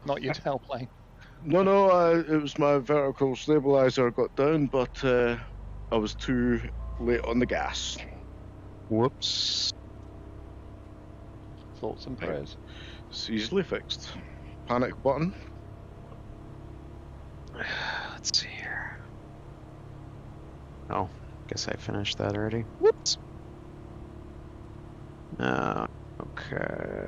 Speaker 7: Not your tailplane.
Speaker 8: No, it was my vertical stabilizer got down, but I was too late on the gas.
Speaker 1: Whoops.
Speaker 7: Thoughts and prayers.
Speaker 8: It's easily fixed. Panic button.
Speaker 1: Let's see here. Oh, guess I finished that already. Whoops. Okay.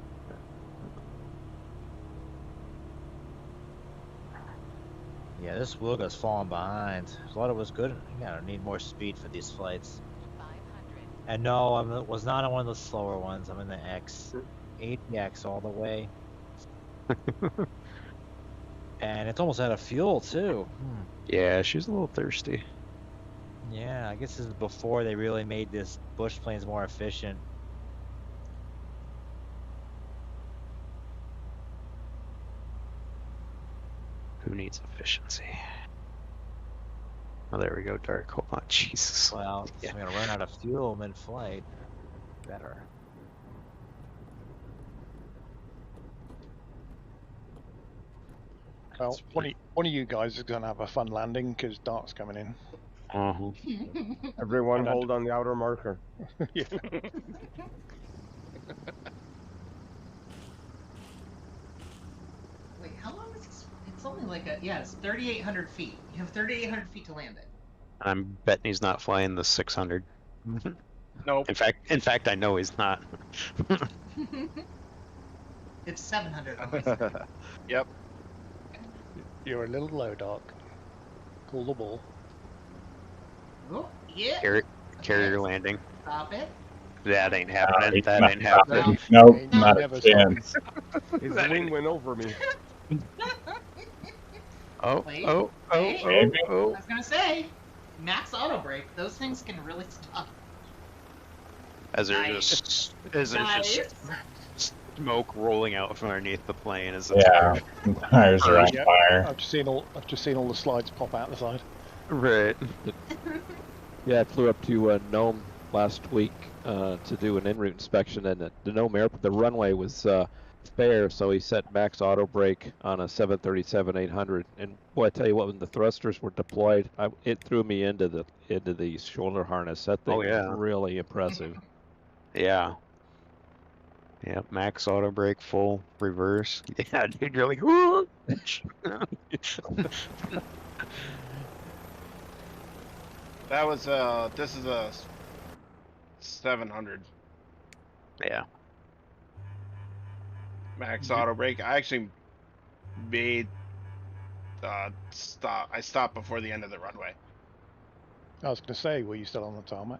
Speaker 3: Yeah, this Wilga's falling behind. A lot of it was good. You gotta need more speed for these flights.
Speaker 12: 500.
Speaker 3: And no, I was not on one of the slower ones. I'm in the X, 80X all the way. And it's almost out of fuel too.
Speaker 1: Yeah, she's a little thirsty.
Speaker 3: Yeah, I guess this is before they really made this bush planes more efficient.
Speaker 1: Who needs efficiency? Oh, there we go, Dark. Hold on, Jesus.
Speaker 3: Well,
Speaker 1: Yeah.
Speaker 3: I'm gonna run out of fuel mid-flight. Better.
Speaker 7: Well, one of you guys is going to have a fun landing because Dark's coming in.
Speaker 1: Uh-huh.
Speaker 9: Everyone hold on the outer marker.
Speaker 7: Yeah.
Speaker 11: Wait, how long is this? It's only like it's 3,800 feet. You have 3,800 feet to land it.
Speaker 1: I'm betting he's not flying the 600.
Speaker 6: Nope.
Speaker 1: In fact, I know he's not.
Speaker 11: It's 700 on my side.
Speaker 6: Yep.
Speaker 7: You're a little low, Dark. Call the ball.
Speaker 11: Oh, yeah.
Speaker 1: Carrier landing.
Speaker 11: Stop it.
Speaker 1: That ain't happening.
Speaker 4: He's
Speaker 1: That
Speaker 4: not
Speaker 1: ain't happening.
Speaker 4: Nope,
Speaker 7: Ain't
Speaker 4: not a
Speaker 7: never
Speaker 4: chance.
Speaker 9: His wing went over me.
Speaker 1: Oh,
Speaker 11: Wait,
Speaker 1: oh, oh,
Speaker 11: wait.
Speaker 1: oh,
Speaker 11: I
Speaker 1: oh.
Speaker 11: was gonna say, max auto brake. Those things can really stop.
Speaker 1: As there's
Speaker 11: Nice.
Speaker 1: just smoke rolling out from underneath the plane as
Speaker 4: Yeah, tires are on
Speaker 7: Yeah.
Speaker 4: fire.
Speaker 7: I've just seen all the slides pop out the side.
Speaker 1: Right.
Speaker 5: Yeah, I flew up to Nome last week to do an en route inspection, and the Nome airport, the runway was fair, so he set max auto brake on a 737-800. And boy, I tell you what, when the thrusters were deployed, it threw me into the shoulder harness. That thing
Speaker 1: Oh, yeah.
Speaker 5: was really impressive.
Speaker 1: Yeah. Yeah, max auto brake, full reverse. Yeah, dude, you're like, "Whoa!"
Speaker 6: That was this is a 700
Speaker 1: Yeah.
Speaker 6: max auto brake. I actually made stop. I stopped before the end of the runway.
Speaker 7: I was going to say, were you still on the tarmac?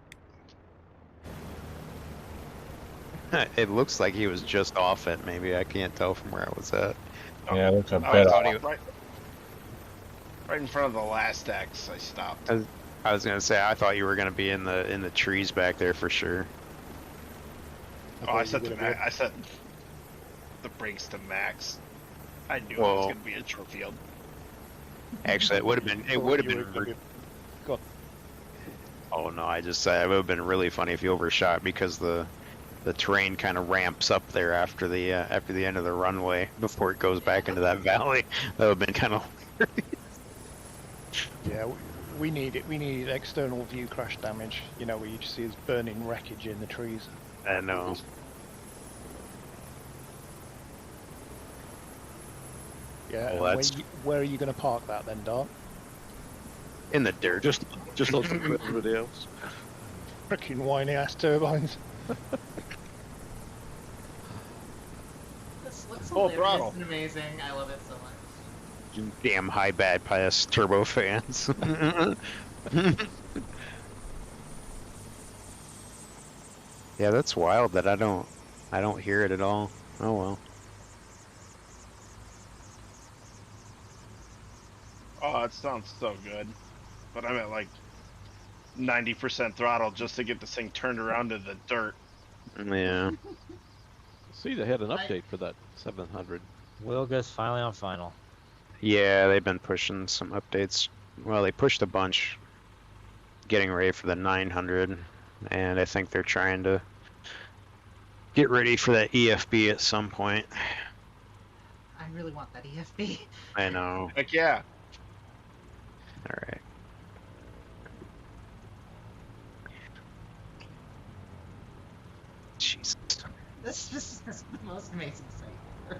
Speaker 1: It looks like he was just off it. Maybe I can't tell from where I was at.
Speaker 4: Yeah, it looks a
Speaker 6: I
Speaker 4: bit
Speaker 6: thought
Speaker 4: off.
Speaker 6: right in front of the last X. I stopped.
Speaker 1: I was gonna say I thought you were gonna be in the trees back there for sure.
Speaker 6: Oh, I set I set the brakes to max. I knew it was
Speaker 1: Whoa.
Speaker 6: gonna be a short field.
Speaker 1: Actually, it would have been. It would have been.
Speaker 7: Go on.
Speaker 1: Oh no! I just said it would have been really funny if you overshot because the terrain kind of ramps up there after the end of the runway before it goes back into that valley. That would have been kind of.
Speaker 7: Yeah, we need it. We need external view crash damage. You know, where you just see us burning wreckage in the trees.
Speaker 1: I know.
Speaker 7: Yeah.
Speaker 1: Well,
Speaker 7: and where are you going to park that then, Dart?
Speaker 1: In the dirt.
Speaker 8: Just off the cliff, everybody else.
Speaker 7: Freaking whiny ass turbines.
Speaker 11: This looks
Speaker 6: Full
Speaker 11: hilarious
Speaker 6: throttle.
Speaker 11: and amazing. I love it so much.
Speaker 1: You damn high bad pious turbo fans. Yeah, that's wild that I don't hear it at all. Oh well.
Speaker 6: Oh, it sounds so good. But I'm at like 90% throttle just to get this thing turned around to the dirt.
Speaker 1: Yeah.
Speaker 5: See, they had an update for that 700.
Speaker 3: Wilga's finally on final.
Speaker 1: Yeah, they've been pushing some updates. Well, they pushed a bunch getting ready for the 900, and I think they're trying to get ready for that EFB at some point.
Speaker 11: I really want that EFB.
Speaker 1: I know.
Speaker 6: Heck yeah.
Speaker 1: All right. Jesus.
Speaker 11: This is the most amazing sight ever.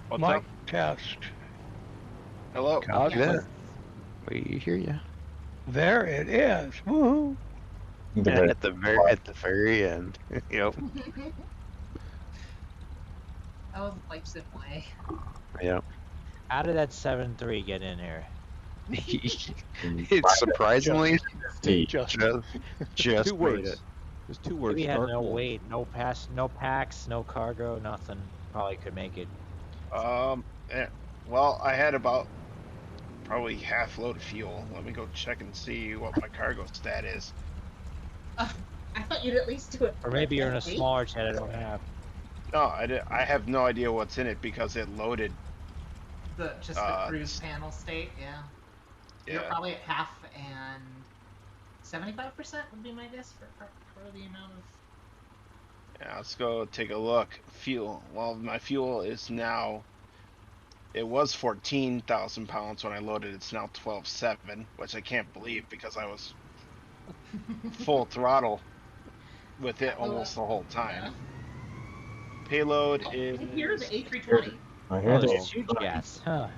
Speaker 6: What's
Speaker 10: Mic
Speaker 6: up?
Speaker 10: test.
Speaker 6: Hello.
Speaker 1: Copy that. We hear you.
Speaker 10: There it is. Woohoo!
Speaker 1: At the very end. Yep.
Speaker 11: That was a pipe zip way.
Speaker 1: Yep.
Speaker 3: How did that 7.3 get in here?
Speaker 1: It's surprisingly
Speaker 7: Just
Speaker 1: just
Speaker 5: Two
Speaker 1: made
Speaker 5: words.
Speaker 1: it.
Speaker 5: There's 2 words.
Speaker 3: We had
Speaker 5: dark
Speaker 3: no
Speaker 5: hole.
Speaker 3: weight, no packs, no cargo, nothing. Probably could make it.
Speaker 6: Well, I had about probably half load of fuel. Let me go check and see what my cargo stat is.
Speaker 11: I thought you'd at least do it.
Speaker 3: Or maybe you're in a
Speaker 11: quickly.
Speaker 3: smaller jet I don't have.
Speaker 6: No, I have no idea what's in it because it loaded.
Speaker 11: Just the cruise panel state, yeah. You're
Speaker 6: Yeah.
Speaker 11: probably at half and 75% would be my guess for the amount of.
Speaker 6: Yeah, let's go take a look. Fuel. Well, my fuel is now. It was 14,000 pounds when I loaded. It's now 12.7, which I can't believe because I was full throttle with it almost the whole time. Payload is.
Speaker 11: Here's the A320.
Speaker 4: I
Speaker 3: Oh,
Speaker 4: hear
Speaker 3: there's
Speaker 4: this.
Speaker 3: huge gas. Huh.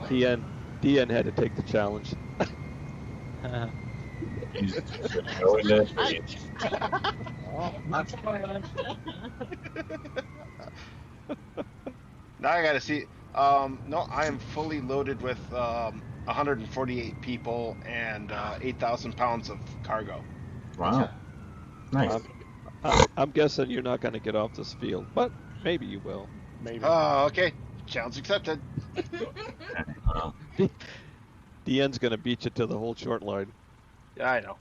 Speaker 5: DN had to take the challenge.
Speaker 4: He's showing this.
Speaker 6: Now I gotta see. No, I am fully loaded with 148 people and 8,000 pounds of cargo.
Speaker 4: Wow. Nice.
Speaker 5: I'm guessing you're not going to get off this field, but maybe you will.
Speaker 7: maybe.
Speaker 6: Oh, okay. Challenge accepted.
Speaker 4: Wow.
Speaker 5: DN's going to beat you to the whole short line.
Speaker 6: Yeah, I know.